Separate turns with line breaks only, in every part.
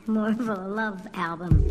More of a love album.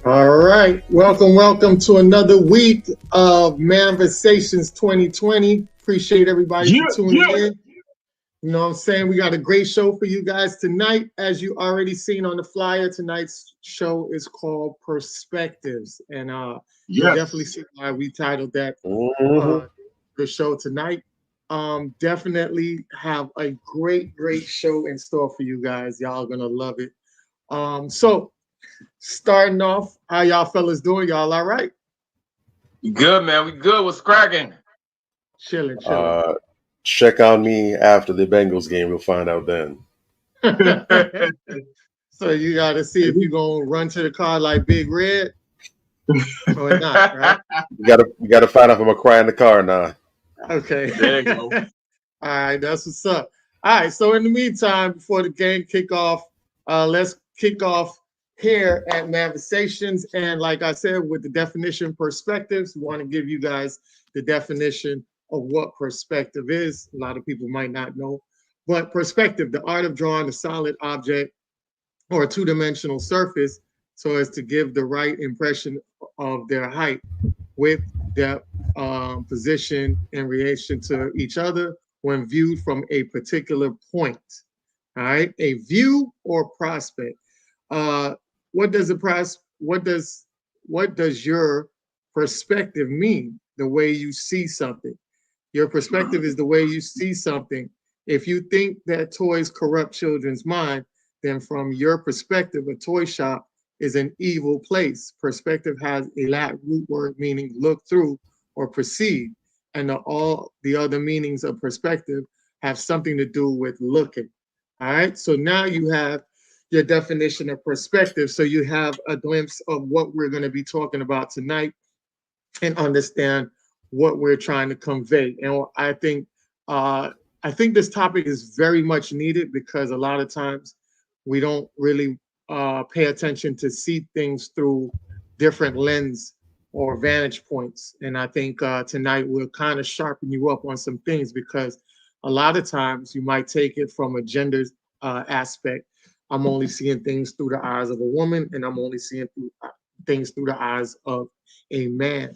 All right, welcome to another week of Manifestations 2020. Appreciate everybody for tuning in. You know what I'm saying? We got a great show for you guys tonight. As you already seen on the flyer, tonight's show is called Perspectives. And you'll definitely see why we titled that the show tonight. Definitely have a great show in store for you guys. Y'all are gonna love it. So starting off, how y'all fellas doing? Y'all all right?
Good, man. We good. What's cracking?
Chilling.
Check on me after the Bengals game. We'll find out then.
So you got to see if you're going to run to the car like Big Red or not, right?
You got to find out if I'm going to cry in the car now.
Okay.
There you go.
All right, that's what's up. All right, so in the meantime, before the game kick off, let's kick off here at Manversations. And like I said, with the definition perspectives, we want to give you guys the definition of what perspective is. A lot of people might not know, but perspective, the art of drawing a solid object or a two-dimensional surface so as to give the right impression of their height with their position in relation to each other when viewed from a particular point. All right, a view or prospect. What does your perspective mean? The way you see something. Your perspective is the way you see something. If you think that toys corrupt children's mind, then from your perspective, a toy shop is an evil place. Perspective has a Latin root word meaning look through or perceive, and all the other meanings of perspective have something to do with looking. All right, so now you have your definition of perspective, so you have a glimpse of what we're going to be talking about tonight and understand what we're trying to convey. And I think this topic is very much needed because a lot of times we don't really pay attention to see things through different lens or vantage points. And I think tonight we'll kind of sharpen you up on some things because a lot of times you might take it from a gender aspect. I'm only seeing things through the eyes of a woman, and I'm only seeing things through the eyes of a man.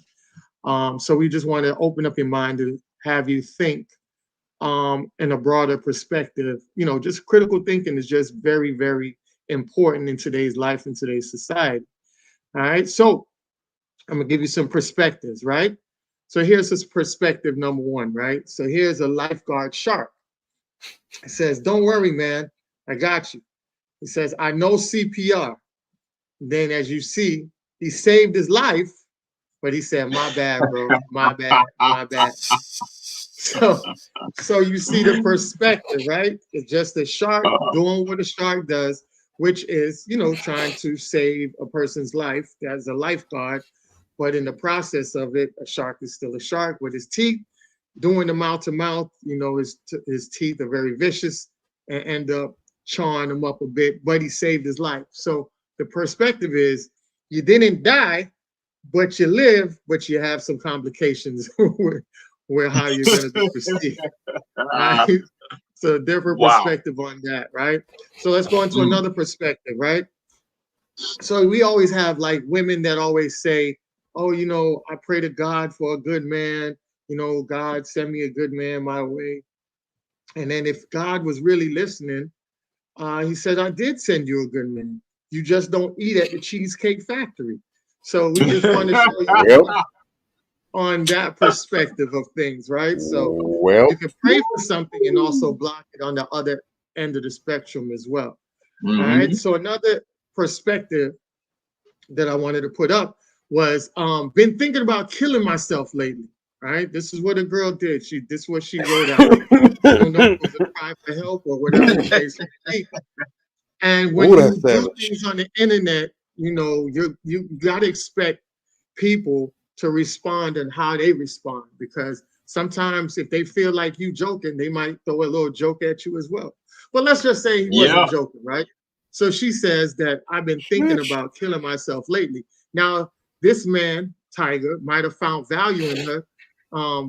So we just want to open up your mind to have you think in a broader perspective. You know, just critical thinking is just very, very important in today's life and today's society. All right, so I'm gonna give you some perspectives, right? So here's this perspective number one, right? So here's a lifeguard shark. It says, "Don't worry, man, I got you." He says, "I know CPR." Then, as you see, he saved his life, but he said, "My bad, bro, my bad, my bad." So you see the perspective, right? It's just a shark doing what a shark does, which is, you know, trying to save a person's life as a lifeguard. But in the process of it, a shark is still a shark with his teeth, doing the mouth to mouth. You know, his teeth are very vicious and end up chawing him up a bit, but he saved his life. So the perspective is you didn't die, but you live, but you have some complications where how you're going to be perceived. Right? So different perspective on that, right? So let's go into another perspective, right? So we always have like women that always say, "Oh, you know, I pray to God for a good man. You know, God send me a good man my way." And then if God was really listening, he said, "I did send you a good man. You just don't eat at the Cheesecake Factory." So we just want to show you on that perspective of things, right? So you can pray for something and also block it on the other end of the spectrum as well. All right. So another perspective that I wanted to put up was been thinking about killing myself lately. Right. This is what a girl did. This is what she wrote out. I don't know if it was a cry for help or whatever the case may be. And when you do things on the internet, you know, you gotta expect people to respond and how they respond, because sometimes if they feel like you joking, they might throw a little joke at you as well. But let's just say he wasn't joking, right? So she says that I've been thinking about killing myself lately. Now, this man, Tiger, might have found value in her,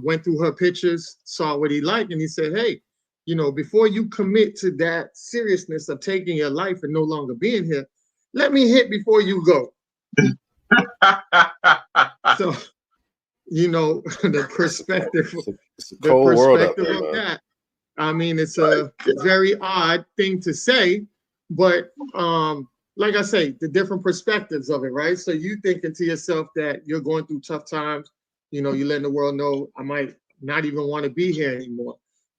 went through her pictures, saw what he liked, and he said, "Hey, you know, before you commit to that seriousness of taking your life and no longer being here, let me hit before you go." So, you know, the perspective of that. I mean, it's a very odd thing to say, but like I say, the different perspectives of it, right? So you thinking to yourself that you're going through tough times, you know, you're letting the world know, I might not even want to be here anymore.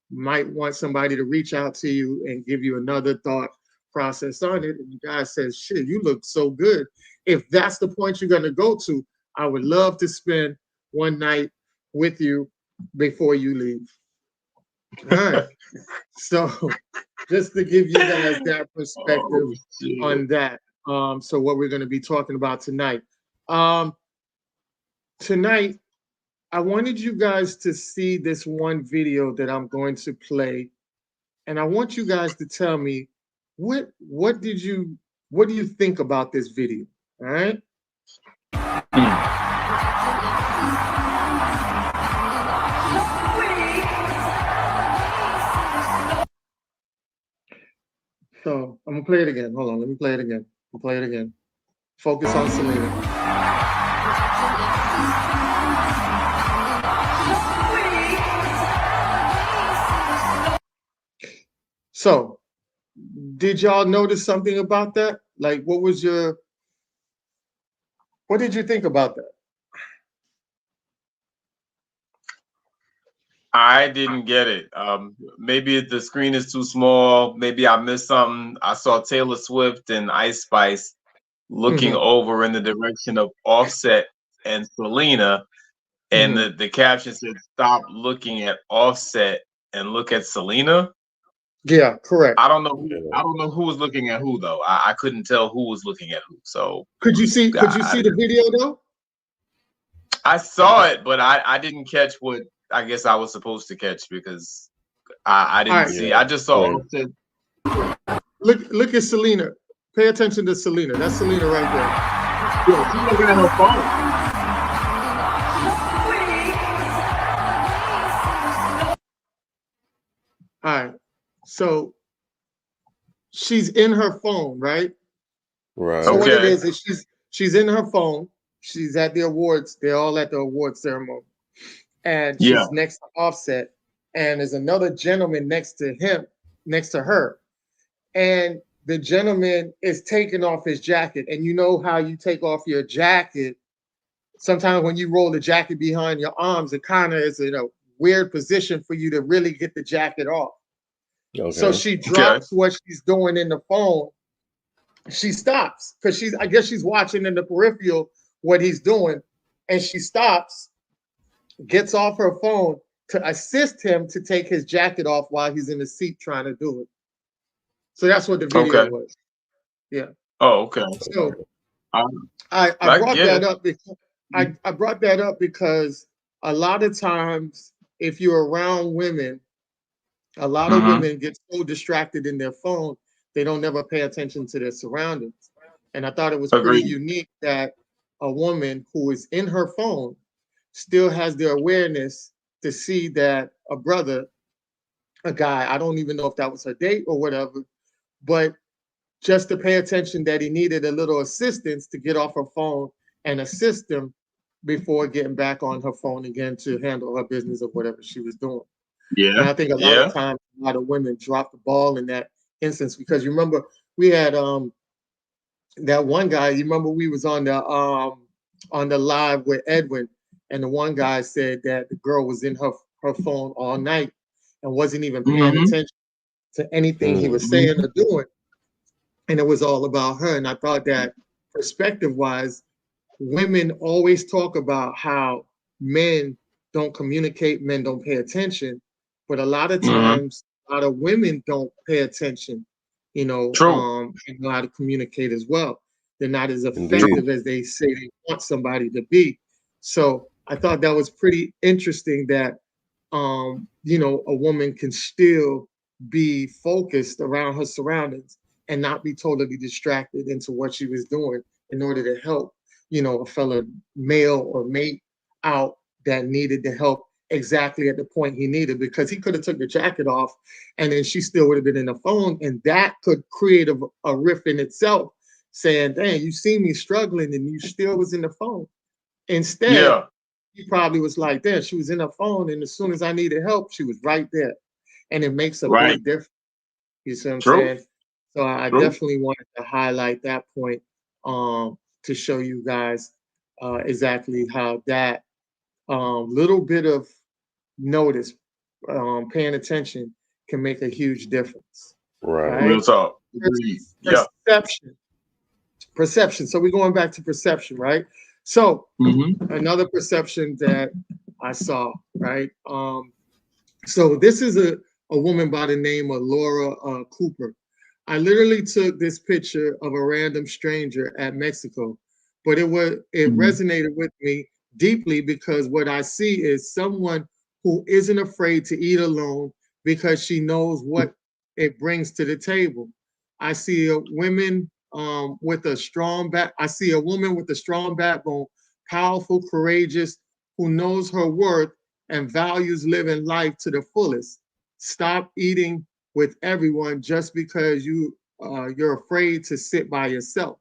Might want somebody to reach out to you and give you another thought process on it. And the guy says, "Shit, you look so good. If that's the point you're going to go to, I would love to spend one night with you before you leave." All right. So just to give you guys that perspective on that. So what we're going to be talking about tonight. Tonight, I wanted you guys to see this one video that I'm going to play, and I want you guys to tell me what do you think about this video? All right. So I'm gonna play it again. Hold on, let me play it again. I'll play it again. Focus on Selena. So, did y'all notice something about that? Like, what did you think about that?
I didn't get it. Maybe the screen is too small. Maybe I missed something. I saw Taylor Swift and Ice Spice looking over in the direction of Offset and Selena, and the caption said, "Stop looking at Offset and look at Selena."
Yeah, correct.
I don't know. I don't know who was looking at who though. I couldn't tell who was looking at who. So
could you see the video though?
I saw it, but I didn't catch what I guess I was supposed to catch because I didn't see. Yeah. I just saw.
Look at Selena. Pay attention to Selena. That's Selena right there.
Yeah, she's looking at her phone.
All right. So she's in her phone, right?
Right.
So what it is she's in her phone. She's at the awards. They're all at the awards ceremony. And she's next to Offset. And there's another gentleman next to her. And the gentleman is taking off his jacket. And you know how you take off your jacket. Sometimes when you roll the jacket behind your arms, it kind of is in a weird position for you to really get the jacket off. Okay. So she drops what she's doing in the phone. She stops because I guess she's watching in the peripheral what he's doing. And she stops, gets off her phone to assist him to take his jacket off while he's in the seat trying to do it. So that's what the video was. Yeah.
Oh, okay.
So I brought that up because I brought that up because a lot of times if you're around women, a lot of women get so distracted in their phone, they don't ever pay attention to their surroundings. And I thought it was pretty unique that a woman who is in her phone still has the awareness to see that a brother, a guy, I don't even know if that was her date or whatever, but just to pay attention that he needed a little assistance to get off her phone and assist him before getting back on her phone again to handle her business of whatever she was doing. Yeah. And I think a lot of times a lot of women drop the ball in that instance because you remember we had that one guy, you remember we was on the live with Edwin, and the one guy said that the girl was in her phone all night and wasn't even paying attention to anything he was saying or doing. And it was all about her. And I thought that perspective-wise, women always talk about how men don't communicate, men don't pay attention. But a lot of times, a lot of women don't pay attention, and know how to communicate as well. They're not as effective as they say they want somebody to be. So I thought that was pretty interesting that, a woman can still be focused around her surroundings and not be totally distracted into what she was doing in order to help, a fellow male or mate out that needed the help exactly at the point he needed, because he could have took the jacket off and then she still would have been in the phone, and that could create a rift in itself, saying, dang, you see me struggling and you still was in the phone. Instead, he probably was like, damn, she was in her phone, and as soon as I needed help, she was right there. And it makes a big difference. You see what I'm saying? So I definitely wanted to highlight that point to show you guys exactly how that little bit of notice, paying attention, can make a huge difference.
Right.
Real talk.
Perception. So we're going back to perception, right? So another perception that I saw, right? So this is a woman by the name of Laura Cooper. I literally took this picture of a random stranger at Mexico, but it resonated with me deeply because what I see is someone who isn't afraid to eat alone because she knows what it brings to the table. I see a women with a strong back. I see a woman with a strong backbone, powerful, courageous, who knows her worth and values living life to the fullest. Stop eating with everyone just because you're afraid to sit by yourself.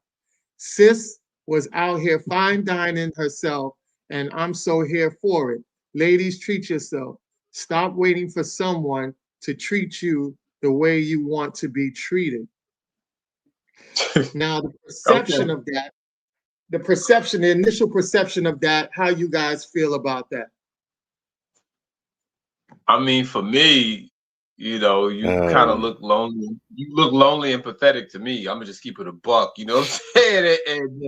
Sis was out here fine dining herself, and I'm so here for it. Ladies, treat yourself. Stop waiting for someone to treat you the way you want to be treated. Now, the
Okay.
perception of that, the initial perception of that, how you guys feel about that?
I mean, for me, you kind of look lonely. You look lonely and pathetic to me. I'm gonna just keep it a buck. You know what I'm saying? And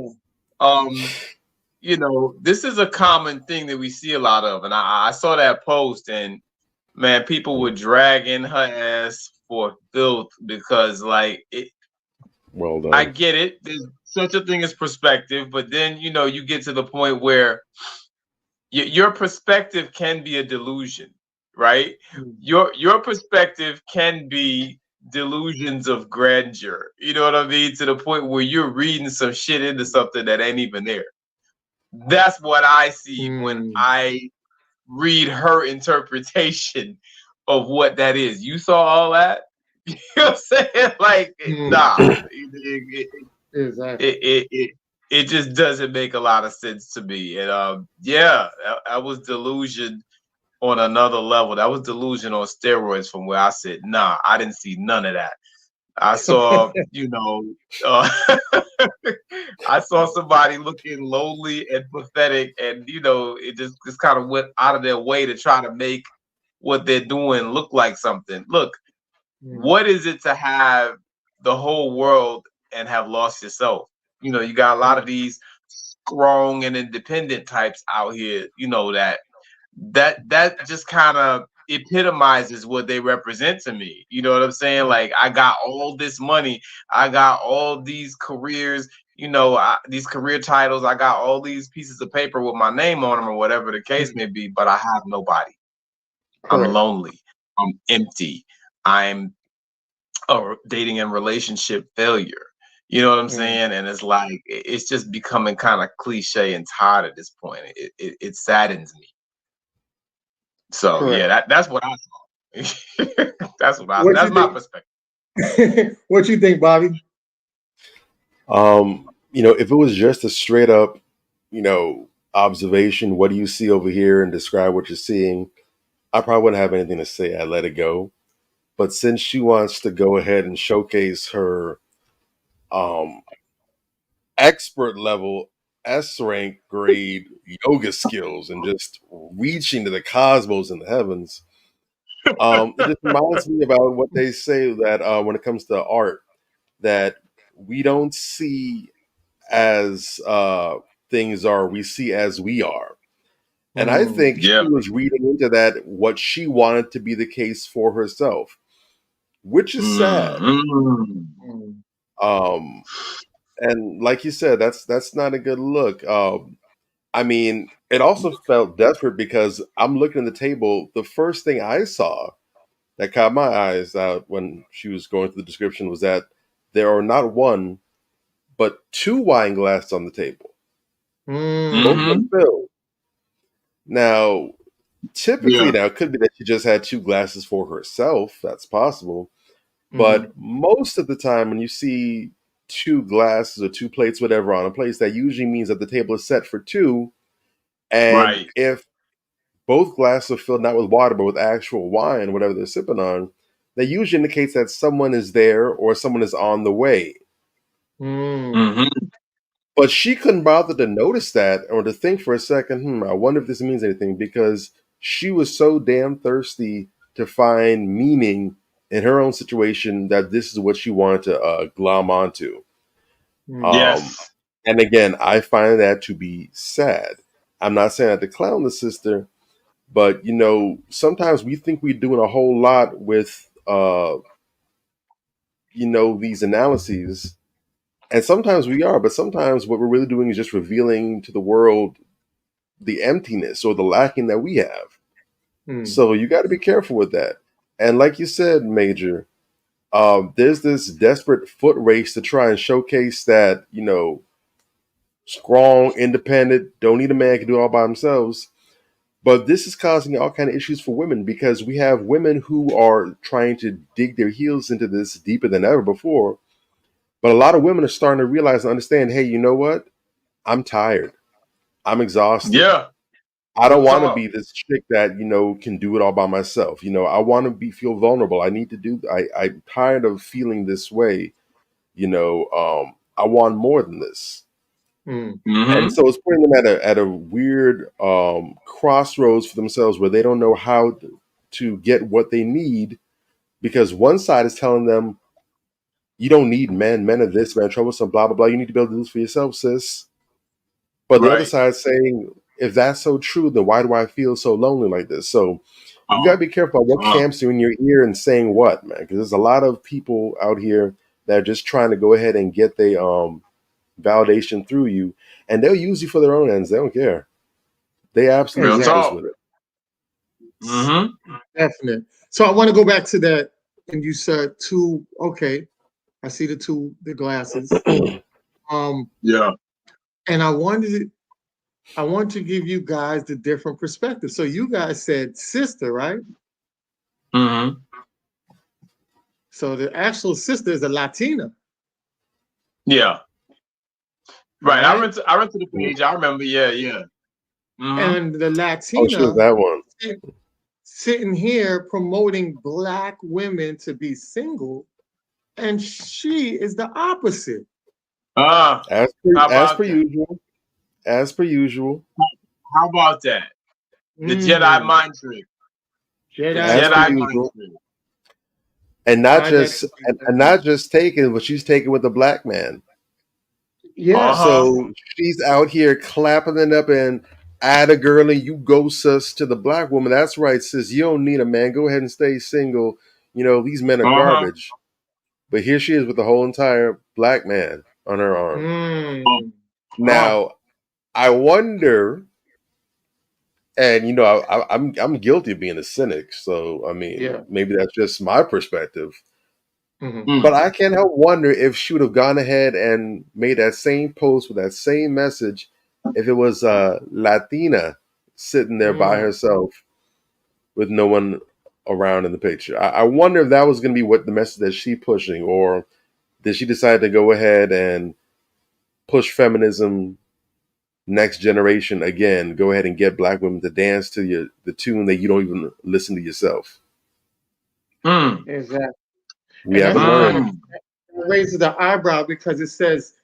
this is a common thing that we see a lot of. And I saw that post, and man, people were dragging her ass for filth because, like,
Well done.
I get it. There's such a thing as perspective, but then you get to the point where your perspective can be a delusion, right? Your perspective can be delusions of grandeur. You know what I mean? To the point where you're reading some shit into something that ain't even there. That's what I see when I read her interpretation of what that is. You saw all that? You know what I'm saying? Like, nah. It just doesn't make a lot of sense to me. And yeah, I was delusion on another level. That was delusion on steroids from where I said, nah, I didn't see none of that. I saw, I saw somebody looking lonely and pathetic, and it just kind of went out of their way to try to make what they're doing look like something. Look, what is it to have the whole world and have lost yourself? You got a lot of these strong and independent types out here, that just kind of epitomizes what they represent to me. You know what I'm saying? Like, I got all this money, I got all these careers, these career titles, I got all these pieces of paper with my name on them or whatever the case may be, but I have nobody. I'm lonely. I'm empty. I'm a dating and relationship failure. You know what I'm saying? And it's like, it's just becoming kind of cliche and tired at this point. It saddens me. So yeah, that's what I saw. That's my perspective.
What you think, Bobby?
If it was just a straight up, observation, what do you see over here, and describe what you're seeing, I probably wouldn't have anything to say. I'd let it go. But since she wants to go ahead and showcase her expert level S rank grade yoga skills and just reaching to the cosmos and the heavens, it just reminds me about what they say that when it comes to art, that we don't see as things are, we see as we are. And I think she was reading into that what she wanted to be the case for herself, which is sad. And like you said, that's not a good look. I mean, it also felt desperate because I'm looking at the table. The first thing I saw that caught my eyes out when she was going through the description was that there are not one, but two wine glasses on the table. Both are filled. Now, typically, now it could be that she just had two glasses for herself. That's possible. But most of the time, when you see two glasses or two plates, whatever, on a place, that usually means that the table is set for two. And if both glasses are filled not with water, but with actual wine, whatever they're sipping on, that usually indicates that someone is there or someone is on the way. But she couldn't bother to notice that or to think for a second, I wonder if this means anything, because she was so damn thirsty to find meaning in her own situation that this is what she wanted to glom onto.
Yes.
And again, I find that to be sad. I'm not saying that to clown the sister, but sometimes we think we're doing a whole lot with these analyses. And sometimes we are, but sometimes what we're really doing is just revealing to the world the emptiness or the lacking that we have.
Mm.
So you got to be careful with that. And like you said, Major, there's this desperate foot race to try and showcase that, you know, strong, independent, don't need a man, can do it all by themselves. But this is causing all kind of issues for women because we have women who are trying to dig their heels into this deeper than ever before. But a lot of women are starting to realize and understand, hey, you know what? I'm tired. I'm exhausted.
Yeah.
I don't want to
talk.
be this chick that, you know, can do it all by myself. You know, I want to feel vulnerable. I need to do, I'm tired of feeling this way. You know, I want more than this.
Mm.
Mhm.
And so it's putting them at a weird crossroads for themselves where they don't know how to get what they need because one side is telling them, you don't need men. Men are this, man, troublesome, blah, blah, blah. You need to be able to do this for yourself, sis. But the other
Right.
side is saying, if that's so true, then why do I feel so lonely like this? So you got to be careful about what camps are in your ear and saying what, man, because there's a lot of people out here that are just trying to go ahead and get their validation through you, and they'll use you for their own ends. They don't care. They absolutely
Real
useless
talk.
with it.
Mm-hmm.
Definite. So I want to go back to that, and you said two. Okay, I see the glasses.
Yeah.
And I want to give you guys the different perspective. So you guys said sister, right?
Mm-hmm.
So the actual sister is a Latina.
Yeah. Right.
Right?
I went to the page. I remember. Yeah. Yeah. Mm-hmm.
And the
Oh, she was
Latina
that one.
sitting here promoting Black women to be single, and she is the opposite.
As
about
per
that?
usual. As per usual.
How about that? The Jedi mind trick. The
Jedi
As per
Jedi mind
usual.
trick.
And not
Project-
just and not just taken, but she's taken with a black man.
Yeah.
Uh-huh.
So she's out here clapping it up and add a girl and you go sus to the black woman. That's right, sis. You don't need a man. Go ahead and stay single. You know, these men are garbage. But here she is with the whole entire black man on her arm.
Mm.
Now, I wonder, and you know, I'm guilty of being a cynic. So I mean,
Yeah.
maybe that's just my perspective.
Mhm.
But I can't help wonder if she would have gone ahead and made that same post with that same message if it was a Latina sitting there by herself with no one around in the picture. I wonder if that was going to be what the message that she pushing, or did she decide to go ahead and push feminism next generation again? Go ahead and get black women to dance to the tune that you don't even listen to yourself.
Exactly.
We haven't learned.
It raises the eyebrow because it says,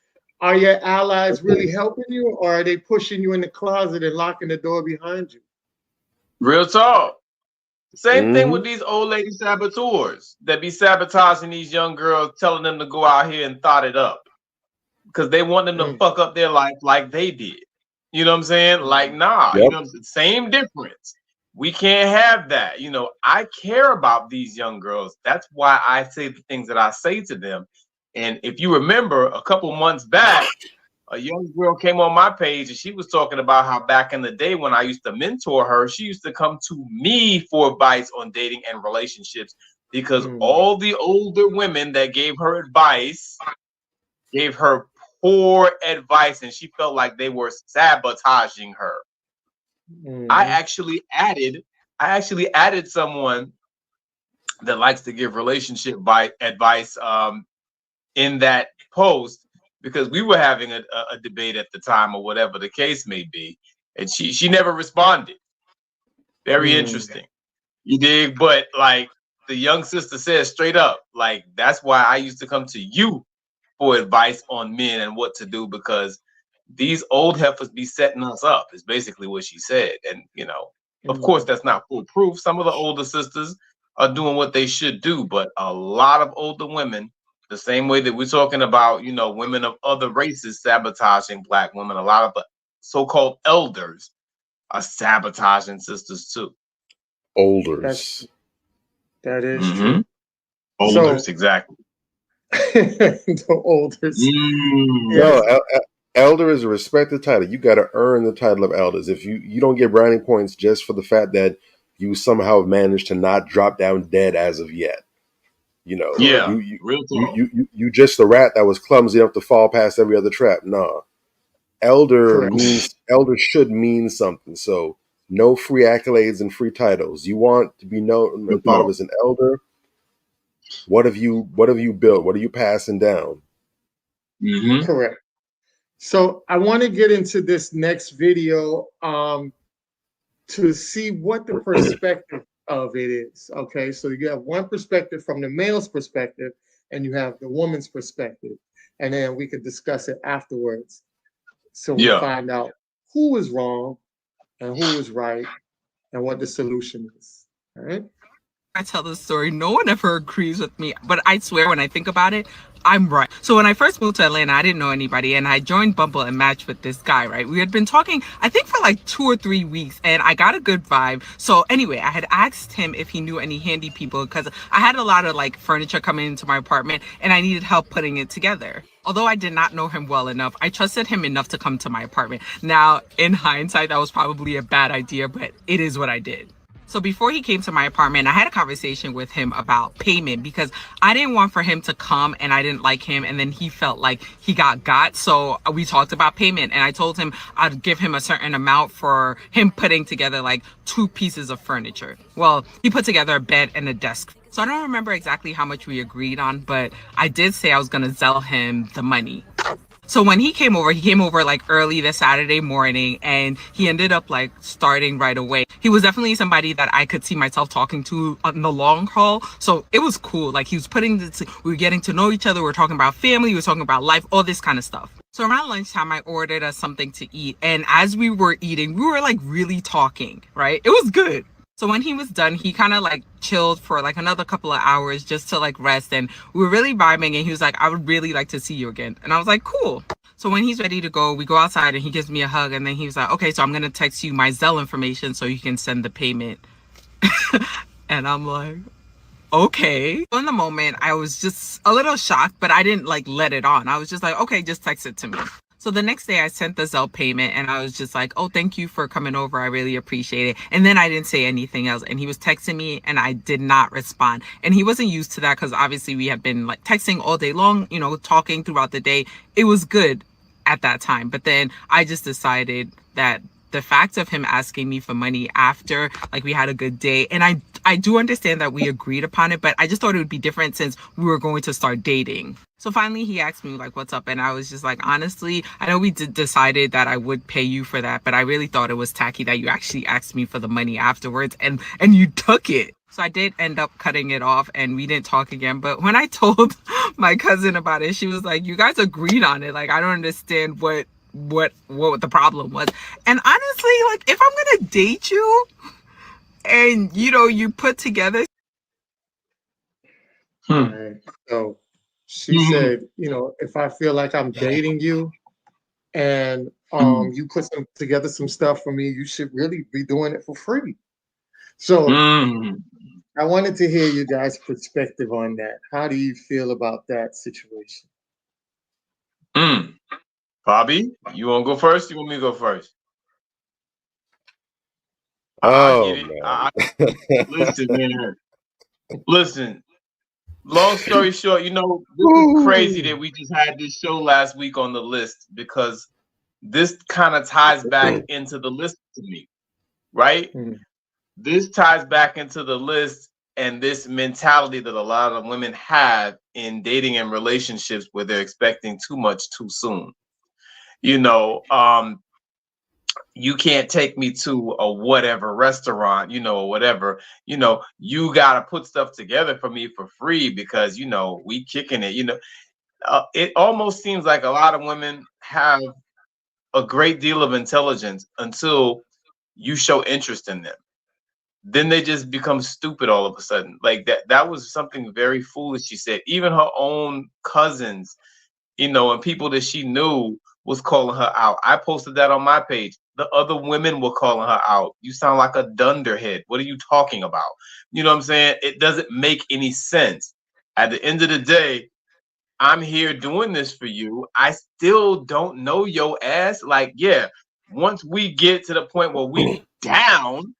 are your allies really helping you, or are they pushing you in the closet and locking the door behind you?
Real talk. Same thing with these old lady saboteurs that be sabotaging these young girls, telling them to go out here and thought it up because they want them to fuck up their life like they did. You know what I'm saying? Like, nah, you know, same difference. We can't have that. You know, I care about these young girls. That's why I say the things that I say to them. And if you remember, a couple months back, a young girl came on my page and she was talking about how back in the day when I used to mentor her, she used to come to me for advice on dating and relationships because all the older women that gave her advice gave her poor advice and she felt like they were sabotaging her. I actually added someone that likes to give relationship advice in that post because we were having a debate at the time or whatever the case may be, and she never responded. Very interesting. You dig? But like the young sister says straight up, like that's why I used to come to you for advice on men and what to do because these old heifers be setting us up is basically what she said. And you know, of course that's not foolproof. Some of the older sisters are doing what they should do, but a lot of older women, the same way that we're talking about, you know, women of other races sabotaging black women, a lot of the so-called elders are sabotaging sisters too.
Olders.
That is true.
Olders, exactly.
The olders.
No, elder is a respected title. You got to earn the title of elders. If you don't get brownie points just for the fact that you somehow managed to not drop down dead as of yet. You know,
Yeah,
you just a rat that was clumsy enough to fall past every other trap. Nah, elder should mean something. So no free accolades and free titles. You want to be known and thought of as an elder. What have you built? What are you passing down?
Mm-hmm.
Correct. So I want to get into this next video to see what the perspective of it is. Okay, so you have one perspective from the male's perspective, and you have the woman's perspective, and then we could discuss it afterwards. So we find out who is wrong and who is right, and what the solution is. All right.
I tell this story, no one ever agrees with me, but I swear when I think about it, I'm right. So when I first moved to Atlanta, I didn't know anybody, and I joined Bumble and matched with this guy, right? We had been talking, I think, for like 2 or 3 weeks, and I got a good vibe. So anyway, I had asked him if he knew any handy people because I had a lot of like furniture coming into my apartment, and I needed help putting it together. Although I did not know him well enough, I trusted him enough to come to my apartment. Now, in hindsight, that was probably a bad idea, but it is what I did. So before he came to my apartment, I had a conversation with him about payment because I didn't want for him to come and I didn't like him and then he felt like he got. So we talked about payment and I told him I'd give him a certain amount for him putting together like 2 pieces of furniture. Well, he put together a bed and a desk. So I don't remember exactly how much we agreed on, but I did say I was going to sell him the money. So when he came over like early this Saturday morning and he ended up like starting right away. He was definitely somebody that I could see myself talking to on the long haul. So it was cool. Like he was we were getting to know each other. We were talking about family. We were talking about life, all this kind of stuff. So around lunchtime, I ordered us something to eat. And as we were eating, we were like really talking, right? It was good. So when he was done, he kind of like chilled for like another couple of hours just to like rest. And we were really vibing. And he was like, I would really like to see you again. And I was like, cool. So when he's ready to go, we go outside and he gives me a hug. And then he was like, okay, so I'm going to text you my Zelle information so you can send the payment. And I'm like, okay. In the moment, I was just a little shocked, but I didn't like let it on. I was just like, okay, just text it to me. So the next day I sent the Zelle payment and I was just like, oh, thank you for coming over. I really appreciate it. And then I didn't say anything else. And he was texting me and I did not respond. And he wasn't used to that because obviously we have been like texting all day long, you know, talking throughout the day. It was good at that time. But then I just decided that the fact of him asking me for money after like we had a good day, and I do understand that we agreed upon it, but I just thought it would be different since we were going to start dating. So finally he asked me like, what's up? And I was just like, honestly, I know we decided that I would pay you for that, but I really thought it was tacky that you actually asked me for the money afterwards and you took it. So I did end up cutting it off and we didn't talk again. But when I told my cousin about it, she was like, you guys agreed on it. Like, I don't understand what the problem was. And honestly, like, if I'm gonna date you and you know you put together
Right. So she said, you know, if I feel like I'm dating you and you put together some stuff for me, you should really be doing it for free. So I wanted to hear you guys' perspective on that. How do you feel about that situation?
Bobby, you want to go first? You want me to go first?
Oh,
listen, man. Listen. Long story short, you know, this is crazy that we just had this show last week on the list because this kind of ties back into the list to me, right? This ties back into the list and this mentality that a lot of women have in dating and relationships where they're expecting too much too soon. You know, you can't take me to a whatever restaurant, you know, or whatever, you know, you got to put stuff together for me for free because, you know, we kicking it, you know, it almost seems like a lot of women have a great deal of intelligence until you show interest in them. Then they just become stupid all of a sudden. Like that was something very foolish. She said, even her own cousins, you know, and people that she knew was calling her out. I posted that on my page. The other women were calling her out. You sound like a dunderhead. What are you talking about? You know what I'm saying? It doesn't make any sense. At the end of the day, I'm here doing this for you. I still don't know your ass. Like, yeah, once we get to the point where we down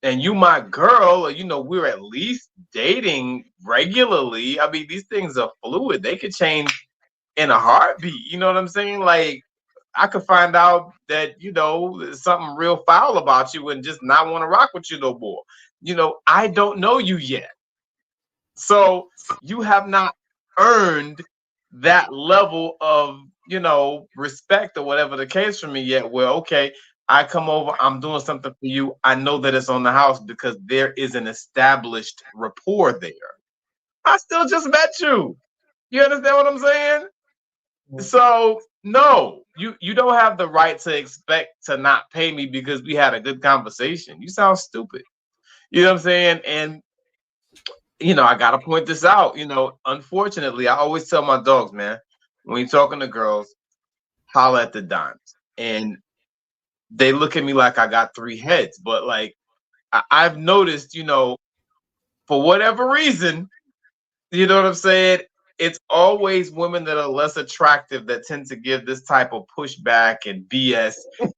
and you my girl, or we're at least dating regularly. I mean, these things are fluid. They could change in a heartbeat. You know what I'm saying? Like, I could find out that, there's something real foul about you and just not want to rock with you no more. I don't know you yet. So you have not earned that level of, respect or whatever the case for me yet. Well, okay, I come over, I'm doing something for you. I know that it's on the house because there is an established rapport there. I still just met you. You understand what I'm saying? So no, you don't have the right to expect to not pay me because we had a good conversation. You sound stupid. You know what I'm saying? And I gotta point this out. Unfortunately, I always tell my dogs, man, when you're talking to girls, holla at the dimes. And they look at me like I got three heads. But like I've noticed, for whatever reason, you know what I'm saying? It's always women that are less attractive that tend to give this type of pushback and BS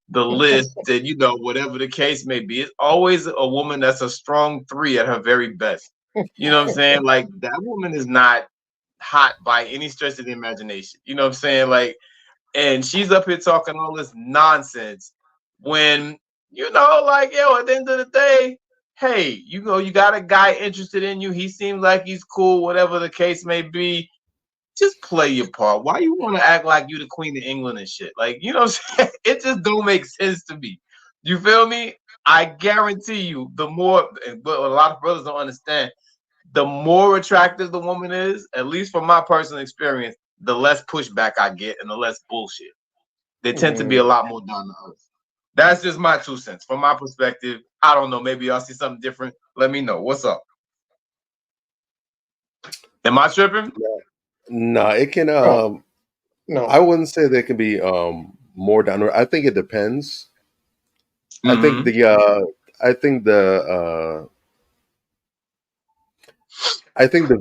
the list and whatever the case may be. It's always a woman that's a strong 3 at her very best. You know what I'm saying? Like, that woman is not hot by any stretch of the imagination. You know what I'm saying? Like, and she's up here talking all this nonsense when, like, yo, at the end of the day, hey, you got a guy interested in you. He seems like he's cool, whatever the case may be. Just play your part. Why you want to act like you the Queen of England and shit? Like, you know what I'm saying? It just don't make sense to me. You feel me? I guarantee you, the more, but a lot of brothers don't understand, the more attractive the woman is, at least from my personal experience, the less pushback I get and the less bullshit. They tend to be a lot more down to earth. That's just my 2 cents. From my perspective, I don't know. Maybe y'all see something different. Let me know. What's up? Am I tripping?
No, it can.
No.
I wouldn't say they can be more down. I think it depends. I think the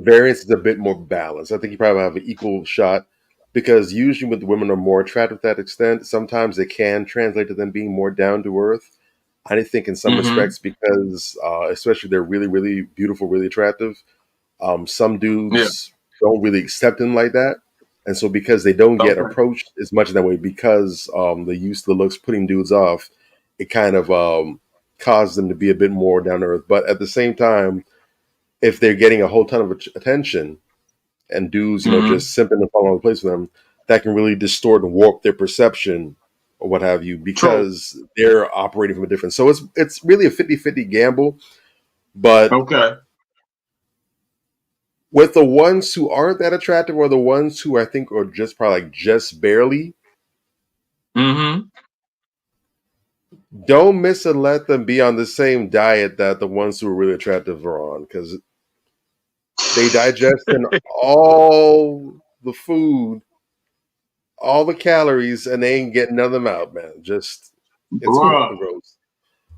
variance is a bit more balanced. I think you probably have an equal shot because usually when the women are more attractive to that extent, sometimes it can translate to them being more down to earth. I think in some respects because especially they're really, really beautiful, really attractive. Some dudes don't really accept them like that. And so because they don't get approached as much in that way because they used to the looks putting dudes off, it kind of caused them to be a bit more down to earth. But at the same time, if they're getting a whole ton of attention and dudes, just simping and falling on the place with them, that can really distort and warp their perception or what have you because they're operating from a different. So it's really a 50-50 gamble. But with the ones who aren't that attractive or the ones who I think are just probably like just barely, don't miss and let them be on the same diet that the ones who are really attractive are on because they digest in all the food, all the calories, and they ain't getting none of them out, man. Just it's gross.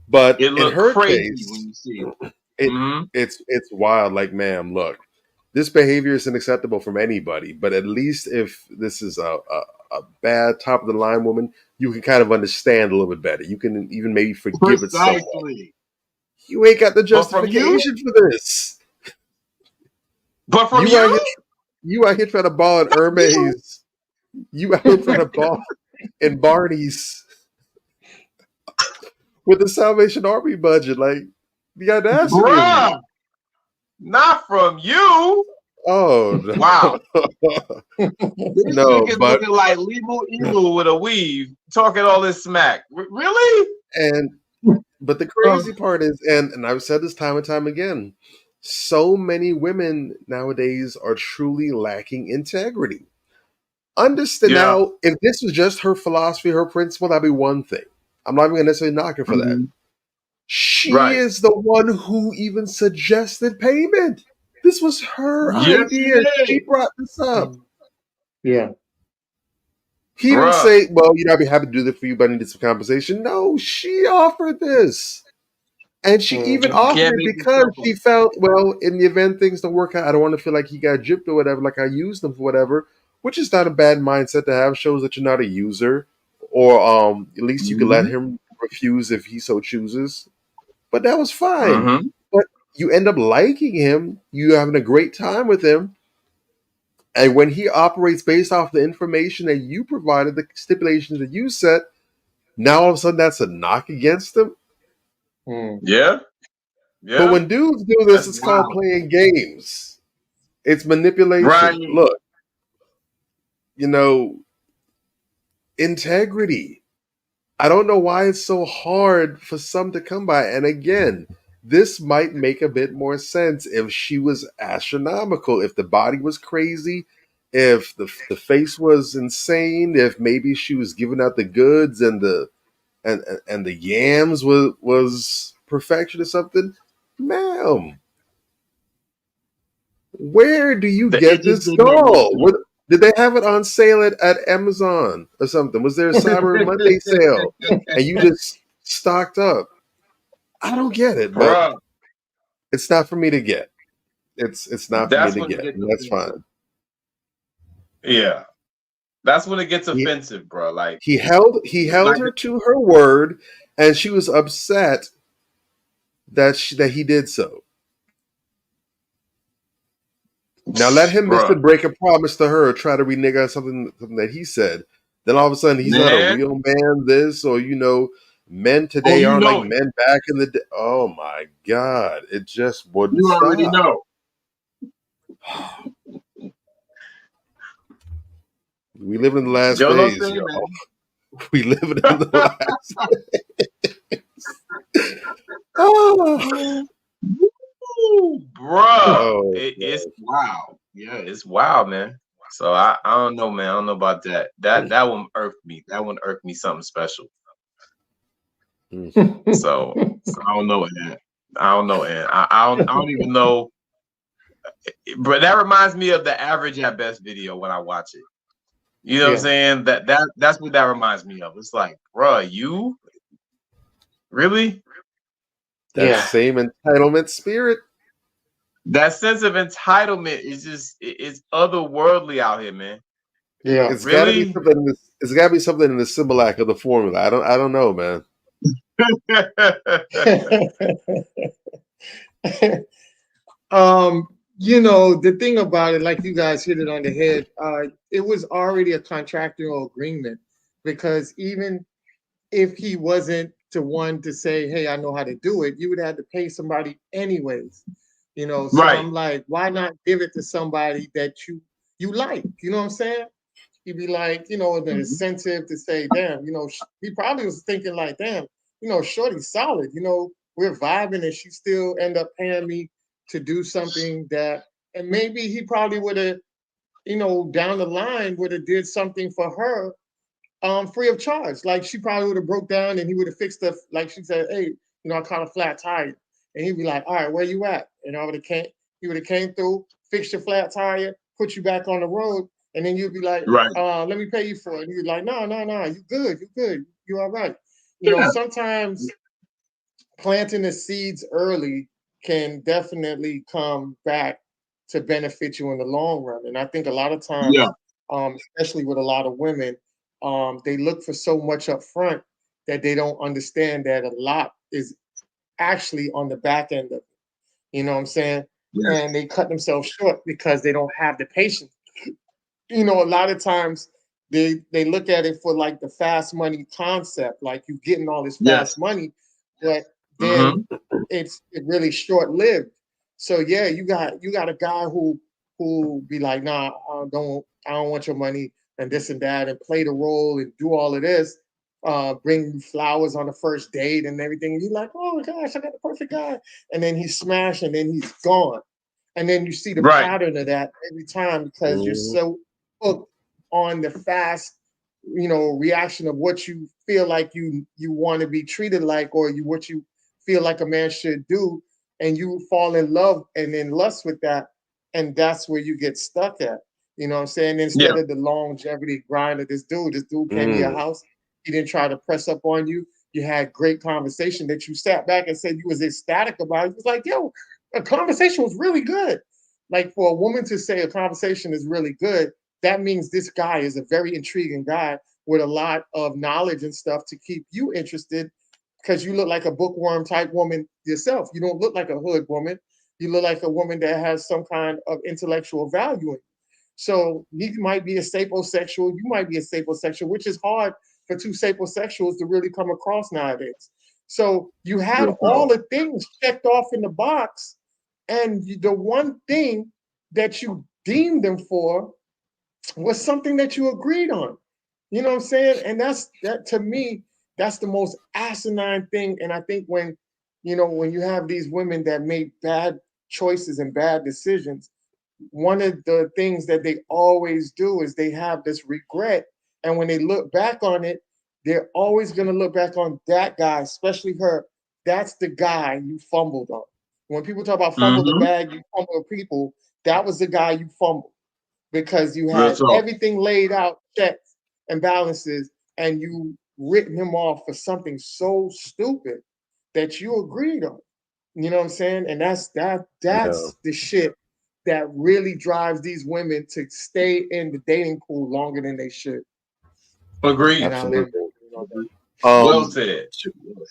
But in her case, when you see it. It's wild. Like, ma'am, look, this behavior isn't acceptable from anybody. But at least if this is a bad top of the line woman, you can kind of understand a little bit better. You can even maybe forgive it somewhat. You ain't got the justification for this.
But from
you out here trying to ball in Hermes. You out here trying to ball in Barney's with the Salvation Army budget. Like, the audacity.
Bruh, not from you.
Oh, no.
Wow. This chick is looking like Legal with a weave, talking all this smack. Really?
But the crazy part is, and I've said this time and time again, so many women nowadays are truly lacking integrity. Understand now, if this was just her philosophy, her principle, that'd be one thing. I'm not even going to necessarily knock her for that. She is the one who even suggested payment. This was her idea. She brought this up.
Yeah.
He didn't say, well, I'd be happy to do this for you, but I needed some compensation. No, she offered this. And she even
You
offered
can't
it
make
because
yourself up.
she felt, well, in the event things don't work out, I don't want to feel like he got gypped or whatever, like I used him for whatever, which is not a bad mindset to have. Shows that you're not a user, or at least you can let him refuse if he so chooses. But that was fine.
Mm-hmm.
But you end up liking him, you having a great time with him, and when he operates based off the information that you provided, the stipulations that you set, now all of a sudden that's a knock against him.
Yeah.
But
Yeah.
when dudes do this,
That's
it's called
wild.
playing games. It's manipulation.
Right.
Look, you know, integrity. I don't know why it's so hard for some to come by. And again, this might make a bit more sense if she was astronomical, if the body was crazy, if the face was insane, if maybe she was giving out the goods and the yams was perfection or something. Ma'am, where do you
It
get
just
this
didn't make no
doll?
sense.
Did they have it on sale at Amazon or something? Was there a Cyber Monday sale and you just stocked up? I don't get it, but
Bruh,
it's not for me to get. It's not for me
that's
to
when it
get,
gets
and that's
offensive.
fine.
Yeah. That's when it gets
He,
offensive, bro. Like,
he held
like
her to her word, and she was upset that he did so. Now let him miss the
bruh.
break a promise to her or try to renege on something that he said. Then all of a sudden he's not a
Man.
real man. This or men
Oh,
today
you
aren't like
know it.
men back in the day. Oh my God! It just wouldn't
You already
stop.
know.
We live in the last
Yo, no
days,
saying,
y'all.
man.
We live in the last days. Oh,
Ooh, bruh.
oh
It's wild. Yeah, it's wild, man. So I don't know, man. I don't know about that. That one irked me. That one irked me something special. So I don't know, man. I don't know, and I don't even know. But that reminds me of the Average at Best video when I watch it. You know what I'm saying? That's what that reminds me of. It's like, bruh, you really?
that same entitlement spirit.
That sense of entitlement is just it's otherworldly out here, man.
It's got to be
Really?
something. It's got to be something in the Similac of the formula. I don't know, man.
The thing about it, like you guys hit it on the head, it was already a contractual agreement, because even if he wasn't the one to say, hey, I know how to do it, you would have to pay somebody anyways. So
Right.
I'm like, why not give it to somebody that you like? You know what I'm saying? He'd be like, the incentive to say, damn, he probably was thinking like, damn, shorty's solid, we're vibing, and she still end up paying me to do something that, and maybe he probably would have, down the line would have did something for her free of charge. Like, she probably would have broke down and he would have fixed stuff. Like, she said, hey, I caught a flat tire. And he'd be like, all right, where you at? And he would have came through, fixed your flat tire, put you back on the road. And then you'd be like,
Right.
Let me pay you for it. And you'd be like, no, you good. You all right. Sometimes planting the seeds early can definitely come back to benefit you in the long run. And I think a lot of times, especially with a lot of women, they look for so much up front that they don't understand that a lot is actually on the back end of it. You know what I'm saying?
Yes.
And they cut themselves short because they don't have the patience. A lot of times they look at it for like the fast money concept, like you getting all this fast money, but then it's really short lived. So yeah, you got a guy who be like, nah, I don't want your money and this and that, and play the role and do all of this, bring you flowers on the first date and everything. And you're like, oh my gosh, I got the perfect guy. And then he's smashed and then he's gone. And then you see the pattern of that every time because you're so hooked on the fast, reaction of what you feel like you want to be treated like, or what you feel like a man should do, and you fall in love and then lust with that, and that's where you get stuck at. You know what I'm saying? Instead of the longevity grind of this dude came to your house. He didn't try to press up on you. you had great conversation that you sat back and said you was ecstatic about. It was like, yo, a conversation was really good. Like for a woman to say a conversation is really good, that means this guy is a very intriguing guy with a lot of knowledge and stuff to keep you interested, because you look like a bookworm type woman yourself. You don't look like a hood woman. You look like a woman that has some kind of intellectual value. So he might be a sapiosexual, you might be a sapiosexual, which is hard for two sapiosexuals to really come across nowadays. So you had all the things checked off in the box, and the one thing that you deemed them for was something that you agreed on. You know what I'm saying? And that to me, that's the most asinine thing. And I think when you have these women that make bad choices and bad decisions, one of the things that they always do is they have this regret. And when they look back on it, they're always going to look back on that guy, especially her. That's the guy you fumbled on. When people talk about fumble the bag, you fumble people, that was the guy you fumbled, because you had everything laid out, checks and balances, and you written him off for something so stupid that you agreed on. You know what I'm saying? And that's the shit that really drives these women to stay in the dating pool longer than they should.
Agreed.
Well said.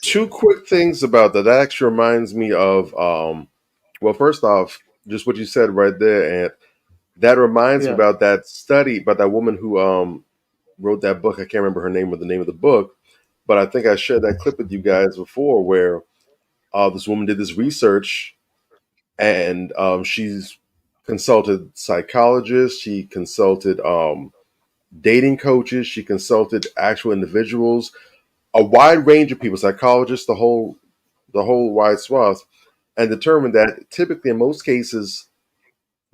Two quick things about that. That actually reminds me of, well, first off, just what you said right there, and that reminds me about that study, about that woman who wrote that book. I can't remember her name or the name of the book, but I think I shared that clip with you guys before, where this woman did this research, and she's consulted psychologists, she consulted dating coaches, she consulted actual individuals, a wide range of people, psychologists, the whole wide swath, and determined that typically in most cases,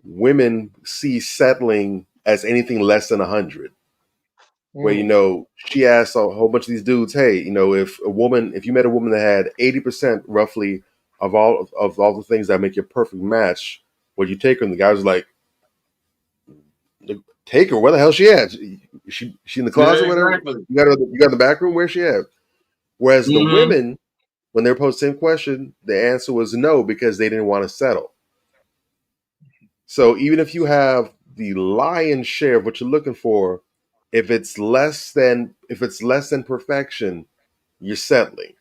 women see settling as anything less than 100. Where, she asked a whole bunch of these dudes, hey, if you met a woman that had 80% roughly of all the things that make you a perfect match, would you take her? And the guy was like, take her. Where the hell she at? She in the closet? Exactly. You got her in the back room? Where's she at? Whereas the women, when they were posed the same question, the answer was no, because they didn't want to settle. So even if you have the lion's share of what you're looking for, if it's less than perfection, you're settling.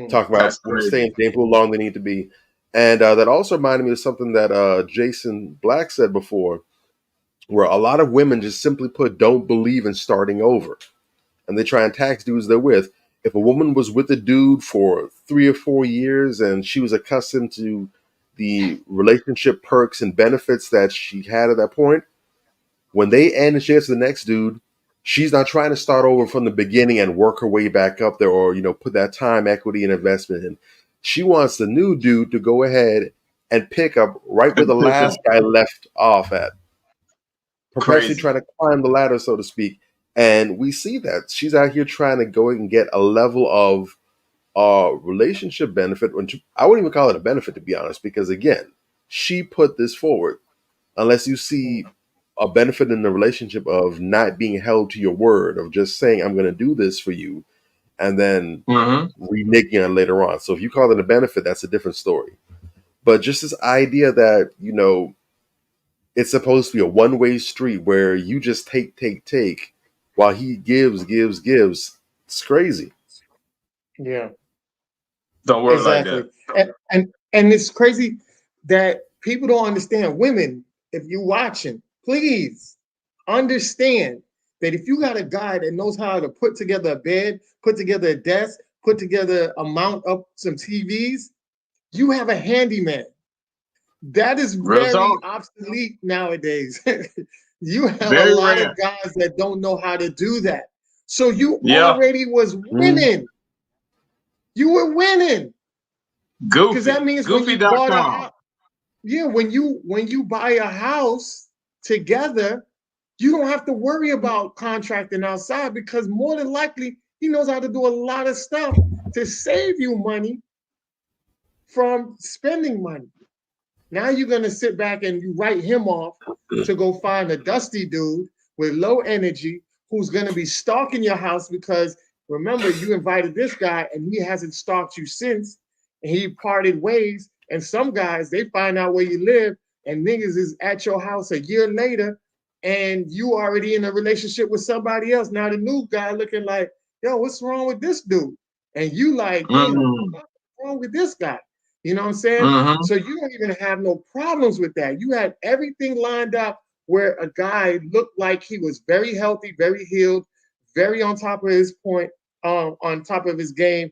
Talk about staying stable how long they need to be. And that also reminded me of something that Jason Black said before, where a lot of women just simply don't believe in starting over. And they try and tax dudes they're with. If a woman was with a dude for 3 or 4 years and she was accustomed to the relationship perks and benefits that she had at that point, when they end and she gets to the next dude, she's not trying to start over from the beginning and work her way back up there, or put that time, equity, and investment in. She wants the new dude to go ahead and pick up right where the last guy left off at, perpetually trying to climb the ladder, so to speak. And we see that she's out here trying to go and get a level of relationship benefit. I wouldn't even call it a benefit, to be honest, because again, she put this forward. Unless you see a benefit in the relationship of not being held to your word, of just saying, I'm going to do this for you, and then reneging on it later on. So if you call it a benefit, that's a different story. But just this idea that, it's supposed to be a one-way street where you just take, while he gives, it's crazy.
Yeah.
Don't work like that.
And it's crazy that people don't understand. Women, if you're watching, please understand that if you got a guy that knows how to put together a bed, put together a desk, put together a mount up some TVs, you have a handyman. That is very obsolete nowadays. You have a lot of guys that don't know how to do that. So you already was winning. You were winning.
Goofy.
Because that means when you bought a house, when you buy a house together, you don't have to worry about contracting outside, because more than likely he knows how to do a lot of stuff to save you money from spending money. Now you're going to sit back and you write him off to go find a dusty dude with low energy who's going to be stalking your house because remember, you invited this guy and he hasn't stalked you since, and he parted ways. And some guys, they find out where you live, and niggas is at your house a year later, and you already in a relationship with somebody else. Now the new guy looking like, yo, what's wrong with this dude? And you like, damn, what's wrong with this guy? You know what I'm saying? So you don't even have no problems with that. You had everything lined up where a guy looked like he was very healthy, very healed, very on top of his point, on top of his game.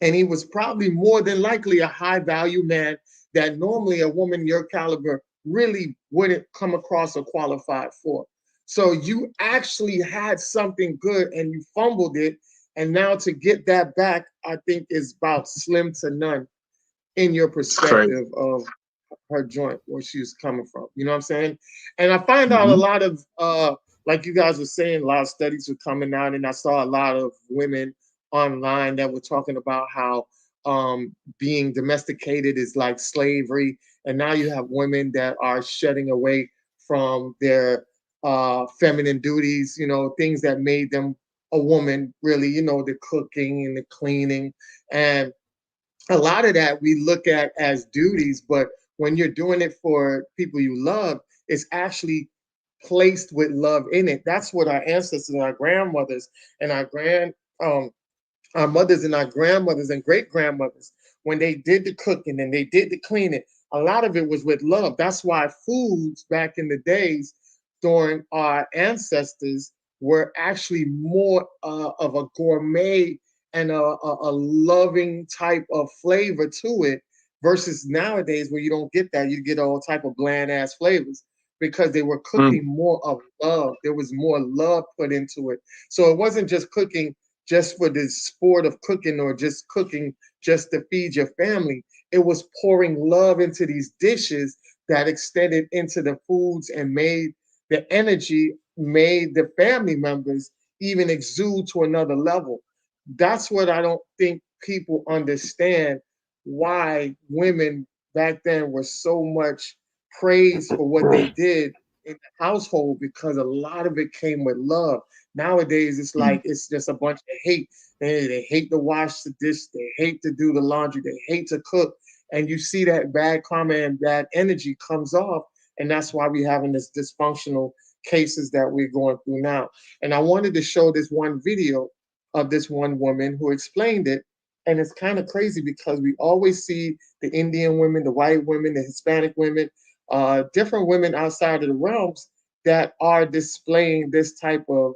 And he was probably more than likely a high value man that normally a woman your caliber really wouldn't come across or qualified for. So you actually had something good and you fumbled it. And now to get that back, I think is about slim to none in your perspective of her joint, where she was coming from. You know what I'm saying? And I find out a lot of, like you guys were saying, a lot of studies were coming out, and I saw a lot of women online that were talking about how being domesticated is like slavery. And now you have women that are shedding away from their feminine duties, you know, things that made them a woman, really, you know, the cooking and the cleaning. And a lot of that we look at as duties, but when you're doing it for people you love, it's actually placed with love in it. That's what our ancestors, our grandmothers, and our mothers and our grandmothers and great grandmothers, when they did the cooking and they did the cleaning, a lot of it was with love. That's why foods back in the days during our ancestors were actually more of a gourmet and a loving type of flavor to it, versus nowadays where you don't get that. You get all type of bland ass flavors because they were cooking more of love. There was more love put into it. So it wasn't just cooking just for the sport of cooking or just cooking just to feed your family. It was pouring love into these dishes that extended into the foods and made the energy, made the family members even exude to another level. That's what I don't think people understand, why women back then were so much praised for what they did in the household, because a lot of it came with love. Nowadays, it's like it's just a bunch of hate. They hate to wash the dish. They hate to do the laundry. They hate to cook. And you see that bad karma and bad energy comes off. And that's why we're having this dysfunctional cases that we're going through now. And I wanted to show this one video of this one woman who explained it. And it's kind of crazy because we always see the Indian women, the white women, the Hispanic women, different women outside of the realms that are displaying this type of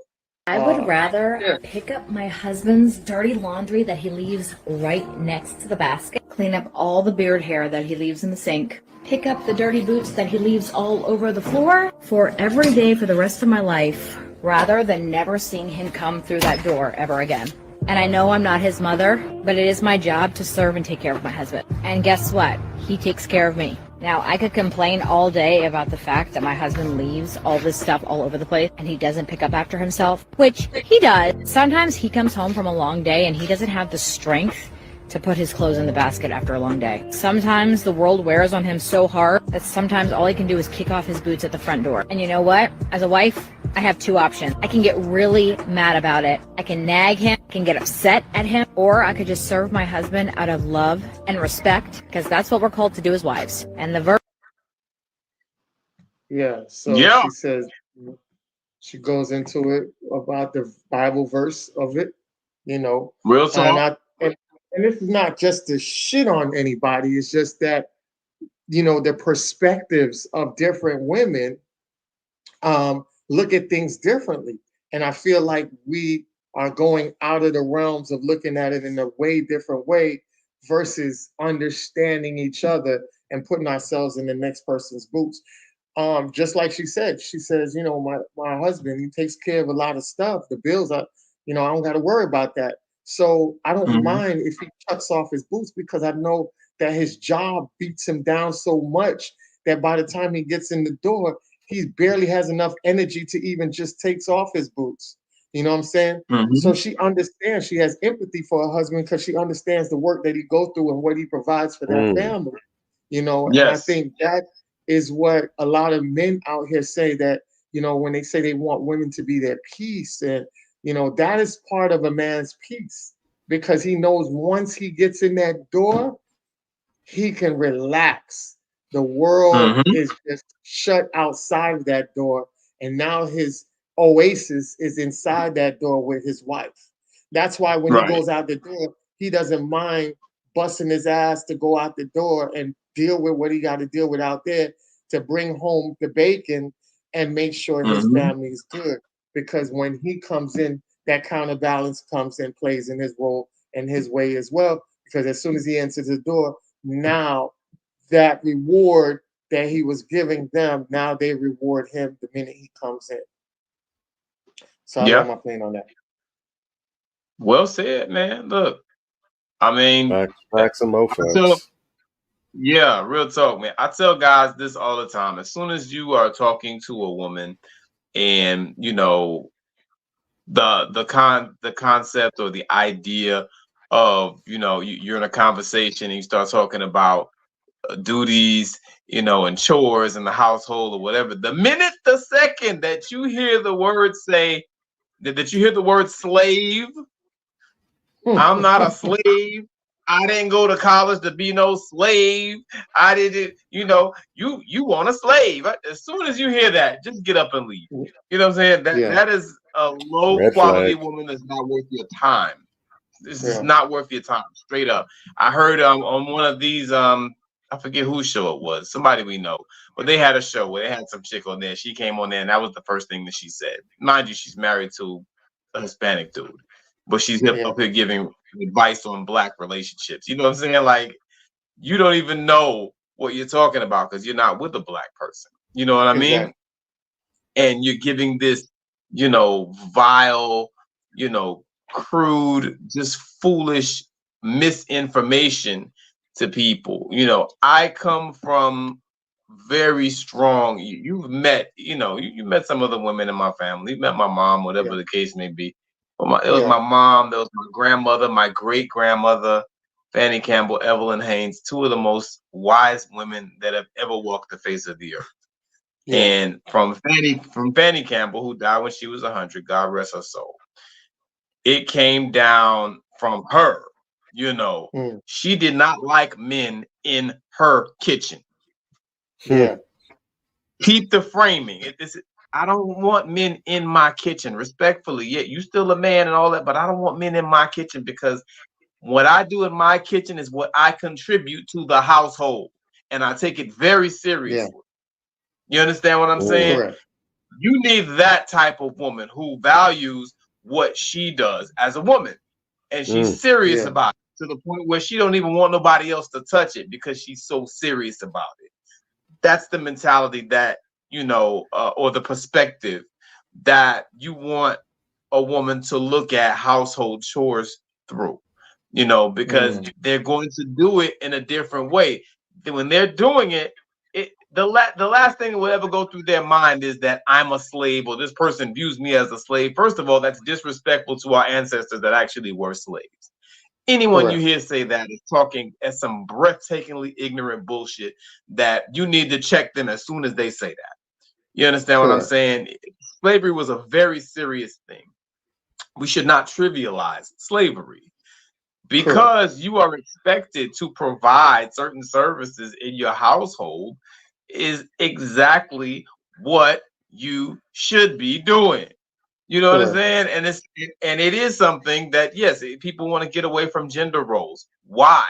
I would rather pick up my husband's dirty laundry that he leaves right next to the basket, clean up all the beard hair that he leaves in the sink, pick up the dirty boots that he leaves all over the floor for every day for the rest of my life, rather than never seeing him come through that door ever again. And I know I'm not his mother, but it is my job to serve and take care of my husband. And guess what? He takes care of me. Now, I could complain all day about the fact that my husband leaves all this stuff all over the place and he doesn't pick up after himself, which he does. Sometimes he comes home from a long day and he doesn't have the strength to put his clothes in the basket after a long day. Sometimes the world wears on him so hard that sometimes all he can do is kick off his boots at the front door. And you know what? As a wife, I have two options. I can get really mad about it. I can nag him, I can get upset at him, or I could just serve my husband out of love and respect, because that's what we're called to do as wives. And the verse.
Yeah, so she says, she goes into it about the Bible verse of it, you know.
Real talk.
And this is not just to shit on anybody. It's just that, you know, the perspectives of different women look at things differently. And I feel like we are going out of the realms of looking at it in a way different way versus understanding each other and putting ourselves in the next person's boots. Just like she says, you know, my husband, he takes care of a lot of stuff. The bills are, you know, I don't got to worry about that. So I don't mind if he cuts off his boots, because I know that his job beats him down so much that by the time he gets in the door, he barely has enough energy to even just takes off his boots. You know what I'm saying? So she understands, she has empathy for her husband because she understands the work that he goes through and what he provides for that family. You know, and I think that is what a lot of men out here say, that, you know, when they say they want women to be their peace and, You know, that is part of a man's peace, because he knows once he gets in that door, he can relax. The world
Mm-hmm.
is just shut outside of that door, and now his oasis is inside that door with his wife. That's why when he
Right.
goes out the door, he doesn't mind busting his ass to go out the door and deal with what he got to deal with out there to bring home the bacon and make sure his
Mm-hmm.
family is good. Because when he comes in, that counterbalance comes and plays in his role and his way as well. Because as soon as he enters the door, now that reward that he was giving them, now they reward him the minute he comes in. So I
Yeah.
love my plane on that.
Well said, man. Look, I mean,
Facts and mo
so
facts.
yeah, real talk, man. I tell guys this all the time. As soon as you are talking to a woman, and you know the concept or the idea of, you know, you're in a conversation and you start talking about duties, you know, and chores in the household or whatever. The second that you hear the word that you hear the word slave, I'm not a slave. I didn't go to college to be no slave. I didn't, you know, you want a slave. As soon as you hear that, just get up and leave. You know what I'm saying? That is a low
Red
quality
flag.
woman that's not worth your time. This is
Yeah.
not worth your time, straight up. I heard on one of these I forget whose show it was, somebody we know, but they had a show where they had some chick on there. She came on there and that was the first thing that she said. Mind you, she's married to a Hispanic dude, but she's
Yeah.
up here giving advice on black relationships. You know what I'm saying? Like, you don't even know what you're talking about because you're not with a black person. You know what I mean?
Exactly.
And you're giving this, you know, vile, you know, crude, just foolish misinformation to people. You know, I come from very strong. You've met, you know, you met some of the women in my family. You met my mom, whatever the case may be. But it was my mom, there was my grandmother, my great grandmother, Fanny Campbell, Evelyn Haynes, two of the most wise women that have ever walked the face of the earth.
Yeah.
And from Fanny Campbell, who died when she was 100, God rest her soul. It came down from her. You know, she did not like men in her kitchen.
Yeah.
Keep the framing. I don't want men in my kitchen, respectfully. Yeah, you still a man and all that, but I don't want men in my kitchen, because what I do in my kitchen is what I contribute to the household, and I take it very seriously. You understand what I'm saying?
Correct.
You need that type of woman who values what she does as a woman, and she's serious about it, to the point where she don't even want nobody else to touch it because she's so serious about it. That's the mentality that, you know, or the perspective that you want a woman to look at household chores through, you know, because they're going to do it in a different way. When they're doing it, the last thing that will ever go through their mind is that I'm a slave, or this person views me as a slave. First of all, that's disrespectful to our ancestors that actually were slaves. Anyone you hear say that is talking as some breathtakingly ignorant bullshit that you need to check them as soon as they say that. You understand what I'm saying? Slavery was a very serious thing. We should not trivialize slavery, because you are expected to provide certain services in your household is exactly what you should be doing. You know what I'm saying? And it is something that, yes, people want to get away from gender roles. Why?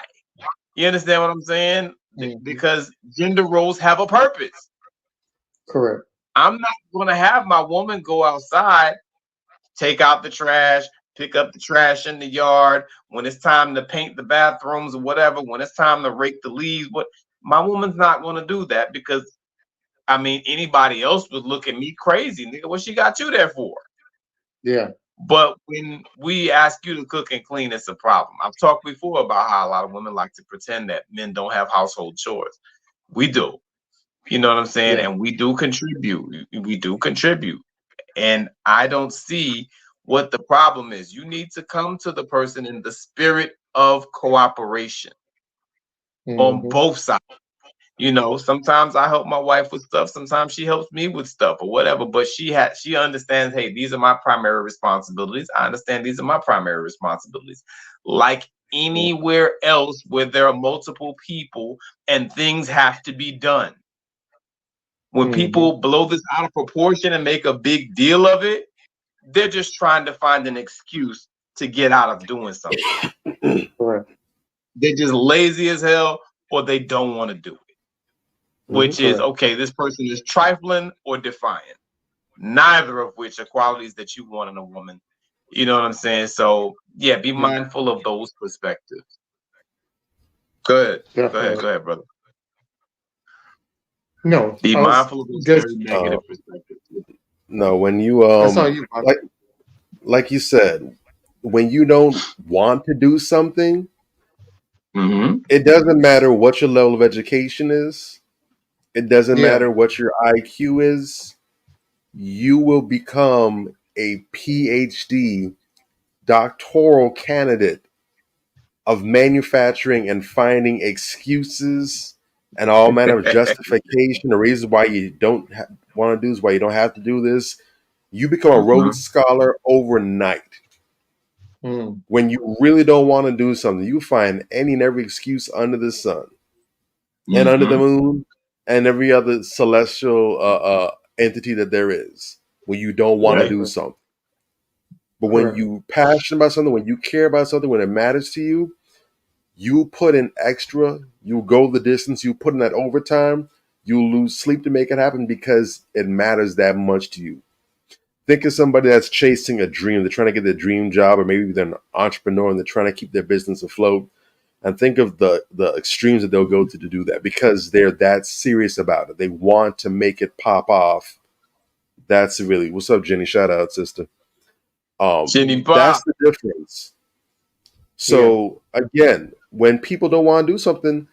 You understand what I'm saying? Because gender roles have a purpose.
Correct.
I'm not going to have my woman go outside, take out the trash, pick up the trash in the yard. When it's time to paint the bathrooms or whatever, when it's time to rake the leaves, my woman's not going to do that, because, I mean, anybody else would look at me crazy. Nigga, what she got you there for?
Yeah.
But when we ask you to cook and clean, it's a problem. I've talked before about how a lot of women like to pretend that men don't have household chores. We do. You know what I'm saying? And we do contribute. We do contribute. And I don't see what the problem is. You need to come to the person in the spirit of cooperation on both sides. You know, sometimes I help my wife with stuff, sometimes she helps me with stuff or whatever, but she understands, hey, these are my primary responsibilities. I understand these are my primary responsibilities. Like anywhere else where there are multiple people and things have to be done. When people blow this out of proportion and make a big deal of it, they're just trying to find an excuse to get out of doing something.
Correct.
They're just lazy as hell, or they don't want to do it. Which is, okay, this person is trifling or defiant. Neither of which are qualities that you want in a woman. You know what I'm saying? So, yeah, be mindful of those perspectives. Go ahead, brother.
No.
Be mindful of those very negative perspectives.
No, when you like you said, when you don't want to do something, it doesn't matter what your level of education is. It doesn't matter what your IQ is. You will become a PhD doctoral candidate of manufacturing and finding excuses and all manner of justification or reasons why you don't want to do this, why you don't have to do this. You become a Rhodes Scholar overnight. When you really don't want to do something, you find any and every excuse under the sun and under the moon and every other celestial entity that there is when you don't want to do something. But when you passionate about something, when you care about something, when it matters to you, you put in extra, you go the distance, you put in that overtime, you lose sleep to make it happen because it matters that much to you. Think of somebody that's chasing a dream. They're trying to get their dream job, or maybe they're an entrepreneur and they're trying to keep their business afloat. And think of the extremes that they'll go to do that because they're that serious about it. They want to make it pop off. That's really, what's up, Jenny? Shout out, sister.
Jenny Pop.
That's the difference. So again, when people don't want to do something,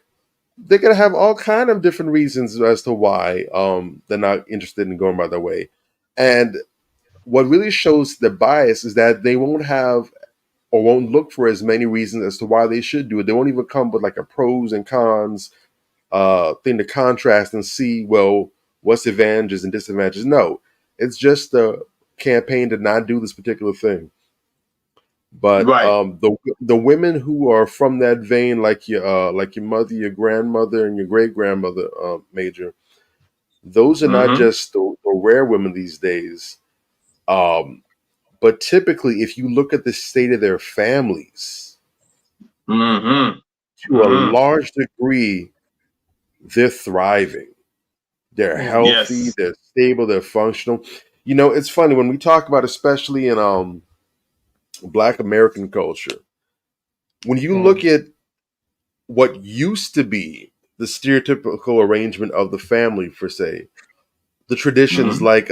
they're gonna have all kind of different reasons as to why they're not interested in going by their way. And what really shows the bias is that they won't have or won't look for as many reasons as to why they should do it. They won't even come with like a pros and cons thing to contrast and see, well, what's advantages and disadvantages. No, it's just the campaign to not do this particular thing. But the women who are from that vein, like your mother, your grandmother, and your great grandmother, Major, those are not just the rare women these days. But typically, if you look at the state of their families, to a large degree, they're thriving. They're healthy. They're stable. They're functional. You know, it's funny when we talk about, especially in Black American culture, when you look at what used to be the stereotypical arrangement of the family, per se, the traditions like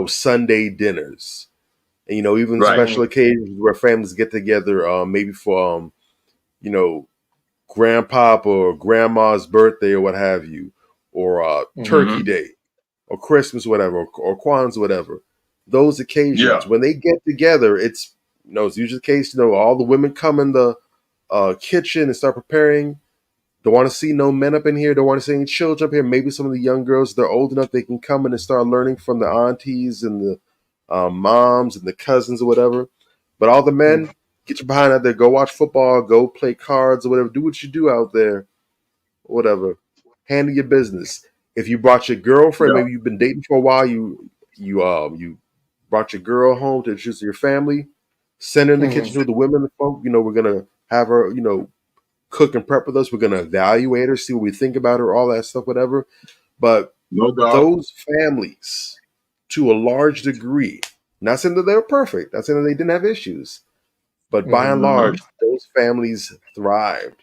Sunday dinners, and even special occasions where families get together, maybe for grandpop or grandma's birthday or what have you, or Turkey Day, or Christmas, whatever, or Kwanzaa, whatever. Those occasions when they get together, it's usually the case. All the women come in the kitchen and start preparing. Don't want to see no men up in here. Don't want to see any children up here. Maybe some of the young girls, they're old enough, they can come in and start learning from the aunties and the moms and the cousins or whatever. But all the men, get your behind out there. Go watch football. Go play cards or whatever. Do what you do out there. Whatever. Handle your business. If you brought your girlfriend, maybe you've been dating for a while, you brought your girl home to introduce your family, send her in the kitchen with the women, the folk. We're going to have her, cook and prep with us. We're going to evaluate her, see what we think about her, all that stuff, whatever. But those families, to a large degree, not saying that they were perfect, not saying that they didn't have issues, but by and large, those families thrived.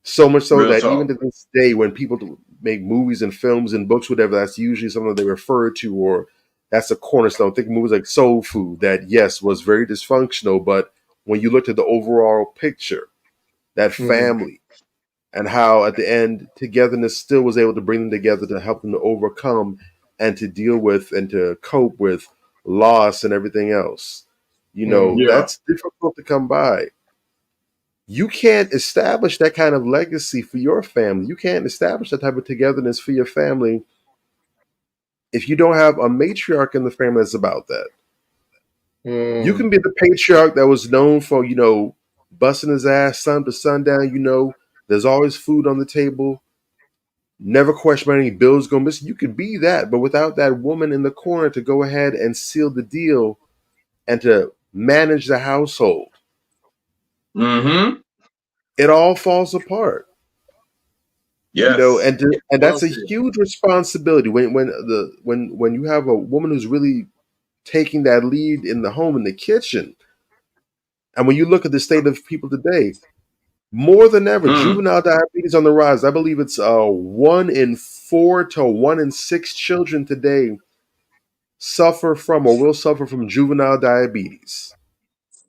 So much so that even to this day, when people make movies and films and books, whatever, that's usually something they refer to, or that's a cornerstone. Think of movies like Soul Food, that, yes, was very dysfunctional, but when you looked at the overall picture, that family, and how at the end togetherness still was able to bring them together to help them to overcome and to deal with and to cope with loss and everything else. That's difficult to come by. You can't establish that kind of legacy for your family. You can't establish that type of togetherness for your family if you don't have a matriarch in the family that's about that. You can be the patriarch that was known for, busting his ass sun to sundown, there's always food on the table, never question about any bills going missing. You could be that, but without that woman in the corner to go ahead and seal the deal and to manage the household, it all falls apart.
Yes.
And that's a huge responsibility when you have a woman who's really taking that lead in the home, in the kitchen. And when you look at the state of people today, more than ever, juvenile diabetes on the rise. I believe it's 1 in 4 to 1 in 6 children today suffer from or will suffer from juvenile diabetes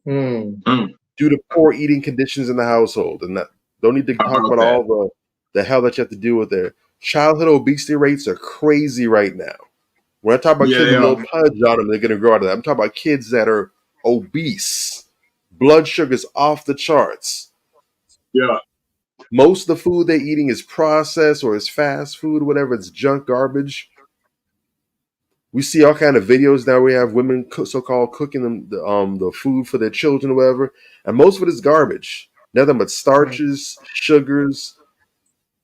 due to poor eating conditions in the household. And don't need to talk about all the hell that you have to deal with there. Childhood obesity rates are crazy right now. When I talk about kids with a little pudge on them, they're going to grow out of that. I'm talking about kids that are obese, blood sugar's off the charts.
Yeah.
Most of the food they're eating is processed or is fast food, whatever. It's junk garbage. We see all kind of videos now. We have women so-called cooking them the food for their children or whatever, and most of it is garbage. Nothing but starches, sugars,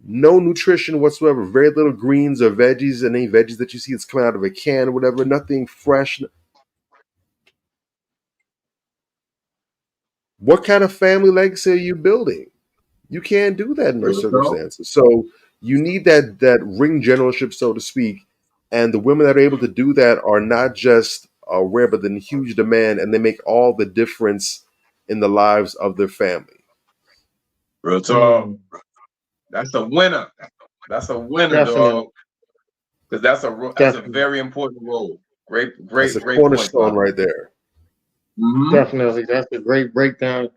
no nutrition whatsoever. Very little greens or veggies, and any veggies that you see, it's coming out of a can or whatever. Nothing fresh. What kind of family legacy are you building? You can't do that in those circumstances. So you need that ring generalship, so to speak. And the women that are able to do that are not just rare, but in huge demand, and they make all the difference in the lives of their family.
Real talk. That's a winner. That's a winner, dog. Because that's a very important role. Great
That's a
cornerstone right there.
Definitely, that's a great breakdown.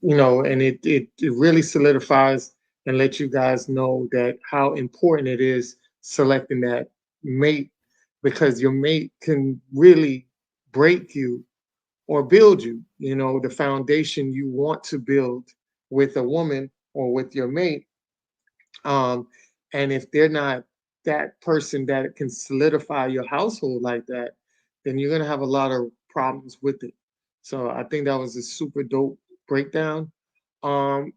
And it really solidifies and lets you guys know that how important it is selecting that mate, because your mate can really break you or build you. The foundation you want to build with a woman or with your mate. And if they're not that person that can solidify your household like that, then you're going to have a lot of problems with it. So I think that was a super dope breakdown. And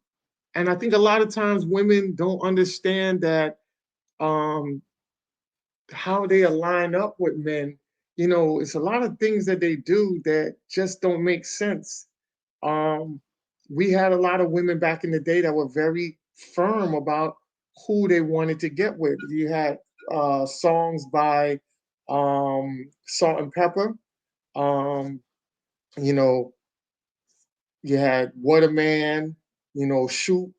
I think a lot of times women don't understand that how they align up with men. It's a lot of things that they do that just don't make sense. We had a lot of women back in the day that were very firm about who they wanted to get with. You had songs by Salt and Pepper. You had What a Man, Shoot.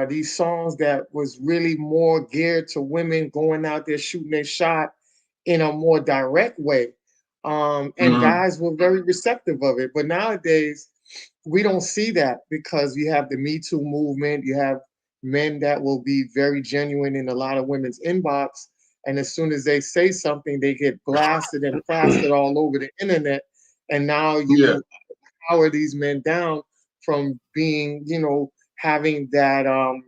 These songs that was really more geared to women going out there shooting their shot in a more direct way. And guys were very receptive of it. But nowadays, we don't see that because you have the Me Too movement. You have men that will be very genuine in a lot of women's inbox. And as soon as they say something, they get blasted and plastered all over the internet. And now you power these men down from being, having that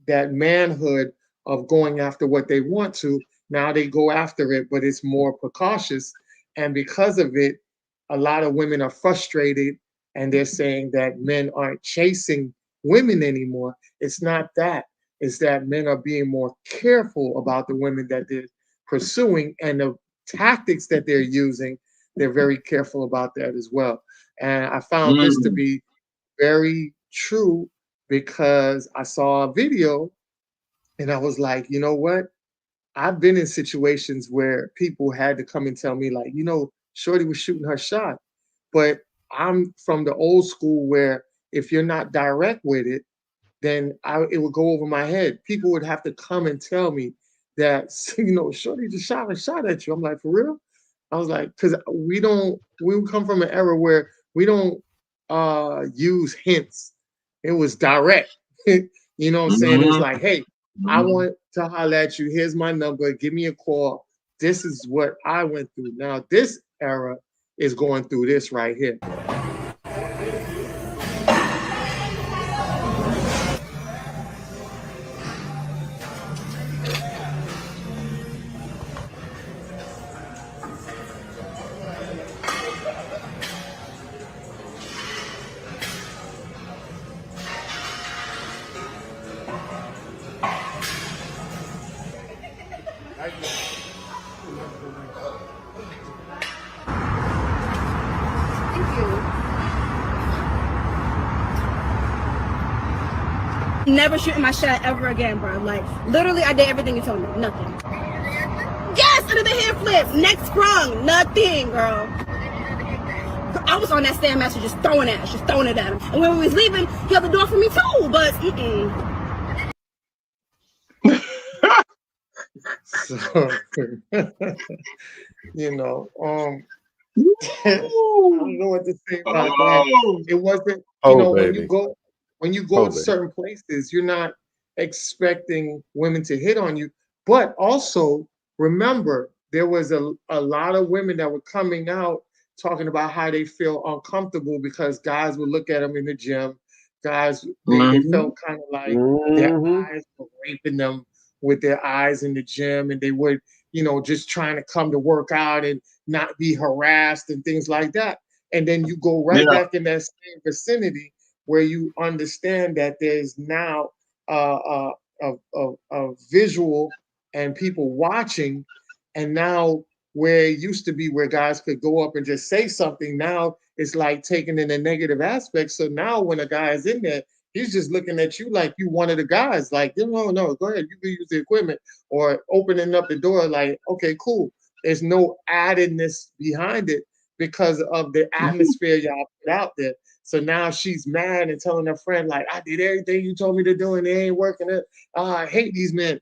manhood of going after what they want to. Now they go after it, but it's more precautious. And because of it, a lot of women are frustrated and they're saying that men aren't chasing women anymore. It's not that. It's that men are being more careful about the women that they're pursuing, and the tactics that they're using, they're very careful about that as well. And I found this to be very true because I saw a video and I was like, you know what? I've been in situations where people had to come and tell me, like, Shorty was shooting her shot. But I'm from the old school where if you're not direct with it, then it would go over my head. People would have to come and tell me that, Shorty just shot a shot at you. I'm like, for real? I was like, because we come from an era where we don't use hints. It was direct. You know what I'm saying? It was like, hey, I want to holler at you. Here's my number. Give me a call. This is what I went through. Now, this era is going through this right here.
never shooting my shot ever again, bro. Like, literally, I did everything you told me. Nothing. Yes, under the hand flip, neck sprung, nothing, girl. I was on that Stairmaster just throwing it at him. And when we was leaving, he held the door for me too, but
So, you know, I don't know what to say about that. It wasn't, you know, when you go to certain places, you're not expecting women to hit on you. But also remember, there was a lot of women that were coming out talking about how they feel uncomfortable because guys would look at them in the gym. Guys, they felt kind of like their eyes were raping them with their eyes in the gym, and they would, you know, just trying to come to work out and not be harassed and things like that. And then you go right back in that same vicinity where you understand that there's now a visual and people watching, and now where it used to be where guys could go up and just say something, now it's like taken in a negative aspect. So now when a guy is in there, he's just looking at you like you one of the guys, like, no, go ahead, you can use the equipment, or opening up the door like, okay, cool. There's no addedness behind it because of the atmosphere y'all put out there. So now she's mad and telling her friend, like, I did everything you told me to do and they ain't working it. I hate these men.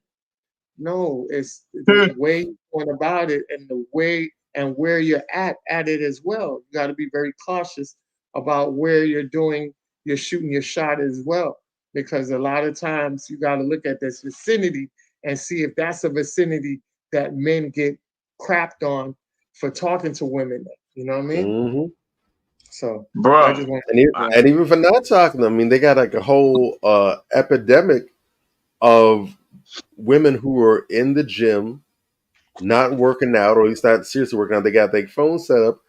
No, it's the way you're going about it and the way and where you're at it as well. You got to be very cautious about where you're shooting your shot as well, because a lot of times you got to look at this vicinity and see if that's a vicinity that men get crapped on for talking to women. You know what I mean?
Mm-hmm.
So,
bro,
and even for not talking, I mean, they got like a whole epidemic of women who are in the gym, not working out, or at least not seriously working out. They got their phone set up,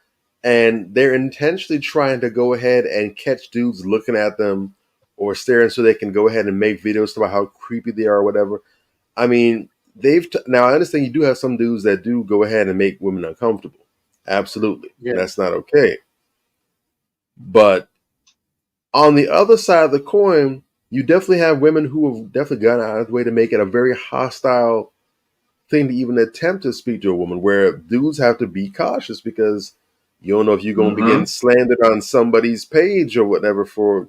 and they're intentionally trying to go ahead and catch dudes looking at them or staring, so they can go ahead and make videos about how creepy they are or whatever. I mean, now I understand you do have some dudes that do go ahead and make women uncomfortable. Absolutely. Yeah. That's not okay. But on the other side of the coin, you definitely have women who have definitely gone out of the way to make it a very hostile thing to even attempt to speak to a woman, where dudes have to be cautious because you don't know if you're going to be getting slandered on somebody's page or whatever for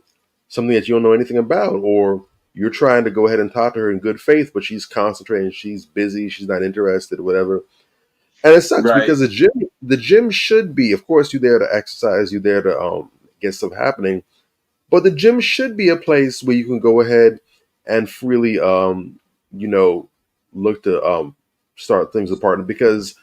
something that you don't know anything about, or you're trying to go ahead and talk to her in good faith, but she's concentrating, she's busy, she's not interested, whatever. And it sucks because the gym should be, of course, you're there to exercise, you're there to get stuff happening, but the gym should be a place where you can go ahead and freely, look to start things apart. Because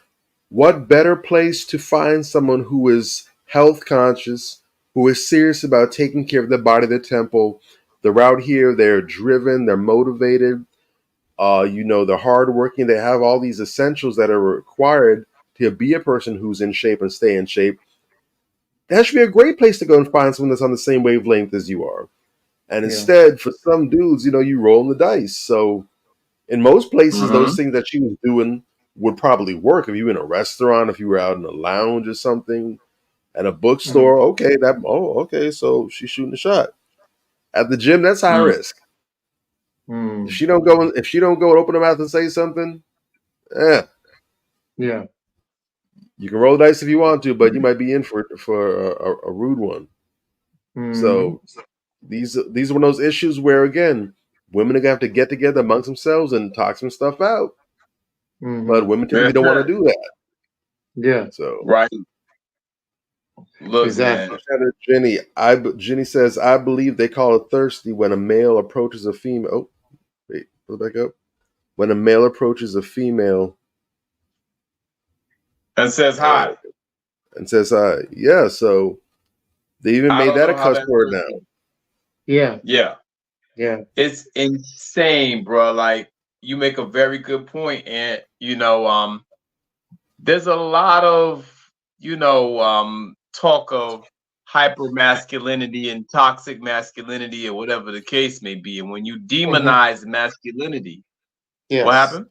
what better place to find someone who is health conscious, who is serious about taking care of their body, their temple. They're out here, they're driven, they're motivated, they're hardworking, they have all these essentials that are required to be a person who's in shape and stay in shape. That should be a great place to go and find someone that's on the same wavelength as you are. And instead, for some dudes, you roll the dice. So in most places, those things that she was doing would probably work. If you were in a restaurant, if you were out in a lounge or something, at a bookstore, okay, so she's shooting a shot. At the gym, that's high risk. If she don't go and open her mouth and say something,
yeah,
you can roll the dice if you want to, but you might be in for a rude one. So these are one of those issues where, again, women are gonna have to get together amongst themselves and talk some stuff out. But women typically don't want to do that.
Yeah.
So
Look,
exactly.
Jenny says, I believe they call it thirsty when a male approaches a female. Oh, wait, put it back up. When a male approaches a female
and says hi.
Yeah, so they even made that a cuss word now.
Yeah.
It's insane, bro. Like, you make a very good point, and there's a lot of talk of hyper masculinity and toxic masculinity or whatever the case may be, and when you demonize masculinity, what happened?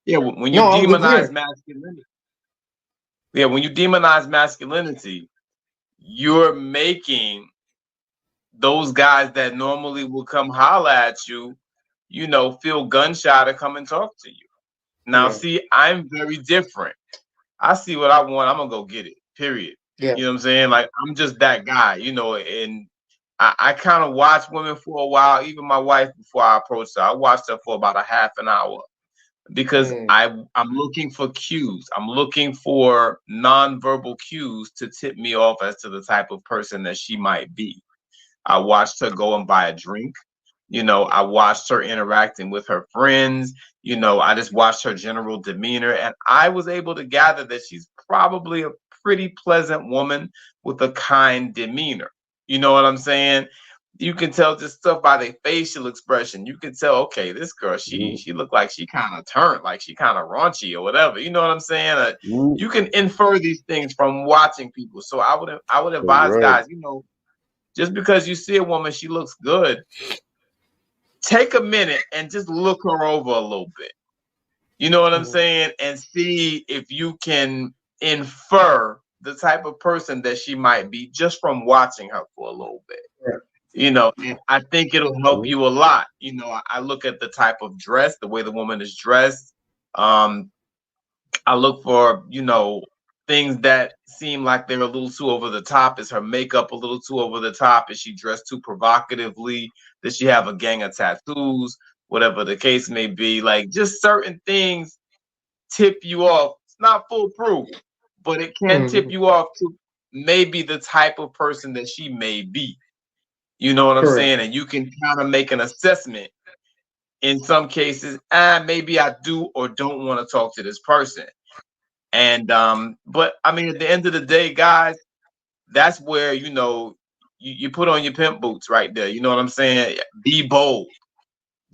When you demonize masculinity. When you demonize masculinity, you're making those guys that normally will come holler at you, you know, feel gun shy to come and talk to you. Now, see, I'm very different. I see what I want, I'm gonna go get it. Period.
Yeah.
You know what I'm saying? Like, I'm just that guy, you know, and I kind of watched women for a while, even my wife before I approached her. I watched her for about a half an hour because I'm looking for cues. I'm looking for nonverbal cues to tip me off as to the type of person that she might be. I watched her go and buy a drink. You know, I watched her interacting with her friends. You know, I just watched her general demeanor, and I was able to gather that she's probably a pretty pleasant woman with a kind demeanor. You know what I'm saying? You can tell just stuff by their facial expression. You can tell, okay, this girl, she looked like she kind of turned, like she kind of raunchy or whatever. You know what I'm saying? You can infer these things from watching people. So I would advise guys, you know, just because you see a woman, she looks good, take a minute and just look her over a little bit. You know what I'm saying? And see if you can infer the type of person that she might be just from watching her for a little bit. You know, and I think it'll help you a lot. You know, I look at the type of dress, the way the woman is dressed. I look for, you know, things that seem like they're a little too over the top. Is her makeup a little too over the top? Is she dressed too provocatively? Does she have a gang of tattoos? Whatever the case may be, like just certain things tip you off. It's not foolproof, but it can tip you off to maybe the type of person that she may be. You know what I'm saying? And you can kind of make an assessment in some cases. Maybe I do or don't want to talk to this person. And but I mean, at the end of the day, guys, that's where, you know, you put on your pimp boots right there. You know what I'm saying? Be bold.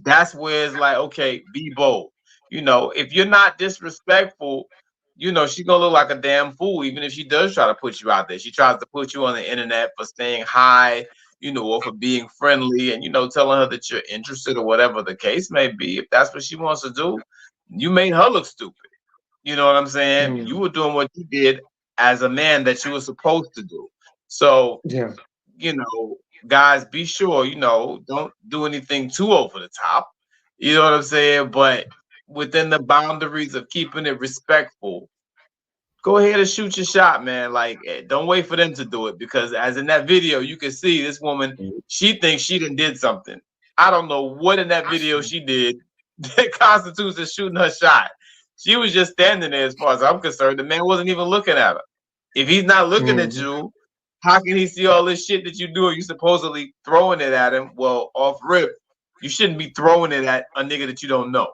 That's where it's like, okay, be bold. You know, if you're not disrespectful, you know, she's gonna look like a damn fool, even if she does try to put you out there. She tries to put you on the internet for staying high, you know, or for being friendly and, you know, telling her that you're interested or whatever the case may be. If that's what she wants to do, you made her look stupid. You know what I'm saying? You were doing what you did as a man that you were supposed to do. So, you know, guys, be sure, you know, don't do anything too over the top. You know what I'm saying? But within the boundaries of keeping it respectful, go ahead and shoot your shot, man. Like, don't wait for them to do it, because as in that video, you can see this woman, she thinks she did something. I don't know what in that video she did that constitutes as shooting her shot. She was just standing there, as far as I'm concerned. The man wasn't even looking at her. If he's not looking at you, how can he see all this shit that you do? You supposedly throwing it at him. Well, off rip, you shouldn't be throwing it at a nigga that you don't know.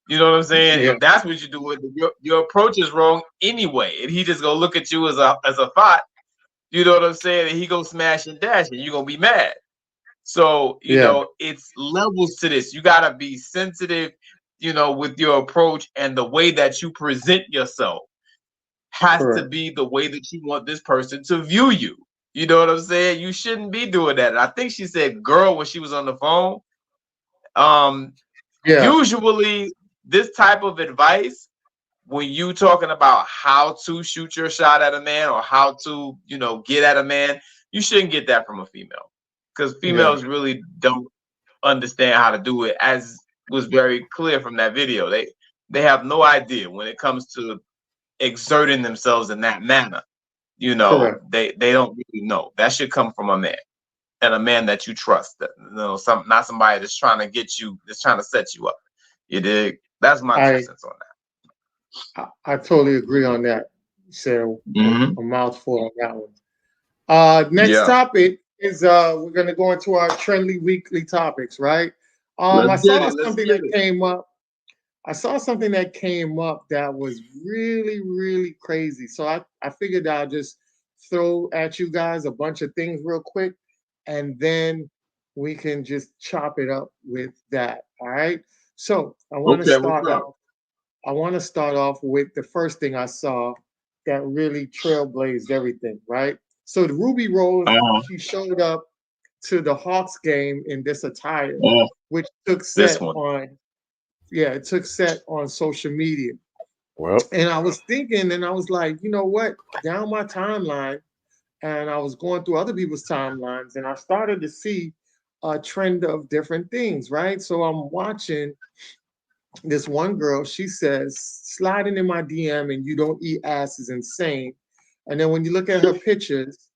You know what I'm saying? If that's what you do, your approach is wrong anyway. And he just gonna look at you as a thought. You know what I'm saying? And he gonna smash and dash, and you're gonna be mad. So you know, it's levels to this. You gotta be sensitive, you know, with your approach, and the way that you present yourself has to be the way that you want this person to view you. You know what I'm saying? You shouldn't be doing that. And I think she said girl when she was on the phone. Usually this type of advice, when you talking about how to shoot your shot at a man or how to, you know, get at a man, you shouldn't get that from a female, because females really don't understand how to do it, as was very clear from that video. They have no idea when it comes to exerting themselves in that manner. You know, they don't really know. That should come from a man, and a man that you trust. That, you know, not somebody that's trying to get you, that's trying to set you up. You dig? That's my 2 cents on that.
I totally agree on that. So a mouthful on that one. Next topic is we're gonna go into our Trendly Weekly topics, right? I saw something that came up. I saw something that came up that was really, really crazy. So I figured I'll just throw at you guys a bunch of things real quick, and then we can just chop it up with that. All right. So I want to start off with the first thing I saw that really trailblazed everything, right? So the Ruby Rose, she showed up to the Hawks game in this attire, which took set on. Yeah, it took set on social media.
Well,
and I was thinking, and I was like, you know what? Down my timeline, and I was going through other people's timelines, and I started to see a trend of different things, right? So I'm watching this one girl, she says, sliding in my DM and you don't eat ass is insane. And then when you look at her pictures,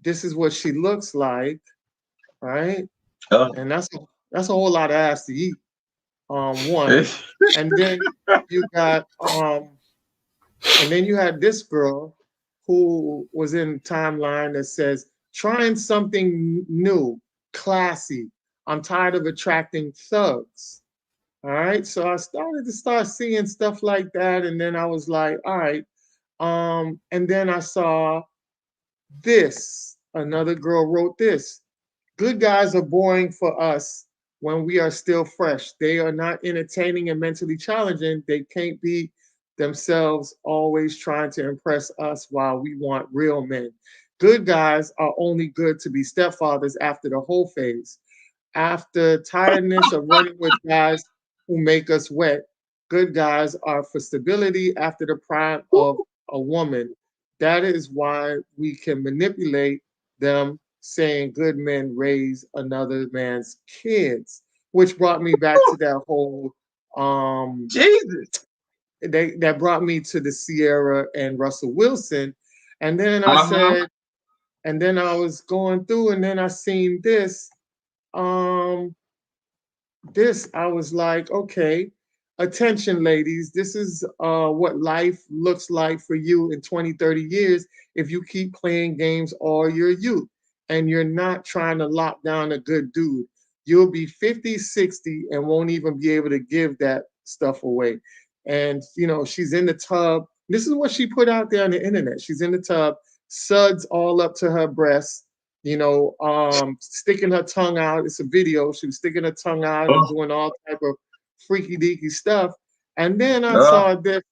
this is what she looks like, right?
Oh.
And that's a whole lot of ass to eat. One. And then you got and then you had this girl who was in timeline that says, trying something new, classy. I'm tired of attracting thugs. All right. So I started to start seeing stuff like that. And then I was like, all right. And then I saw this. Another girl wrote this. Good guys are boring for us when we are still fresh. They are not entertaining and mentally challenging. They can't be themselves, always trying to impress us while we want real men. Good guys are only good to be stepfathers after the whole phase. After tiredness of running with guys who make us wet, good guys are for stability after the prime of a woman. That is why we can manipulate them, saying good men raise another man's kids, which brought me back to that whole
Jesus.
that brought me to the Sierra and Russell Wilson. And then I said, and then I was going through, and then I seen this. This I was like, okay, attention, ladies. This is what life looks like for you in 20, 30 years if you keep playing games all your youth and you're not trying to lock down a good dude. You'll be 50, 60 and won't even be able to give that stuff away. And, you know, she's in the tub. This is what she put out there on the internet. She's in the tub, suds all up to her breasts, you know, sticking her tongue out. It's a video. She was sticking her tongue out and doing all type of freaky deaky stuff. And then I saw this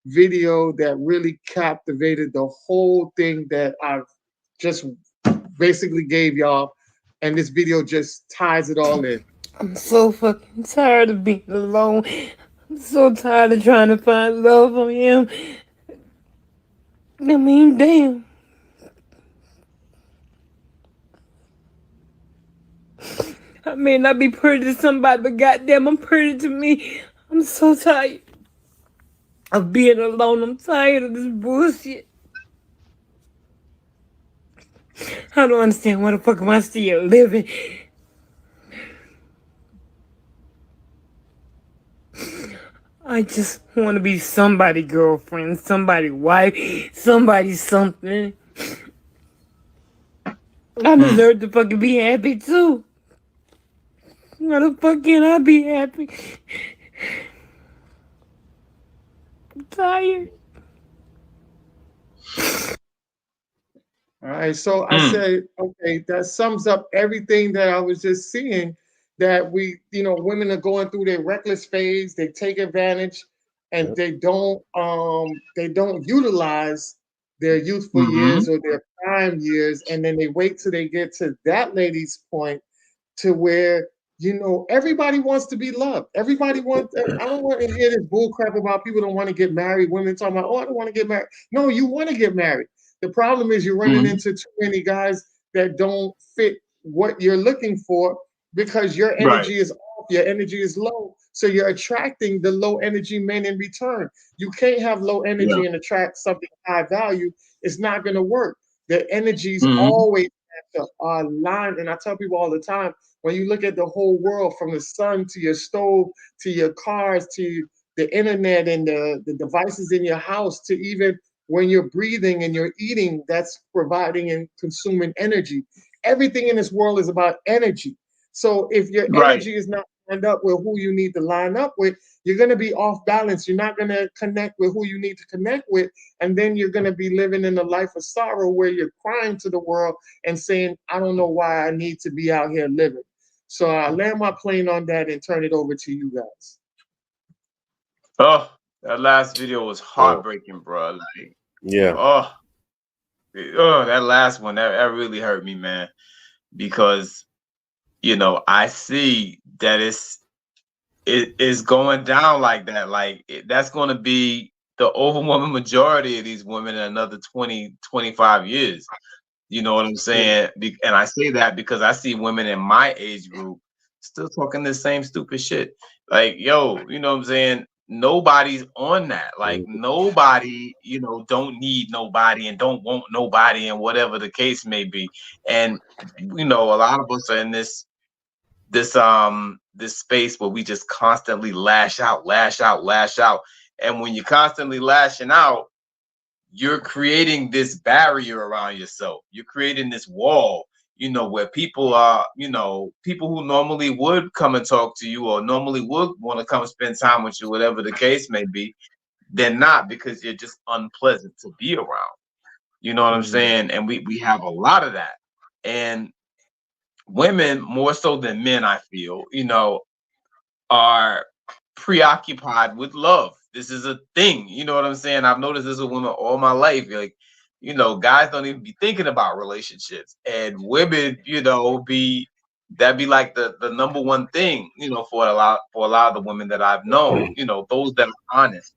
video that really captivated the whole thing that I've just basically gave y'all. And this video just ties it all in.
I'm so fucking tired of being alone. I'm so tired of trying to find love on him. I mean, damn. I may not be pretty to somebody, but goddamn, I'm pretty to me. I'm so tired of being alone. I'm tired of this bullshit. I don't understand why the fuck am I still living. I just want to be somebody girlfriend, somebody wife, somebody something. I deserve to fucking be happy too. Why the fuck can't I be happy? I'm tired.
All right, so I said, okay, that sums up everything that I was just seeing, that we, you know, women are going through their reckless phase, they take advantage and they don't utilize their youthful years or their prime years, and then they wait till they get to that lady's point to where, you know, everybody wants to be loved. Everybody wants, I don't want to hear this bull crap about people don't want to get married, women talking about, oh, I don't want to get married. No, you want to get married. The problem is you're running into too many guys that don't fit what you're looking for because your energy is off, your energy is low. So you're attracting the low energy men in return. You can't have low energy and attract something high value. It's not going to work. The energies always have to align. And I tell people all the time, when you look at the whole world, from the sun to your stove, to your cars, to the internet and the devices in your house, to even when you're breathing and you're eating, that's providing and consuming energy. Everything in this world is about energy. So if your energy is not lined up with who you need to line up with, you're going to be off balance. You're not going to connect with who you need to connect with. And then you're going to be living in a life of sorrow where you're crying to the world and saying, I don't know why I need to be out here living. So I land my plane on that and turn it over to you guys.
Oh, that last video was heartbreaking, bro. Like,
yeah.
That last one, that really hurt me, man. Because, you know, I see that it is going down like that. Like, that's going to be the overwhelming majority of these women in another 20, 25 years. You know what I'm saying? And I say that because I see women in my age group still talking the same stupid shit. Like, yo, you know what I'm saying? Nobody's on that. Like, nobody, don't need nobody and don't want nobody and whatever the case may be. And a lot of us are in this space where we just constantly lash out. And when you're constantly lashing out, you're creating this barrier around yourself. You're creating this wall, where people are, people who normally would come and talk to you or normally would want to come spend time with you, whatever the case may be, they're not, because you're just unpleasant to be around. You know what I'm saying? And we have a lot of that. And women, more so than men, I feel, are preoccupied with love. This is a thing. You know what I'm saying? I've noticed this with women all my life. Like, guys don't even be thinking about relationships, and women, that'd be like the number one thing, for a lot of the women that I've known, those that are honest.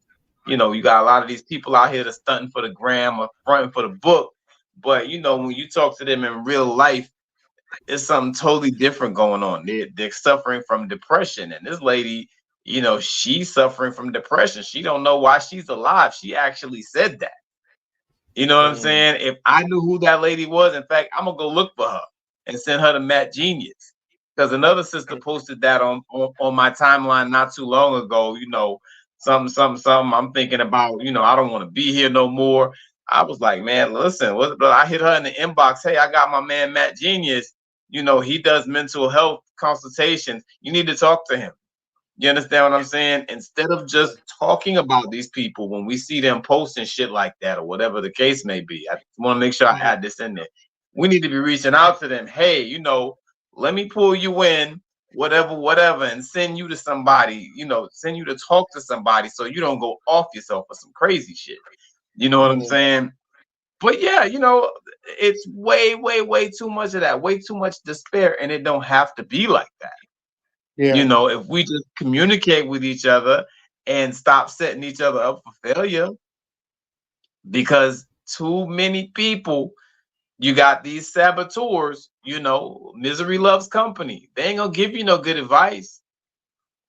You got a lot of these people out here that's stunting for the gram or fronting for the book, but when you talk to them in real life, it's something totally different going on. They're suffering from depression, and this lady, she's suffering from depression. She don't know why she's alive. She actually said that. You know what I'm saying? If I knew who that lady was, in fact, I'm gonna go look for her and send her to Matt Genius, because another sister posted that on my timeline not too long ago. Something. I'm thinking about. I don't want to be here no more. I was like, man, listen. I hit her in the inbox. Hey, I got my man Matt Genius. He does mental health consultations. You need to talk to him. You understand what I'm saying? Instead of just talking about these people when we see them posting shit like that or whatever the case may be, I want to make sure I add this in there. We need to be reaching out to them. Hey, let me pull you in, whatever, and send you to somebody, send you to talk to somebody so you don't go off yourself for some crazy shit. You know what I'm saying? But yeah, it's way, way, way too much of that, way too much despair, and it don't have to be like that. Yeah. If we just communicate with each other and stop setting each other up for failure, because too many people, you got these saboteurs, misery loves company. They ain't gonna give you no good advice.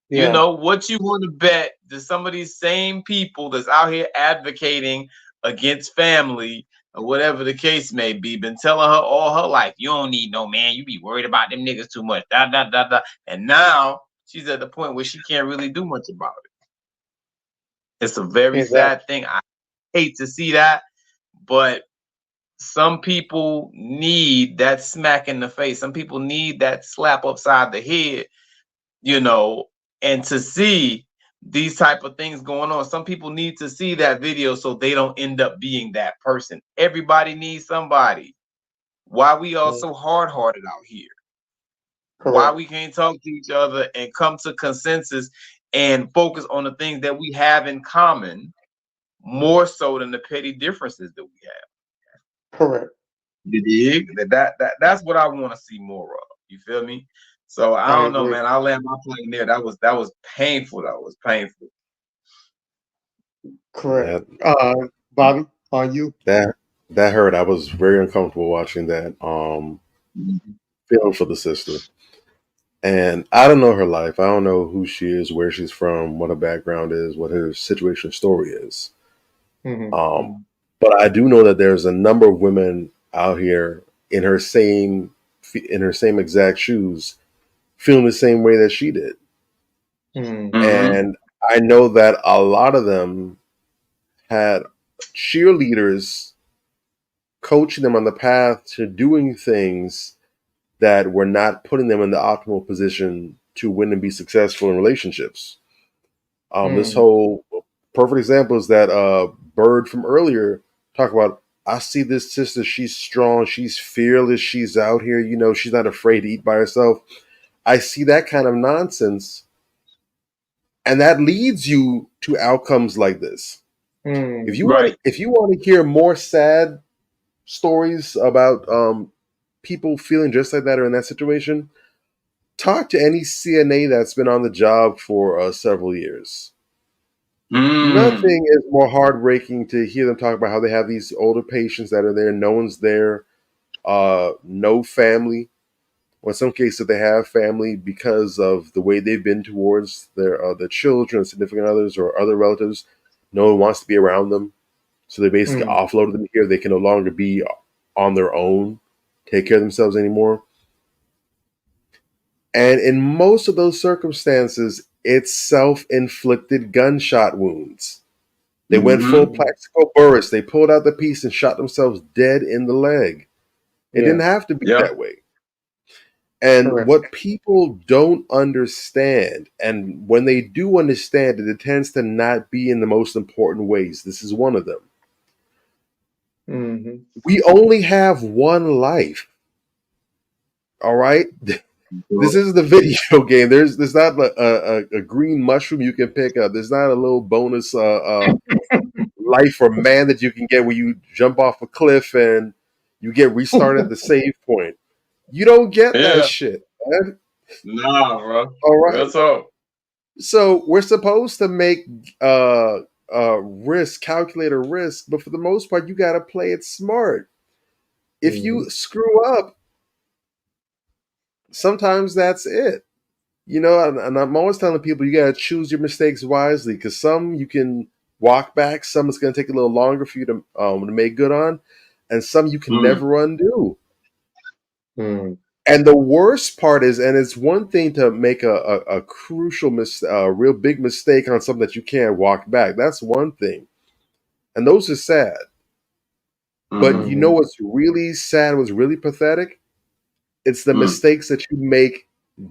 Yeah. What you want to bet that some of these same people that's out here advocating against family or whatever the case may be, been telling her all her life, you don't need no man, you be worried about them niggas too much, and now she's at the point where she can't really do much about it. It's a very sad thing. I hate to see that, but some people need that smack in the face. Some people need that slap upside the head, and to see these type of things going on. Some people need to see that video so they don't end up being that person. Everybody needs somebody. Why we all so hard-hearted out here? Correct. Why we can't talk to each other and come to consensus and focus on the things that we have in common more so than the petty differences that we have.
Correct.
You dig? That's what I want to see more of. You feel me? So I don't know, man. I'll land my plane there. That was painful. That was painful.
Correct. Bobby, on you?
That hurt. I was very uncomfortable watching that. Feeling for the sister. And I don't know her life. I don't know who she is, where she's from, what her background is, what her situation story is. But I do know that there's a number of women out here in her same exact shoes, feeling the same way that she did. And I know that a lot of them had cheerleaders coaching them on the path to doing things that were not putting them in the optimal position to win and be successful in relationships. This whole perfect example is that Bird from earlier talk about, I see this sister, she's strong, she's fearless, she's out here, she's not afraid to eat by herself. I see that kind of nonsense, and that leads you to outcomes like this. If you want to hear more sad stories about people feeling just like that or in that situation, talk to any CNA that's been on the job for several years. Nothing is more heartbreaking to hear them talk about how they have these older patients that are there, no one's there. no family, or in some cases they have family because of the way they've been towards their children, significant others, or other relatives. No one wants to be around them, so they basically offloaded them here. They can no longer be on their own, take care of themselves anymore. And in most of those circumstances, it's self-inflicted gunshot wounds. They went full Plaxico Burress. They pulled out the piece and shot themselves dead in the leg. It didn't have to be that way. And what people don't understand, and when they do understand it, it tends to not be in the most important ways. This is one of them. We only have one life. All right? This is the video game. There's not a green mushroom you can pick up. There's not a little bonus life or man that you can get where you jump off a cliff and you get restarted at the save point. You don't get that shit, man.
Nah, bro.
All right.
That's all.
So we're supposed to make calculator risk, but for the most part, you got to play it smart. If you screw up, sometimes that's it. You know, and I'm always telling people you got to choose your mistakes wisely, because some you can walk back, some it's going to take a little longer for you to make good on, and some you can never undo. And the worst part is, and it's one thing to make a crucial real big mistake on something that you can't walk back. That's one thing. And those are sad. But you know what's really sad, what's really pathetic? It's the mistakes that you make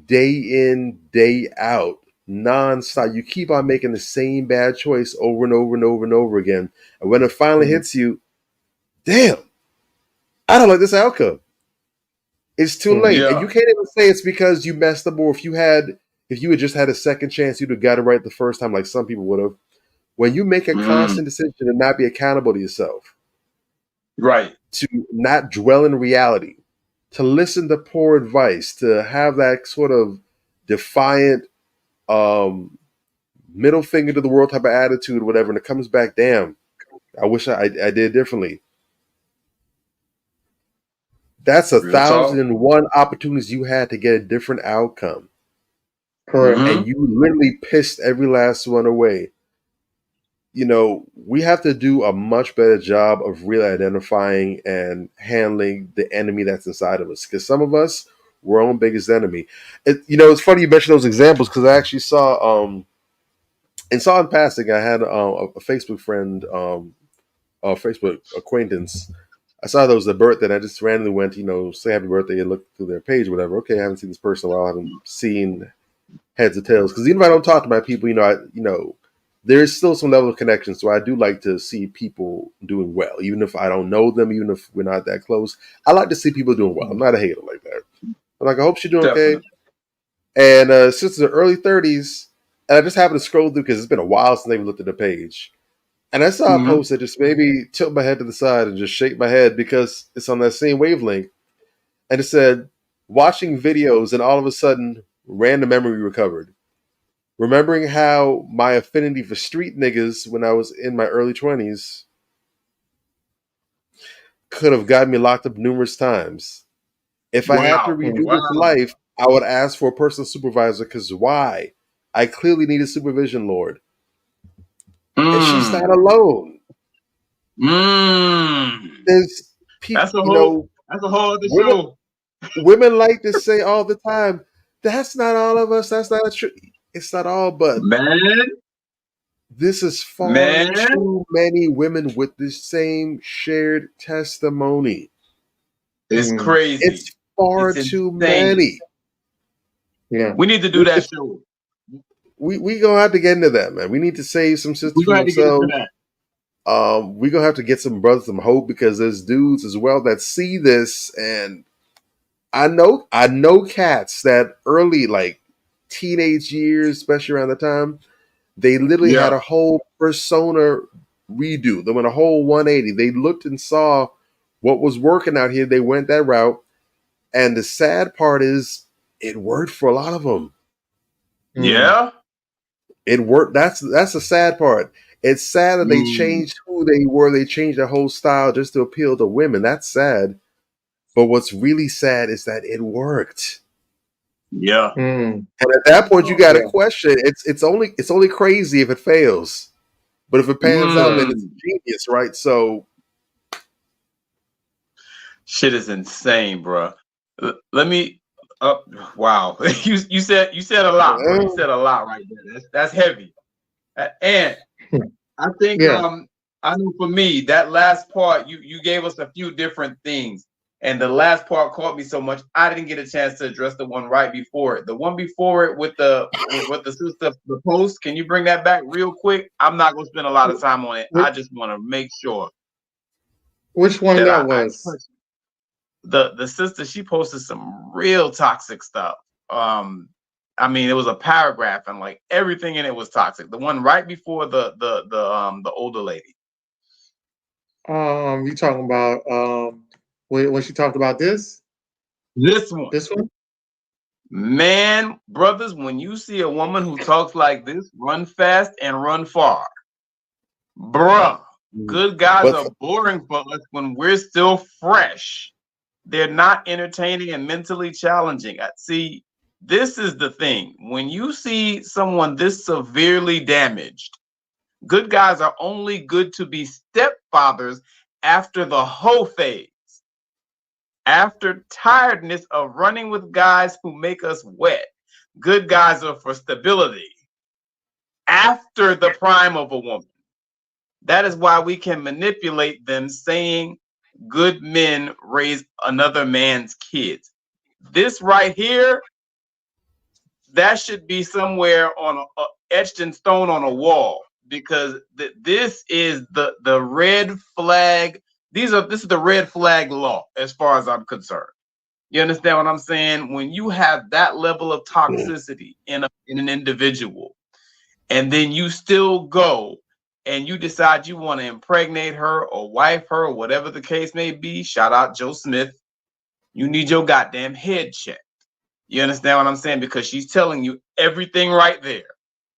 day in, day out, nonstop. You keep on making the same bad choice over and over and over and over again. And when it finally hits you, damn, I don't like this outcome. It's too late. And you can't even say it's because you messed up, or if you had just had a second chance, you'd have got it right the first time, like some people would have. When you make a constant decision to not be accountable to yourself,
right,
to not dwell in reality, to listen to poor advice, to have that sort of defiant middle finger to the world type of attitude or whatever, and it comes back, damn, I wish I did differently. That's 1,001 opportunities you had to get a different outcome.
Correct.
And you literally pissed every last one away. You know, we have to do a much better job of really identifying and handling the enemy that's inside of us. Because some of us, we're our own biggest enemy. It's funny you mentioned those examples, because I actually saw, in passing, I had a Facebook friend, a Facebook acquaintance. I saw there was a birthday, and I just randomly went, say happy birthday and look through their page or whatever. Okay, I haven't seen this person in a while. I haven't seen heads or tails. Because even if I don't talk to my people, there's still some level of connection. So I do like to see people doing well, even if I don't know them, even if we're not that close. I like to see people doing well. I'm not a hater like that. I'm like, I hope she's doing okay. And since the early 30s, and I just happened to scroll through because it's been a while since they looked at the page. And I saw a post that just made me tilt my head to the side and just shake my head because it's on that same wavelength. And it said, watching videos and all of a sudden, random memory recovered. Remembering how my affinity for street niggas when I was in my early 20s could have gotten me locked up numerous times. If I had to redo this life, I would ask for a personal supervisor, because why? I clearly need a supervision, Lord. And she's not alone. There's people,
that's a whole other show.
Women like to say all the time, that's not all of us. That's not true. It's not all, but this is far too many women with the same shared testimony.
It's crazy.
It's far too many.
Yeah,
we need to do that show.
We gonna have to get into that, man. We need to save some sisters for themselves. We're gonna have to get some brothers some hope, because there's dudes as well that see this, and I know cats that early, like teenage years, especially around the time, they literally had a whole persona redo. They went a whole 180. They looked and saw what was working out here. They went that route, and the sad part is it worked for a lot of them.
Yeah.
It worked. That's the sad part. It's sad that they changed who they were. They changed their whole style just to appeal to women. That's sad. But what's really sad is that it worked.
Yeah.
Mm.
And at that point, you got to
Yeah.
question. It's only crazy if it fails, but if it pans out, then it's genius, right? So,
shit is insane, bro. Let me. Wow, you said a lot, bro. You said a lot right there. That's heavy. And I think I know for me that last part you gave us a few different things. And the last part caught me so much, I didn't get a chance to address the one right before it. The one before it with the sister, the post. Can you bring that back real quick? I'm not gonna spend a lot of time on it. I just want to make sure.
Which one that was?
The sister, she posted some real toxic stuff. I mean, it was a paragraph and like everything in it was toxic. The one right before the older lady.
You talking about when she talked about this?
This one.
This one?
Man, brothers, when you see a woman who talks like this, run fast and run far. Bruh, good guys are boring for us when we're still fresh. They're not entertaining and mentally challenging. See, this is the thing. When you see someone this severely damaged, good guys are only good to be stepfathers after the hoe phase. After tiredness of running with guys who make us wet, good guys are for stability. After the prime of a woman. That is why we can manipulate them saying good men raise another man's kids. This right here, that should be somewhere on etched in stone on a wall, because this is the red flag. This is the red flag law as far as I'm concerned. You understand what I'm saying? When you have that level of toxicity in an individual, and then you still go and you decide you want to impregnate her or wife her or whatever the case may be, shout out Joe Smith, you need your goddamn head checked. You understand what I'm saying? Because she's telling you everything right there.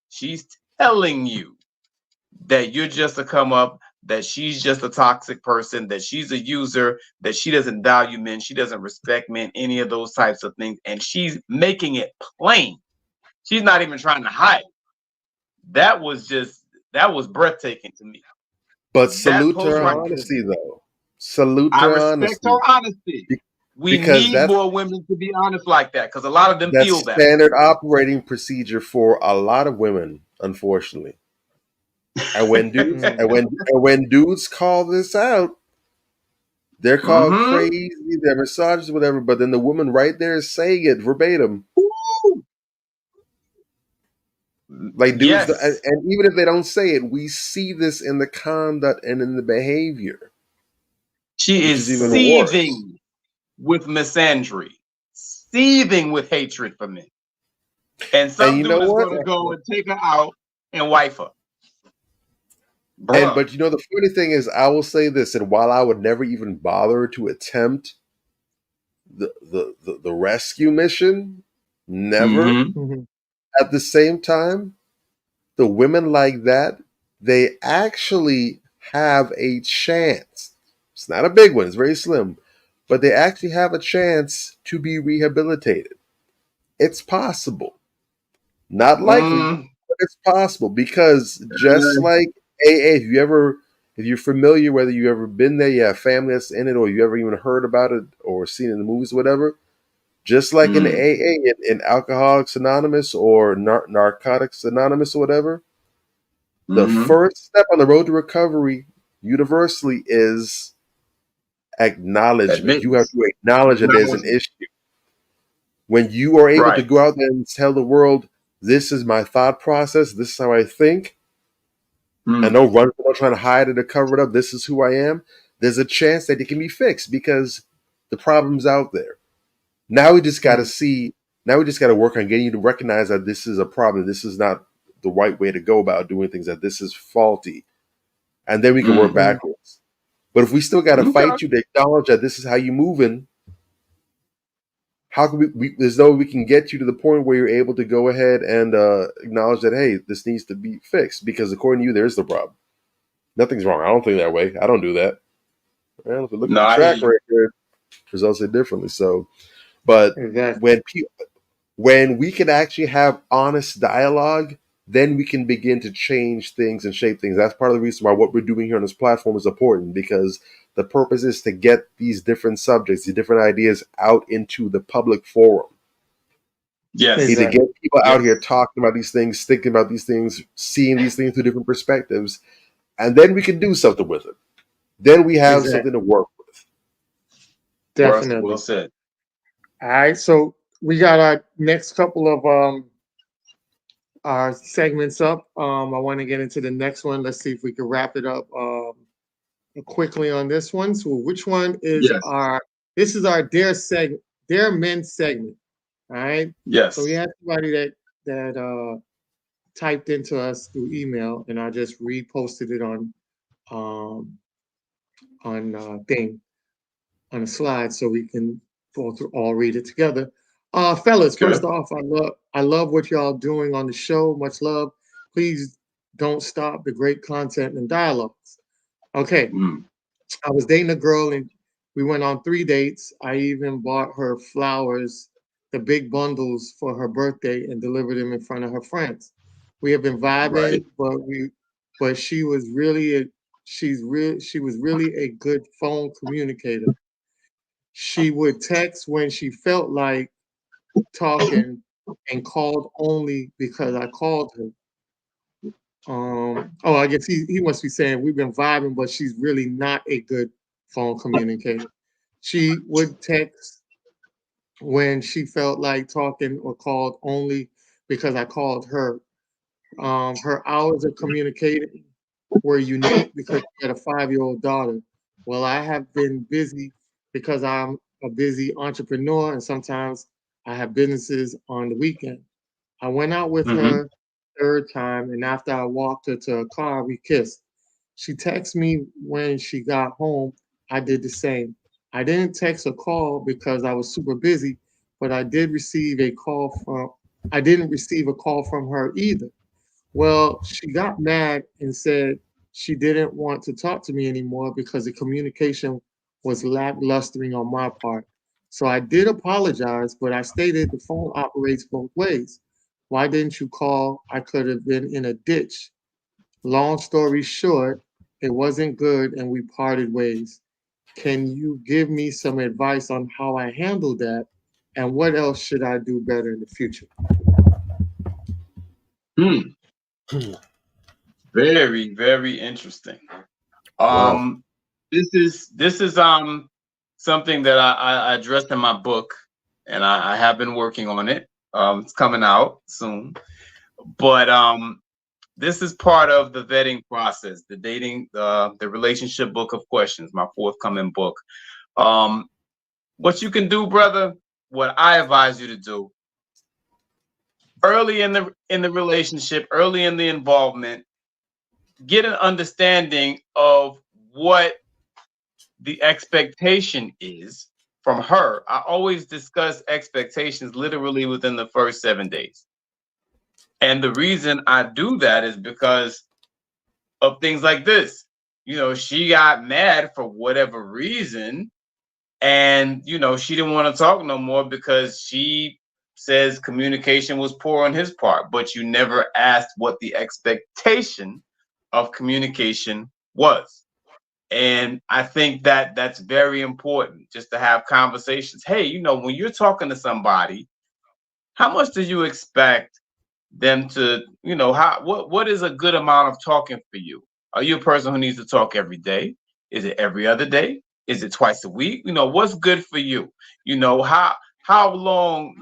She's telling you that you're just a come up, that she's just a toxic person, that she's a user, that she doesn't value men, she doesn't respect men, any of those types of things. And she's making it plain. She's not even trying to hide. That was breathtaking to me.
But salute to her honesty, though. Salute to her honesty.
I respect her honesty. We need more women to be honest like that, because a lot of them feel that.
That's standard operating procedure for a lot of women, unfortunately. And when dudes when dudes call this out, they're called crazy, they're misogynist, whatever. But then the woman right there is saying it verbatim. Ooh. Like dudes, and even if they don't say it, we see this in the conduct and in the behavior.
She is seething with misandry, seething with hatred for men, and some dude is going to go and take her out and wife her.
But you know, the funny thing is, I will say this, and while I would never even bother to attempt the rescue mission, never. At the same time, the women like that, they actually have a chance. It's not a big one, it's very slim, but they actually have a chance to be rehabilitated. It's possible. Not likely, but it's possible, because just like AA, if you're familiar, whether you've ever been there, you have family that's in it, or you ever even heard about it or seen it in the movies, whatever, just like in AA, in Alcoholics Anonymous or Narcotics Anonymous or whatever, the first step on the road to recovery universally is acknowledgement. You have to acknowledge that there's an issue. When you are able to go out there and tell the world, this is my thought process, this is how I think, and don't run trying to hide it or cover it up, this is who I am, there's a chance that it can be fixed because the problem's out there. Now we just got to work on getting you to recognize that this is a problem. This is not the right way to go about doing things, that this is faulty. And then we can work backwards. But if we still got to fight you to acknowledge that this is how you're moving, how can we there's no way we can get you to the point where you're able to go ahead and acknowledge that, hey, this needs to be fixed, because according to you, there's the problem. Nothing's wrong. I don't think that way. I don't do that. Well, if you look at the track record, results hit differently. So, but
Exactly.
when we can actually have honest dialogue, then we can begin to change things and shape things. That's part of the reason why what we're doing here on this platform is important, because the purpose is to get these different subjects, these different ideas out into the public forum.
Yes.
Need to
Exactly.
get people out here talking about these things, thinking about these things, seeing these things through different perspectives, and then we can do something with it. Then we have
Exactly.
something to work with.
Definitely.
Well said.
All right, so we got our next couple of our segments up. I want to get into the next one. Let's see if we can wrap it up quickly on this one. So which one is
Yes.
this is our Dare Men segment. All right.
Yes.
So we had somebody that typed into us through email, and I just reposted it on a slide so we can all read it together. Fellas,
Good.
first off, I love what y'all doing on the show. Much love. Please don't stop the great content and dialogues. Okay. I was dating a girl and we went on 3 dates. I even bought her flowers, the big bundles for her birthday, and delivered them in front of her friends. We have been vibing, but she was really a good phone communicator. She would text when she felt like talking and called only because I called her. I guess he must be saying we've been vibing, but she's really not a good phone communicator. She would text when she felt like talking or called only because I called her. Her hours of communicating were unique because she had a 5-year-old daughter. Well, I have been busy because I'm a busy entrepreneur, and sometimes I have businesses on the weekend. I went out with her third time, and after I walked her to a car, we kissed. She texted me when she got home. I did the same. I didn't text or call because I was super busy, but I didn't receive a call from her either. Well, she got mad and said she didn't want to talk to me anymore because the communication was lackluster on my part. So I did apologize, but I stated the phone operates both ways. Why didn't you call? I could have been in a ditch. Long story short, it wasn't good and we parted ways. Can you give me some advice on how I handle that? And what else should I do better in the future?
Very, very interesting.
Wow.
This is something that I addressed in my book, and I have been working on it. It's coming out soon, but this is part of the vetting process, the relationship book of questions, my forthcoming book. What you can do, brother, what I advise you to do early in the relationship, early in the involvement, get an understanding of what the expectation is from her. I always discuss expectations literally within the first 7 days. And the reason I do that is because of things like this. She got mad for whatever reason, and she didn't want to talk no more because she says communication was poor on his part, but you never asked what the expectation of communication was. And I think that that's very important, just to have conversations. Hey, when you're talking to somebody, how much do you expect them to, what is a good amount of talking for you? Are you a person who needs to talk every day? Is it every other day? Is it twice a week? What's good for you? How long,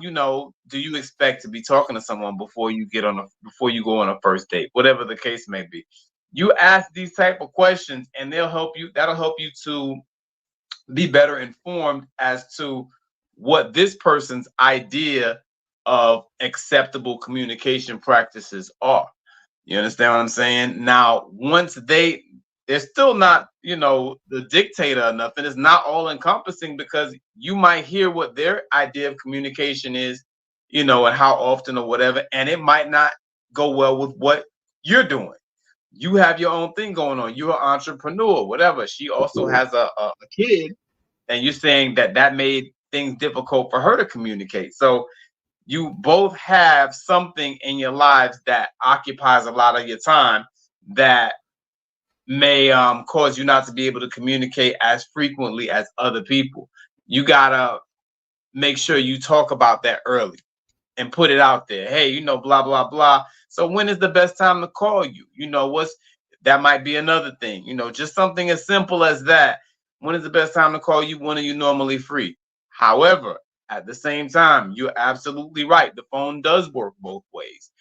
do you expect to be talking to someone before you go on a first date, whatever the case may be? You ask these type of questions and that'll help you to be better informed as to what this person's idea of acceptable communication practices are. You understand what I'm saying? Now, once they're still not, the dictator or nothing. It's not all encompassing, because you might hear what their idea of communication is, and how often or whatever, and it might not go well with what you're doing. You have your own thing going on. You're an entrepreneur, whatever. She also has a kid, and you're saying that made things difficult for her to communicate. So you both have something in your lives that occupies a lot of your time that may cause you not to be able to communicate as frequently as other people. You gotta make sure you talk about that early and put it out there. Hey, you know, blah, blah, blah. So when is the best time to call you? You know, that might be another thing, you know, just something as simple as that. When is the best time to call you? When are you normally free? However, at the same time, you're absolutely right. The phone does work both ways.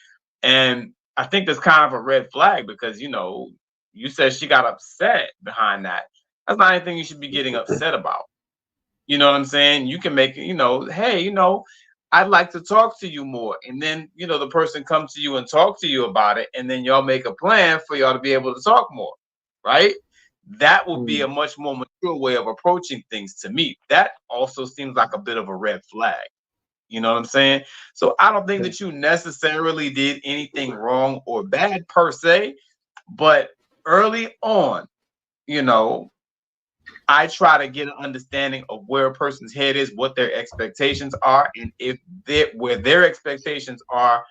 And I think that's kind of a red flag because, you know, you said she got upset behind that. That's not anything you should be getting upset about. You know what I'm saying? You can make, you know, hey, you know, I'd like to talk to you more. And then, you know, the person comes to you and talk to you about it. And then y'all make a plan for y'all to be able to talk more, right? That would be a much more mature way of approaching things to me. That also seems like a bit of a red flag. You know what I'm saying? So I don't think that you necessarily did anything wrong or bad per se, but early on, you know, I try to get an understanding of where a person's head is, what their expectations are, and if where their expectations are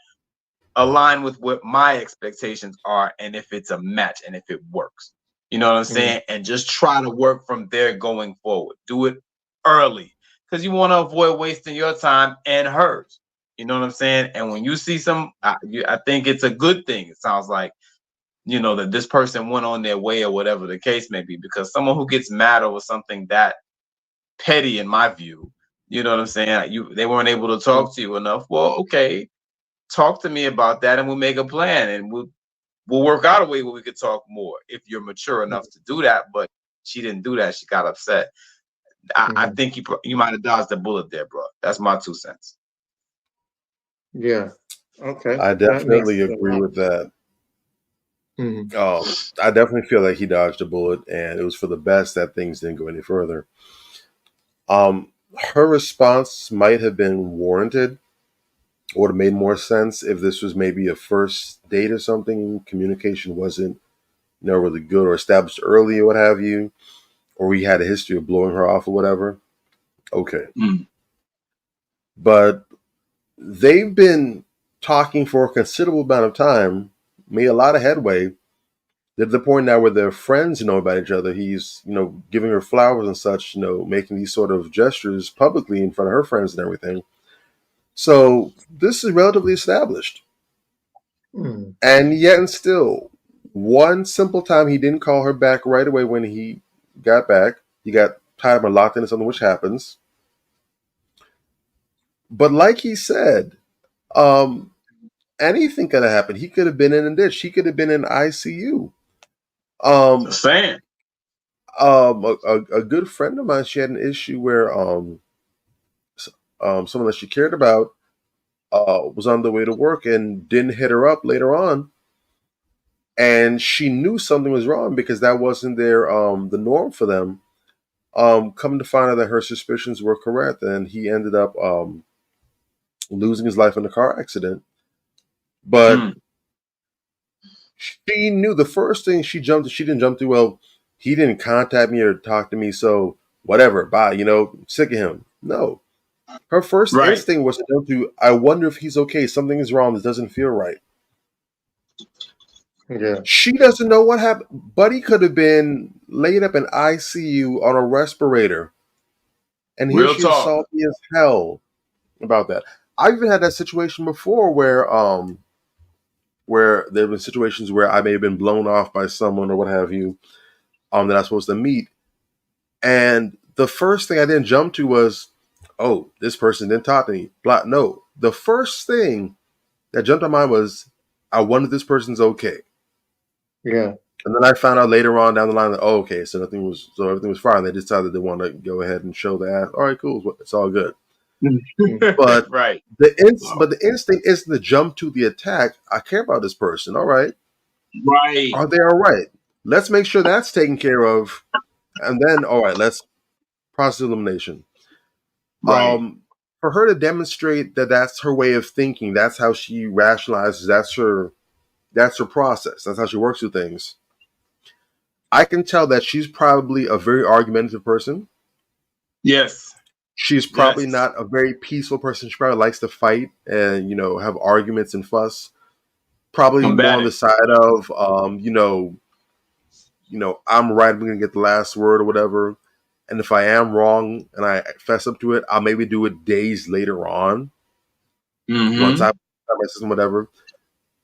aligned with what my expectations are, and if it's a match and if it works. You know what I'm saying? And just try to work from there going forward. Do it early because you want to avoid wasting your time and hers. You know what I'm saying? And when you see I think it's a good thing. It sounds like, you know, that this person went on their way or whatever the case may be, because someone who gets mad over something that petty, in my view, you know what I'm saying? They weren't able to talk to you enough. Well, okay, talk to me about that and we'll make a plan and we'll work out a way where we could talk more if you're mature enough to do that. But she didn't do that. She got upset. I think you might have dodged a bullet there, bro. That's my 2 cents.
Yeah. Okay.
I definitely agree with that. I definitely feel like he dodged a bullet, and it was for the best that things didn't go any further. Her response might have been warranted, or would have made more sense if this was maybe a first date or something. Communication wasn't, you know, really good or established early or what have you, or we had a history of blowing her off or whatever. Okay. But they've been talking for a considerable amount of time, made a lot of headway. They're to the point now where they're friends, you know, about each other. He's, you know, giving her flowers and such, you know, making these sort of gestures publicly in front of her friends and everything. So this is relatively established. And yet and still, one simple time he didn't call her back right away when he got back. He got tied up and locked into something, which happens. But like he said, anything could have happened. He could have been in a ditch. He could have been in ICU.
Saying.
A good friend of mine, she had an issue where someone that she cared about was on the way to work and didn't hit her up later on, and she knew something was wrong because that wasn't the norm for them. Come to find out that her suspicions were correct, and he ended up losing his life in a car accident. But she knew the first thing she didn't jump to, well, he didn't contact me or talk to me, so whatever, bye, you know, sick of him. No. Her first instinct was to jump to, I wonder if he's okay. Something is wrong. This doesn't feel right.
Yeah.
She doesn't know what happened. Buddy could have been laid up in ICU on a respirator. And here she's salty as hell about that. I've even had that situation before where there have been situations where I may have been blown off by someone or what have you that I'm supposed to meet. And the first thing I didn't jump to was, oh, this person didn't talk to me. No. The first thing that jumped on my mind was, I wonder if this person's okay.
Yeah.
And then I found out later on down the line that, oh, okay, so everything was fine. They decided they want to go ahead and show the ass. All right, cool. It's all good. But the instinct isn't to jump to the attack. I care about this person. All right.
Right.
Are they all right? Let's make sure that's taken care of. And then, all right, let's process elimination.
Right.
For her to demonstrate that that's her way of thinking, that's how she rationalizes, that's her process, that's how she works through things. I can tell that she's probably a very argumentative person.
Yes.
She's probably not a very peaceful person. She probably likes to fight and, have arguments and fuss. Probably more on the side of, I'm right, I'm going to get the last word or whatever. And if I am wrong and I fess up to it, I'll maybe do it days later on. Once I my system, whatever.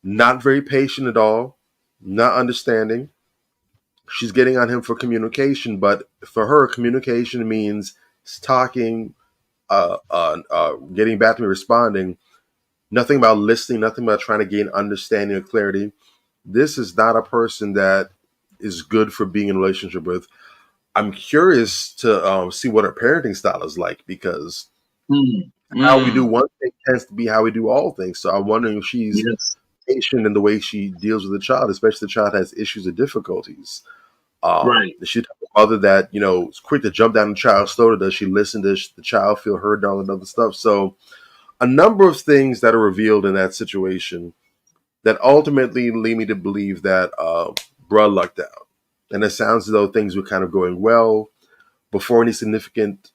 Not very patient at all. Not understanding. She's getting on him for communication, but for her, communication means talking, getting back to me, responding. Nothing about listening, nothing about trying to gain understanding or clarity. This is not a person that is good for being in a relationship with. I'm curious to see what her parenting style is like, because how we do one thing tends to be how we do all things. So I'm wondering if she's patient in the way she deals with the child, especially if the child has issues or difficulties. Is she the type of mother that, is quick to jump down the child's throat? Does she listen? Does the child feel heard and all that other stuff? So a number of things that are revealed in that situation that ultimately lead me to believe that bruh lucked out. And it sounds as though things were kind of going well before any significant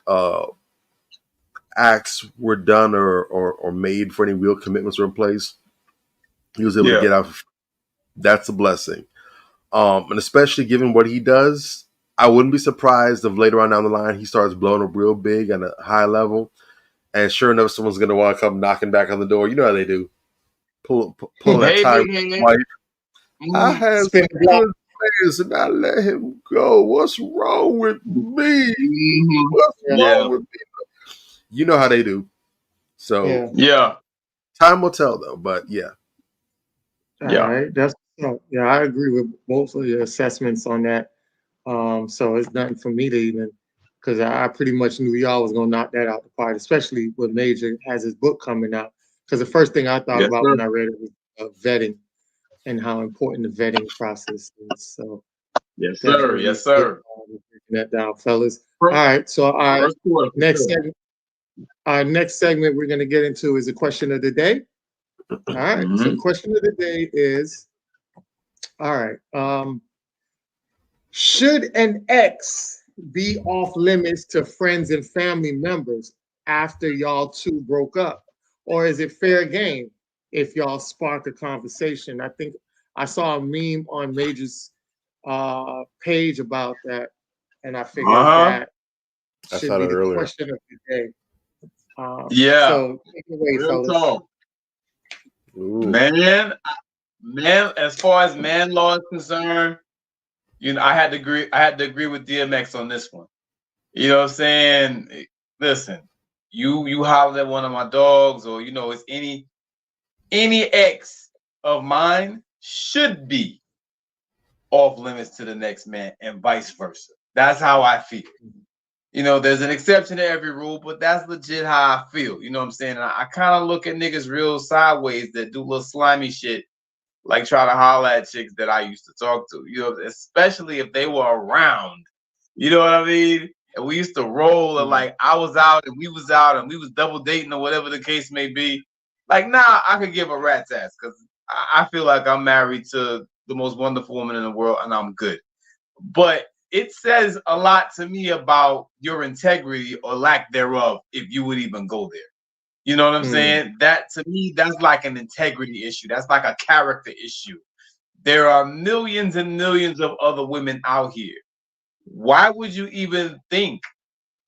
acts were done or made, for any real commitments were in place. He was able to get out. That's a blessing. And especially given what he does, I wouldn't be surprised if later on down the line he starts blowing up real big at a high level. And sure enough, someone's going to want to come knocking back on the door. You know how they do. Pull that tie with his wife. I had some good players and I let him go. What's wrong with me? What's wrong with me? You know how they do. So time will tell, though. But
all right. I agree with both of your assessments on that. So it's nothing for me to even, because I pretty much knew y'all was gonna knock that out the park, especially with Major has his book coming out. Because the first thing I thought about when I read it was vetting and how important the vetting process is. So
yes, sir.
Breaking that down, fellas. All right. So next segment we're gonna get into is a question of the day. All right. So the question of the day is, all right. Should an ex be off limits to friends and family members after y'all two broke up? Or is it fair game if y'all spark a conversation? I think I saw a meme on Major's page about that, and I figured that should be the question of the day. So take it away, fellas.
Man, as far as man law is concerned, I had to agree with DMX on this one. You know what I'm saying? Listen, you holler at one of my dogs, or it's any ex of mine should be off limits to the next man, and vice versa. That's how I feel. There's an exception to every rule, but that's legit how I feel. You know what I'm saying? And I kind of look at niggas real sideways that do little slimy shit, like try to holler at chicks that I used to talk to, especially if they were around. You know what I mean? And we used to roll, and like I was out and we was out and we was double dating or whatever the case may be. Like, nah, I could give a rat's ass, because I feel like I'm married to the most wonderful woman in the world and I'm good. But it says a lot to me about your integrity or lack thereof if you would even go there. You know what I'm saying? That, to me, that's like an integrity issue. That's like a character issue. There are millions and millions of other women out here. Why would you even think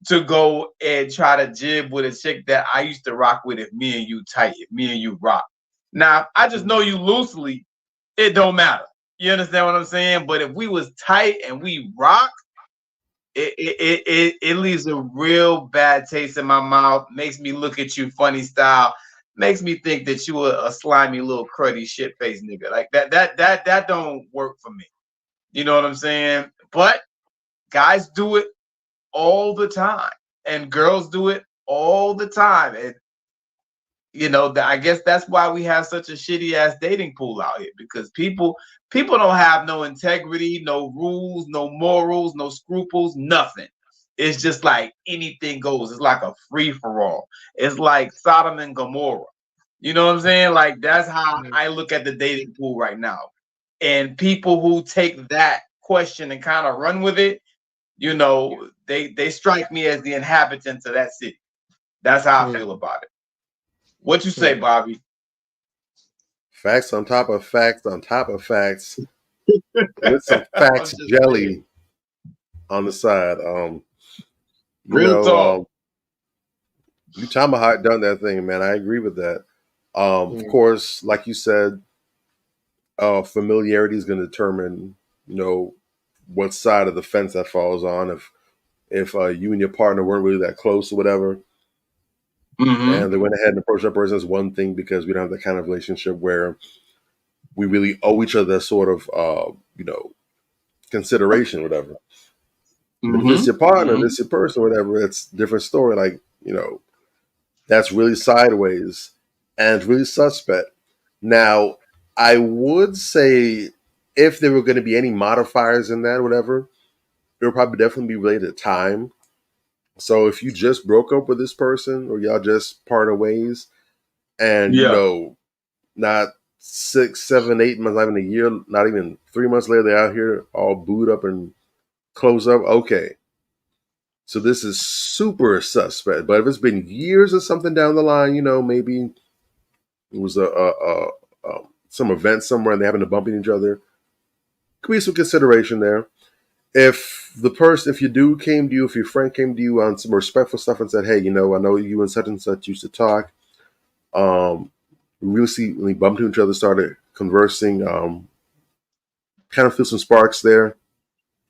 to go and try to jib with a chick that I used to rock with if me and you tight, if me and you rock? Now, if I just know you loosely, it don't matter. You understand what I'm saying? But if we was tight and we rock, it leaves a real bad taste in my mouth, makes me look at you funny style, makes me think that you a slimy little cruddy shit face nigga. Like that don't work for me. You know what I'm saying? But guys do it all the time, and girls do it all the time. And I guess that's why we have such a shitty ass dating pool out here, because people don't have no integrity, no rules, no morals, no scruples, nothing. It's just like anything goes. It's like a free for all. It's like Sodom and Gomorrah. You know what I'm saying? Like, that's how I look at the dating pool right now. And people who take that question and kind of run with it, you know, they strike me as the inhabitants of that city. That's how I feel about it. What you say, Bobby?
Facts on top of facts on top of facts, with some facts jelly on the side.
Real talk.
You talking about how it done that thing, man. I agree with that. Of course, like you said, familiarity is going to determine, you know, what side of the fence that falls on. If you and your partner weren't really that close or whatever, and they went ahead and approached that person, as one thing, because we don't have that kind of relationship where we really owe each other sort of, you know, consideration or whatever. But if it's your partner, if it's your person, or whatever, it's a different story. Like, you know, that's really sideways and it's really suspect. Now, I would say if there were going to be any modifiers in that or whatever, it would probably definitely be related to time. So if you just broke up with this person or y'all just parted ways and, you know, not 6, 7, 8 months, not even a year, not even 3 months later, they're out here all booed up and close up. Okay. So this is super suspect. But if it's been years or something down the line, you know, maybe it was some event somewhere and they happen to bump into each other, could be some consideration there. If your dude came to you, if your friend came to you on some respectful stuff and said, hey, you know, I know you and such used to talk. We recently bumped into each other, started conversing, kind of feel some sparks there.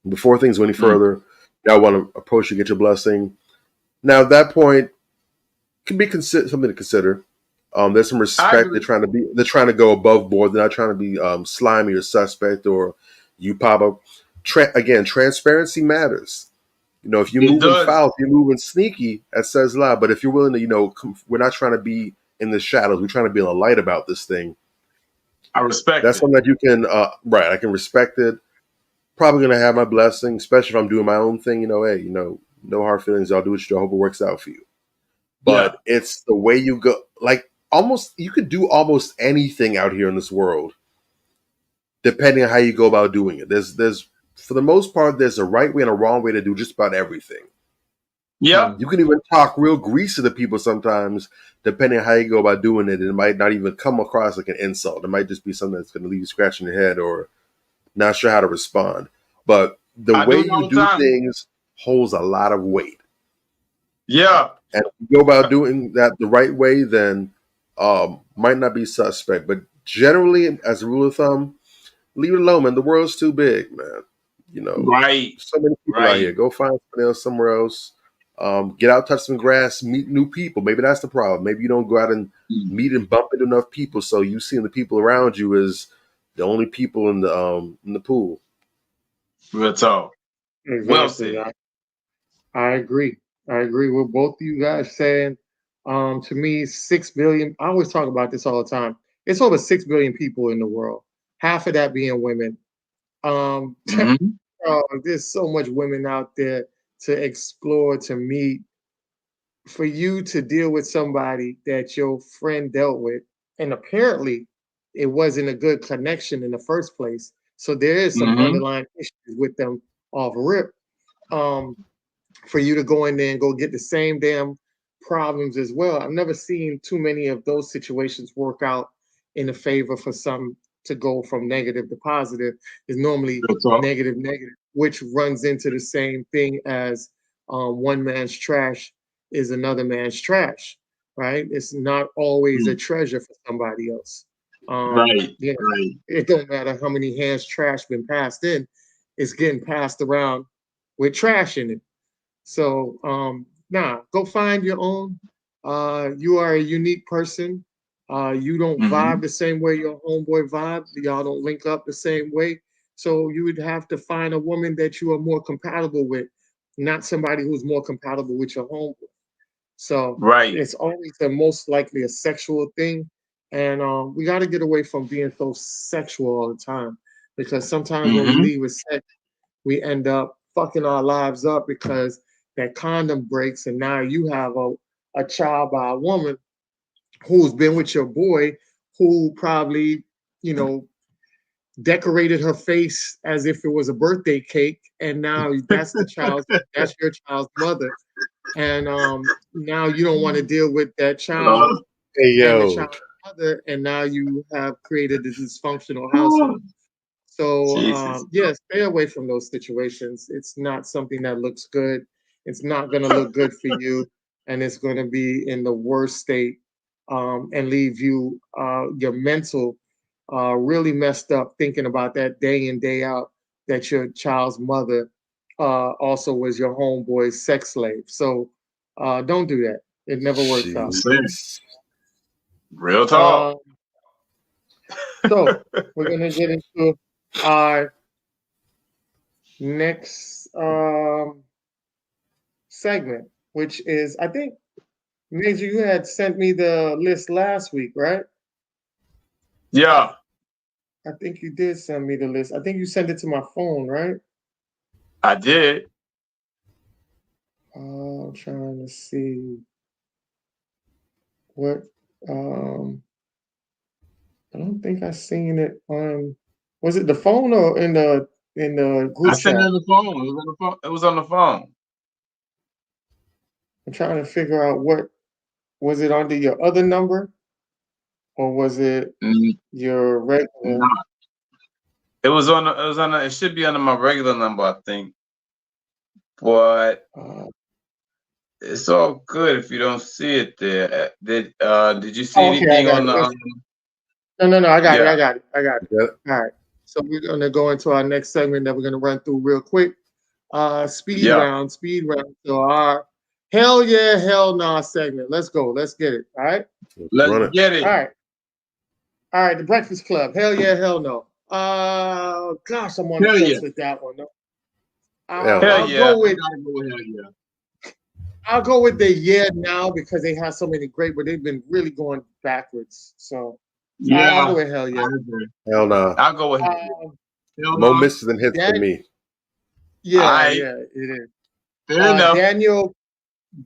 Before things go any further, y'all want to approach you, get your blessing. Now, at that point, can be something to consider. There's some respect. They're trying to go above board. They're not trying to be slimy or suspect or you pop up. Again, transparency matters. You know, if you're moving foul, if you're moving sneaky, that says a lot. But if you're willing to, you know, we're not trying to be in the shadows. We're trying to be in the light about this thing.
I respect
that's something that you can, right. I can respect it. Probably going to have my blessing, especially if I'm doing my own thing. You know, hey, you know, no hard feelings. I'll do what you do. I hope it works out for you. But it's the way you go. Like, you could do almost anything out here in this world, depending on how you go about doing it. There's for the most part, there's a right way and a wrong way to do just about everything.
Yeah.
You can even talk real greasy to people sometimes, depending on how you go about doing it. It might not even come across like an insult. It might just be something that's going to leave you scratching your head or not sure how to respond. But the way you do things holds a lot of weight.
Yeah.
And if you go about doing that the right way, then might not be suspect. But generally, as a rule of thumb, leave it alone, man. The world's too big, man. You know, so many people out here. Go find something else somewhere else. Get out, touch some grass, meet new people. Maybe that's the problem. Maybe you don't go out and meet and bump into enough people, so you seeing the people around you as the only people in the pool.
Real talk.
Exactly.
Well said.
I agree. I agree with both of you guys saying. To me, 6 billion. I always talk about this all the time. It's over 6 billion people in the world. Half of that being women. There's so much women out there to explore, to meet. For you to deal with somebody that your friend dealt with, and apparently it wasn't a good connection in the first place. So there is some underlying issues with them off rip. For you to go in there and go get the same damn problems as well. I've never seen too many of those situations work out in a favor for some to go from negative to positive. Is normally negative, which runs into the same thing as one man's trash is another man's trash, right? It's not always a treasure for somebody else. You know, it don't matter how many hands trash been passed in, it's getting passed around with trash in it. So go find your own. You are a unique person. You don't vibe the same way your homeboy vibes. Y'all don't link up the same way. So you would have to find a woman that you are more compatible with, not somebody who's more compatible with your homeboy. So it's always the most likely a sexual thing. And we got to get away from being so sexual all the time, because sometimes when we leave with sex, we end up fucking our lives up because that condom breaks, and now you have a child by a woman who's been with your boy, who probably, you know, decorated her face as if it was a birthday cake, and now that's your child's mother, and now you don't want to deal with that child
Hey,
and the
yo.
child's mother, and now you have created a dysfunctional household. So yeah, stay away from those situations. It's not something that looks good. It's not going to look good for you, and it's going to be in the worst state, and leave you your mental really messed up, thinking about that day in, day out, that your child's mother also was your homeboy's sex slave. So don't do that. It never works out.
Real talk.
So we're gonna get into our next segment, which is, I think, Major, you had sent me the list last week, right?
Yeah.
I think you did send me the list. I think you sent it to my phone, right?
I did.
I'm trying to see what. I don't think I seen it on. Was it the phone or in the group
I sent
chat?
it on the phone. It was on the phone.
I'm trying to figure out what was it under your other number, or was it your regular?
No. It was on. It should be under my regular number, I think. But it's all good if you don't see it there. Did you see anything on the?
No. I got it. Yeah. All right. So we're gonna go into our next segment that we're gonna run through real quick. Speed round. So our hell yeah, hell nah segment. Let's go. Let's get it. All right.
Let's get it.
All right. The Breakfast Club. Hell yeah, hell no. Gosh, I'm on the fence with that one. I'll go with the yeah now, because they have so many great, but they've been really going backwards. So I'll go with hell yeah.
Hell no.
I'll go with
more misses than hits for me.
Yeah, it is.
Fair enough.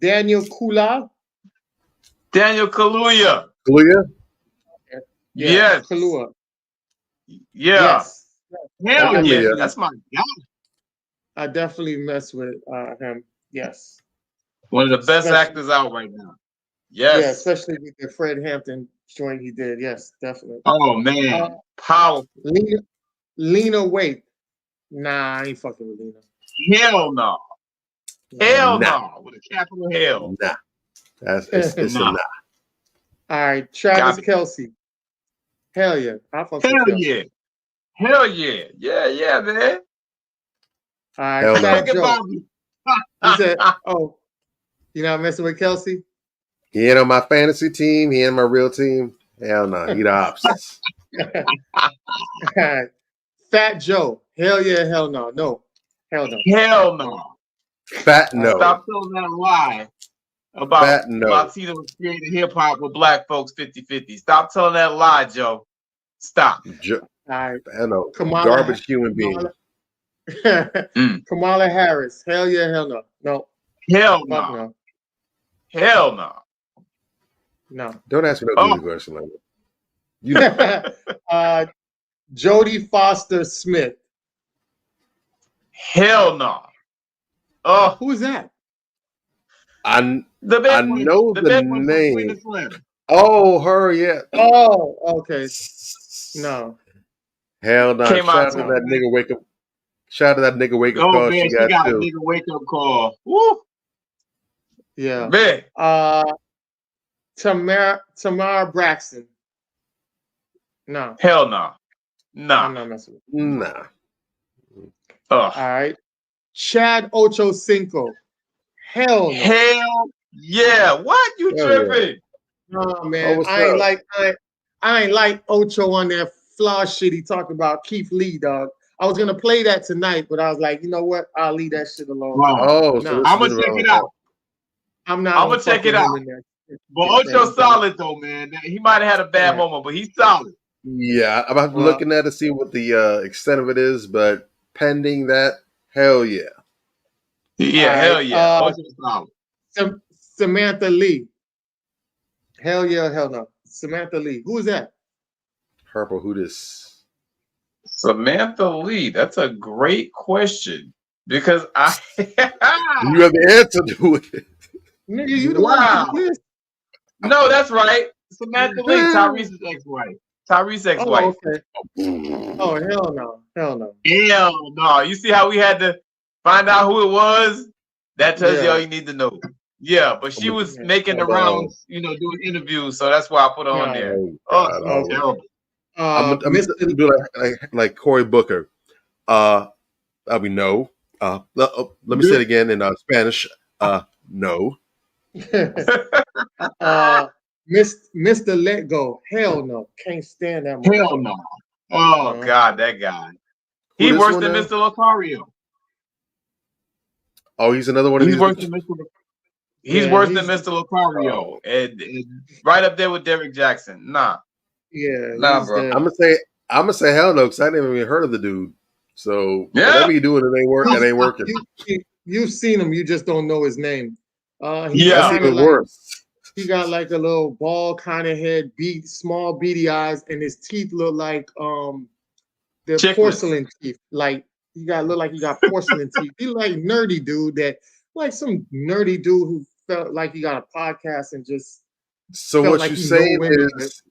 Daniel Kula.
Daniel Kaluuya.
Kaluuya?
Yes.
Kaluuya.
Yeah.
Yes.
Hell yeah. That's my guy.
I definitely mess with him. Yes.
One of the best actors out right now. Yes.
Yeah, especially with the Fred Hampton joint he did. Yes, definitely.
Oh man. Powerful.
Lena Waithe. Nah, I ain't fucking with Lena.
Hell no. Hell no. With a capital hell.
Nah. It's a nah.
All right, Travis Kelce. Hell yeah.
Hell yeah. Hell yeah. Yeah, man.
All right, Fat Joe. He said, oh, you're not messing with Kelce?
He ain't on my fantasy team. He ain't my real team. Hell no. He the opposites.
All right. Fat Joe. Hell yeah, hell no. No. Hell no.
Hell no.
Fat no.
Stop telling that lie about Latino was creating hip hop with black folks 50-50. Stop telling that lie, Joe. Stop.
All right.
I know. Garbage human being.
Kamala Harris. Hell yeah, hell no. No.
Hell no. Hell no.
No.
Don't ask me no question like that.
Jodie Foster Smith.
Hell no.
Who is that?
I know the name. Oh, her, yeah.
Oh, okay. No.
Hell no. Shout out to that nigga wake up. Shout out to that nigga wake up call.
Man, she got a nigga wake up call. Woo.
Yeah.
Man.
Tamara Braxton. No.
Hell no.
I'm not messing with you.
Nah.
All right. Chad Ochocinco. Hell no.
Hell yeah. What? You tripping?
Yeah. No, man. I ain't like Ocho on that flaw shit he talked about Keith Lee, dog. I was gonna play that tonight, but I was like, you know what? I'll leave that shit alone.
Wow. So I'm gonna check it out. I'm gonna check it out. But Ocho's solid though, man. He might have had a bad moment, but he's solid.
Yeah, I'm looking at it to see what the extent of it is, but pending that, hell yeah.
Yeah, hell yeah. Ocho's solid.
Samantha Lee. Hell yeah, hell no. Samantha Lee. Who is that?
Purple, who this?
Samantha Lee, that's a great question because I.
You have the answer to it.
Nigga, you the one
Wow.
who this.
No, that's right. Samantha Lee, Tyrese's ex-wife. Tyrese's ex-wife.
Oh, okay. Oh, hell no. Hell no.
Hell no. You see how we had to find out who it was? That tells you all you need to know. Yeah, but she was making the rounds, doing interviews, so that's why I put her on there. Oh, terrible.
I'm gonna do like Cory Booker. No. Let me say it again in Spanish. No.
Mr. Let Go. Hell no. Can't stand that.
Hell no. Oh God, that guy. He worse than Mr. Locario.
Oh, he's another one of these.
He's worse than Mr. Locario, and right up there with Derek Jackson. Nah.
Yeah.
Nah, bro.
I'm gonna say hell no, because I never even heard of the dude. So whatever you doing, it ain't working.
You've seen him, you just don't know his name.
That's even worse.
He got like a little ball kind of head, small beady eyes, and his teeth look like they're porcelain teeth. Like look like he got porcelain teeth. He like nerdy dude like some nerdy dude who felt like he got a podcast and just.
So what like you're saying is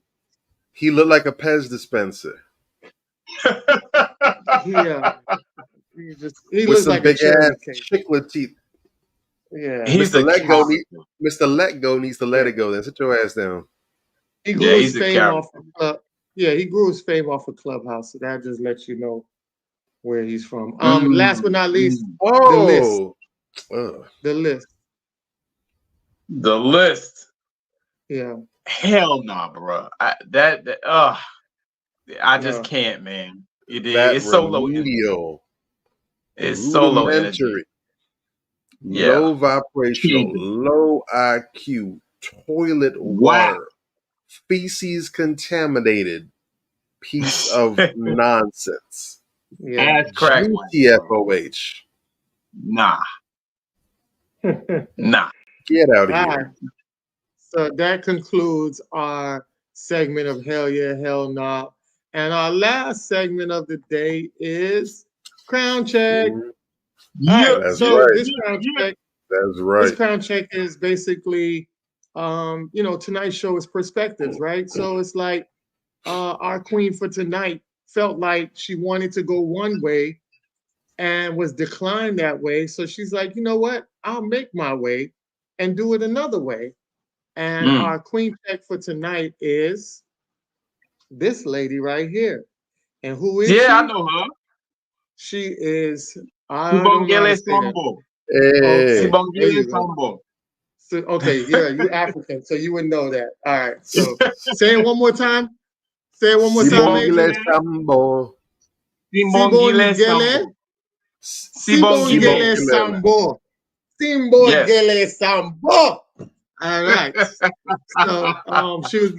he looked like a Pez dispenser.
Yeah. He
with
looks
some
like
big
a
ass
cake.
chiclet teeth.
Yeah,
Mr. Let Go needs to let it go. Then sit your ass down.
He grew his fame off. He grew his fame off of Clubhouse. So that just lets you know where he's from. Last but not least, the list.
The list.
Yeah.
Hell no, bro. I just can't, man. It's so low. It's so low energy.
Low vibrational, low IQ, toilet water, feces contaminated piece of nonsense.
Ass crack.
TFOH.
Nah. Nah.
Get out of here.
So that concludes our segment of Hell Yeah, Hell Nah. And our last segment of the day is Crown Check.
Yeah, that's right.
This crown check is basically, tonight's show is perspectives, right? So it's like our queen for tonight felt like she wanted to go one way and was declined that way. So she's like, you know what? I'll make my way and do it another way. And our queen check for tonight is this lady right here. And who is she?
Yeah, I know her.
She is
Sibongile Sambo. Sibongile Sambo.
So, okay, you're African, so you would know that. All right, so say it one more time. Say it one more time.
Sibongile Sambo.
Sibongile Sambo. Sibongile Sambo. All right. So she was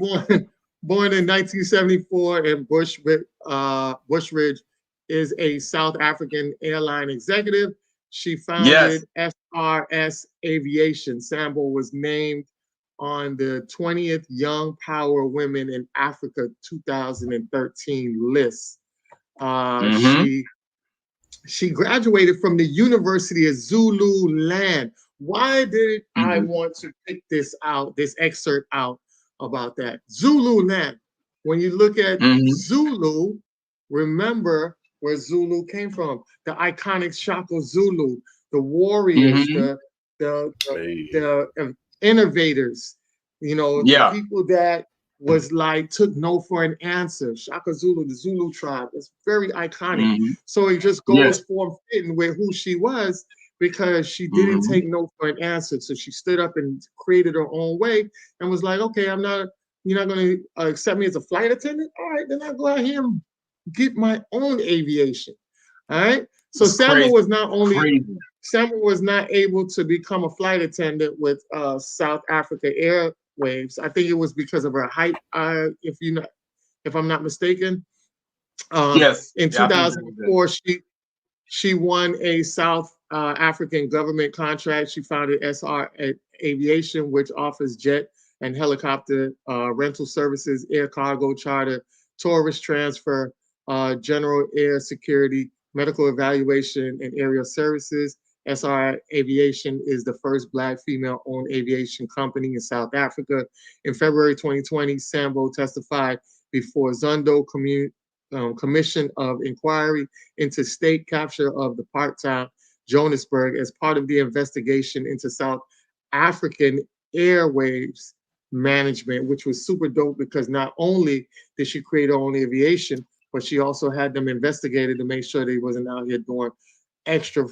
born in 1974 in Bushridge, is a South African airline executive. She founded SRS Aviation. Sambo was named on the 20th Young Power Women in Africa 2013 list. She graduated from the University of Zululand. Why did I want to pick this excerpt out about that? Zululand. When you look at Zulu, remember where Zulu came from. The iconic Shaka Zulu, the warriors, the innovators, the people that was like took no for an answer. Shaka Zulu, the Zulu tribe, it's very iconic. So it just goes form-fitting with who she was, because she didn't take no for an answer. So she stood up and created her own way and was like, okay, you're not going to accept me as a flight attendant? All right, then I'll go out here and get my own aviation. All right. So Sambo was not able to become a flight attendant with South Africa Airways. I think it was because of her height, if I'm not mistaken. In 2004, she won a South African government contract. She founded SR Aviation, which offers jet and helicopter rental services, air cargo charter, tourist transfer, General Air Security, Medical Evaluation and Aerial Services. SR Aviation is the first Black female-owned aviation company in South Africa. In February 2020, Sambo testified before Zondo Commission of Inquiry into state capture of the part-time Johannesburg as part of the investigation into South African Airwaves management, which was super dope because not only did she create her own aviation, but she also had them investigated to make sure they wasn't out here doing extra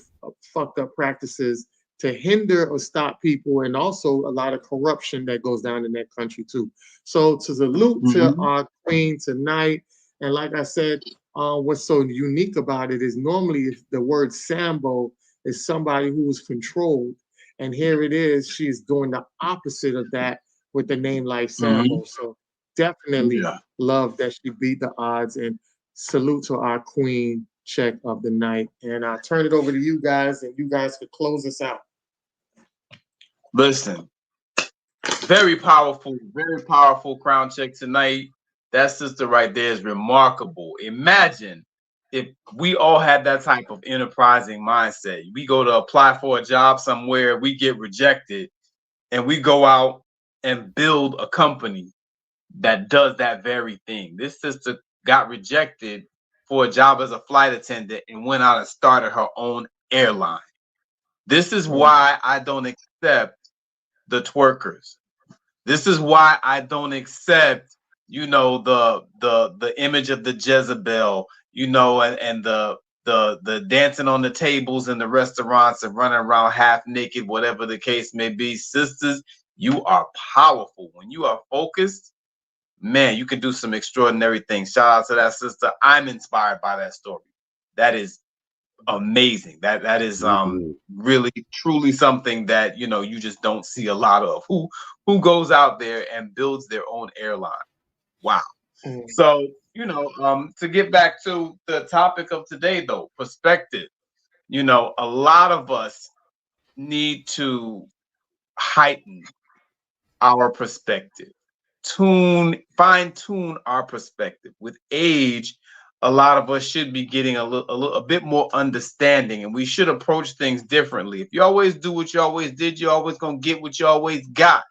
fucked up practices to hinder or stop people, and also a lot of corruption that goes down in that country too. So to salute to our queen tonight, and like I said, what's so unique about it is normally the word Sambo is somebody who is controlled, and here it is, she's doing the opposite of that with the name like Sambo. So definitely love that she beat the odds, and salute to our queen check of the night. And I'll turn it over to you guys, and you guys could close us out.
Listen, very powerful crown check tonight. That sister right there is remarkable. Imagine if we all had that type of enterprising mindset. We go to apply for a job somewhere, we get rejected, and we go out and build a company that does that very thing. This sister got rejected for a job as a flight attendant and went out and started her own airline. This is why I don't accept the twerkers. This is why I don't accept, you know, the image of the Jezebel, you know, and the dancing on the tables in the restaurants and running around half naked, whatever the case may be. Sisters, you are powerful. When you are focused, man, you can do some extraordinary things. Shout out to that sister. I'm inspired by that story. That is amazing. That is really truly something that, you know, you just don't see a lot of. Who goes out there and builds their own airline? Wow. So, you know, to get back to the topic of today though, perspective. You know, a lot of us need to heighten our perspective. Fine-tune our perspective. With age, a lot of us should be getting a bit more understanding, and we should approach things differently. If you always do what you always did, you're always gonna get what you always got.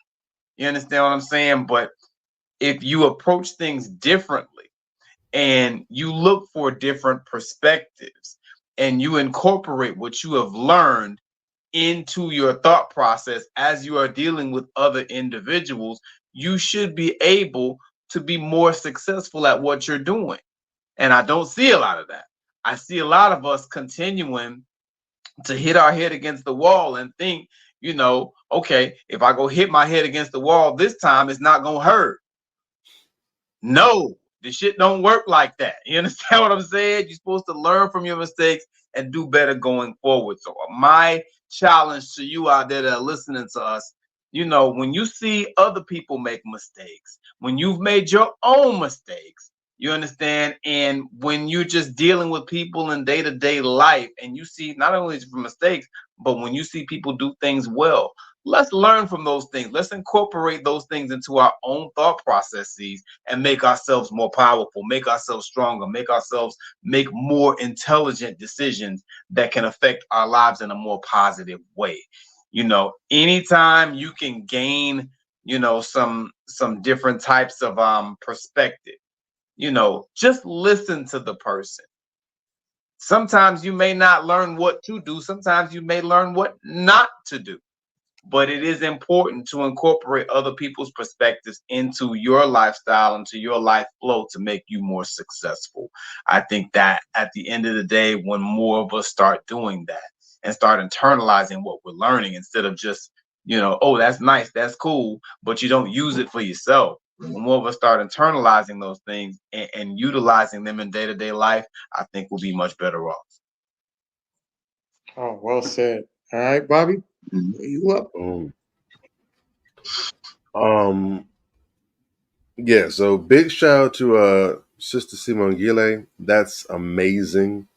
You understand what I'm saying? But if you approach things differently and you look for different perspectives and you incorporate what you have learned into your thought process as you are dealing with other individuals, you should be able to be more successful at what you're doing. And I don't see a lot of that. I see a lot of us continuing to hit our head against the wall and think, you know, okay, if I go hit my head against the wall this time, it's not gonna hurt. No, the shit don't work like that. You understand what I'm saying? You're supposed to learn from your mistakes and do better going forward. So my challenge to you out there that are listening to us, you know, when you see other people make mistakes, when you've made your own mistakes, you understand, and when you're just dealing with people in day-to-day life and you see not only from mistakes, but when you see people do things well, let's learn from those things. Let's incorporate those things into our own thought processes and make ourselves more powerful, make ourselves stronger, make more intelligent decisions that can affect our lives in a more positive way. You know, anytime you can gain, you know, some different types of perspective, you know, just listen to the person. Sometimes you may not learn what to do. Sometimes you may learn what not to do. But it is important to incorporate other people's perspectives into your lifestyle, into your life flow to make you more successful. I think that at the end of the day, when more of us start doing that and start internalizing what we're learning instead of just, you know, oh, that's nice, that's cool, but you don't use it for yourself. When more of us start internalizing those things and utilizing them in day-to-day life, I think we'll be much better off.
Oh, well said. All right, Bobby, you up?
Yeah, so big shout out to Sister Simone Gile. That's amazing.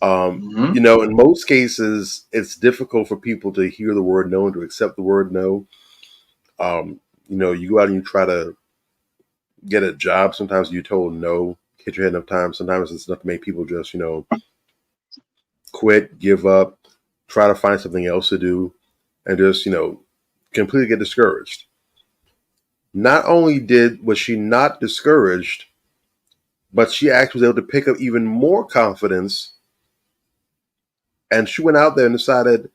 You know, in most cases, it's difficult for people to hear the word no and to accept the word no. You know, you go out and you try to get a job. Sometimes you're told no. hit your head enough times, sometimes it's enough to make people just, quit, give up, try to find something else to do, and just, completely get discouraged. Not only was she not discouraged, but she actually was able to pick up even more confidence. And she went out there and decided,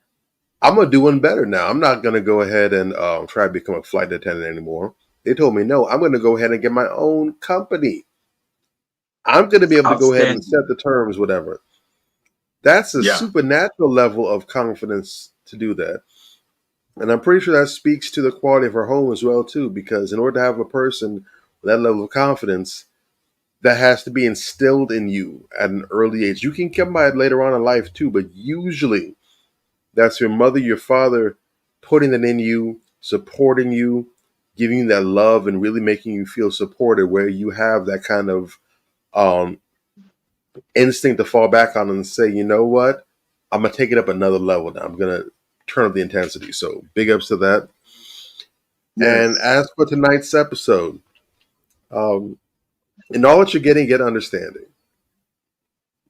I'm going to do one better now. I'm not going to go ahead and try to become a flight attendant anymore. They told me, no, I'm going to go ahead and get my own company. I'm going to be able to go ahead and set the terms, whatever. That's a supernatural level of confidence to do that. And I'm pretty sure that speaks to the quality of her home as well, too, because in order to have a person with that level of confidence, that has to be instilled in you at an early age. You can come by it later on in life, too, but usually that's your mother, your father putting it in you, supporting you, giving you that love and really making you feel supported, where you have that kind of instinct to fall back on and say, you know what? I'm going to take it up another level now. I'm going to turn up the intensity. So big ups to that. Yes. And as for tonight's episode, in all that you're getting, get understanding.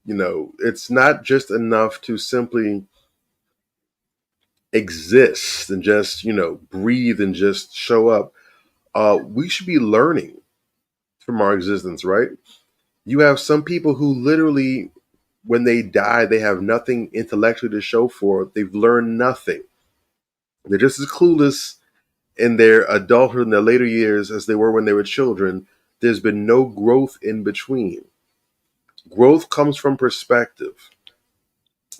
It's not just enough to simply exist and just, breathe and just show up. We should be learning from our existence, right? You have some people who literally, when they die, they have nothing intellectually to show for it. They've learned nothing. They're just as clueless in their adulthood and their later years as they were when they were children. There's been no growth in between. Growth comes from perspective.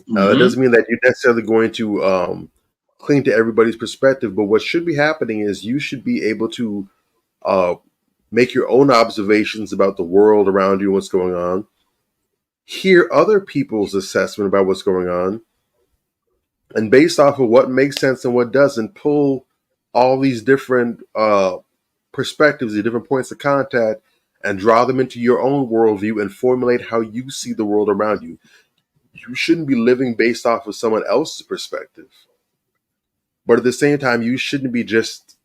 It doesn't mean that you're necessarily going to cling to everybody's perspective, but what should be happening is you should be able to make your own observations about the world around you and what's going on, hear other people's assessment about what's going on, and based off of what makes sense and what doesn't, pull all these different perspectives, the different points of contact, and draw them into your own worldview and formulate how you see the world around you. You shouldn't be living based off of someone else's perspective. But at the same time, you shouldn't be just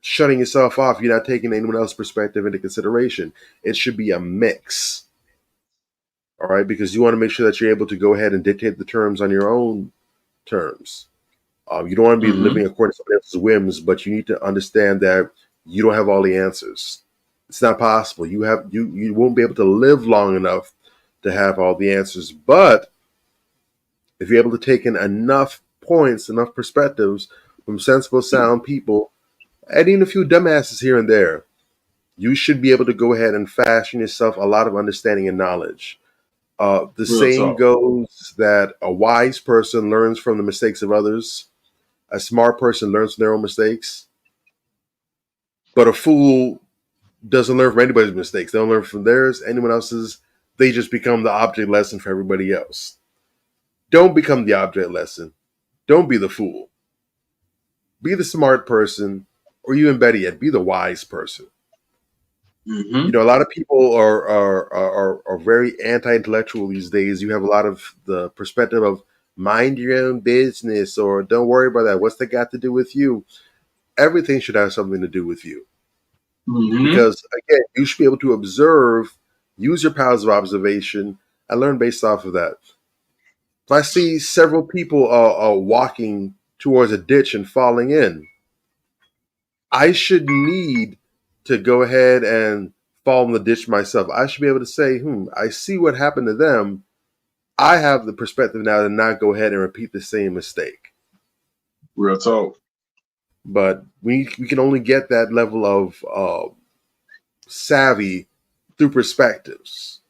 shutting yourself off. You're not taking anyone else's perspective into consideration. It should be a mix. All right? Because you want to make sure that you're able to go ahead and dictate the terms on your own terms. You don't want to be living according to someone else's whims, but you need to understand that you don't have all the answers. It's not possible. You won't be able to live long enough to have all the answers. But if you're able to take in enough points, enough perspectives from sensible, sound people, and even a few dumbasses here and there, you should be able to go ahead and fashion yourself a lot of understanding and knowledge. The saying goes that a wise person learns from the mistakes of others. A smart person learns from their own mistakes. But a fool doesn't learn from anybody's mistakes. They don't learn from theirs, anyone else's. They just become the object lesson for everybody else. Don't become the object lesson. Don't be the fool. Be the smart person, or even better yet, be the wise person. A lot of people are very anti-intellectual these days. You have a lot of the perspective of mind your own business, or don't worry about that. What's that got to do with you? Everything should have something to do with you. Because, again, you should be able to observe, use your powers of observation, and learn based off of that. If I see several people walking towards a ditch and falling in, I should need to go ahead and fall in the ditch myself. I should be able to say, I see what happened to them. I have the perspective now to not go ahead and repeat the same mistake.
Real talk.
But we can only get that level of savvy through perspectives.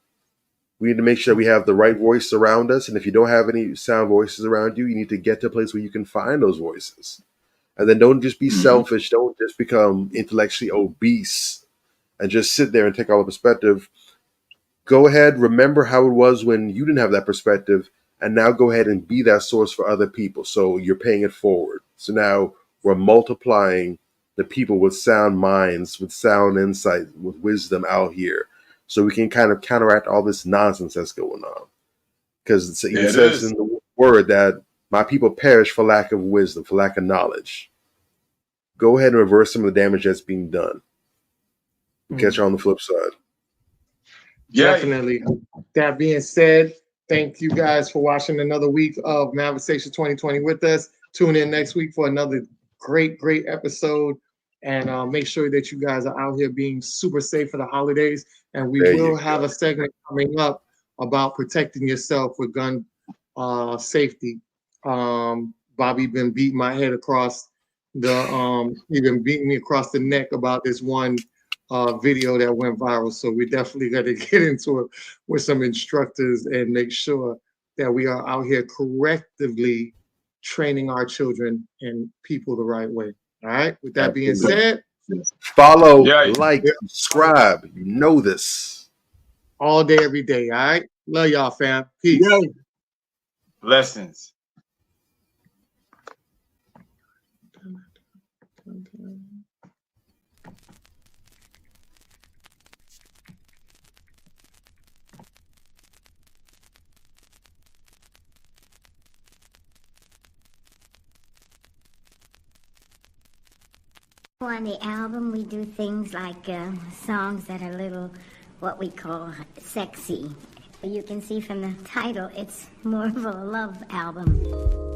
We need to make sure we have the right voice around us. And if you don't have any sound voices around you, you need to get to a place where you can find those voices. And then don't just be selfish. Don't just become intellectually obese and just sit there and take all the perspective. Go ahead, remember how it was when you didn't have that perspective, and now go ahead and be that source for other people. So you're paying it forward. So now we're multiplying the people with sound minds, with sound insight, with wisdom out here. So we can kind of counteract all this nonsense that's going on. Because it says in the word that my people perish for lack of wisdom, for lack of knowledge. Go ahead and reverse some of the damage that's being done. Catch you on the flip side.
Yeah.
Definitely. That being said, thank you guys for watching another week of Manifestation 2020 with us. Tune in next week for another great episode. And make sure that you guys are out here being super safe for the holidays. And we will have a segment coming up about protecting yourself with gun safety. Bobby been beating my head across the he been beating me across the neck about this one video that went viral. So we definitely got to get into it with some instructors and make sure that we are out here correctively training our children and people the right way. All right. With that being said,
follow, like, subscribe. You know this.
All day, every day. All right. Love y'all, fam. Peace.
Blessings.
On the album, we do things like songs that are a little, what we call sexy. You can see from the title, it's more of a love album.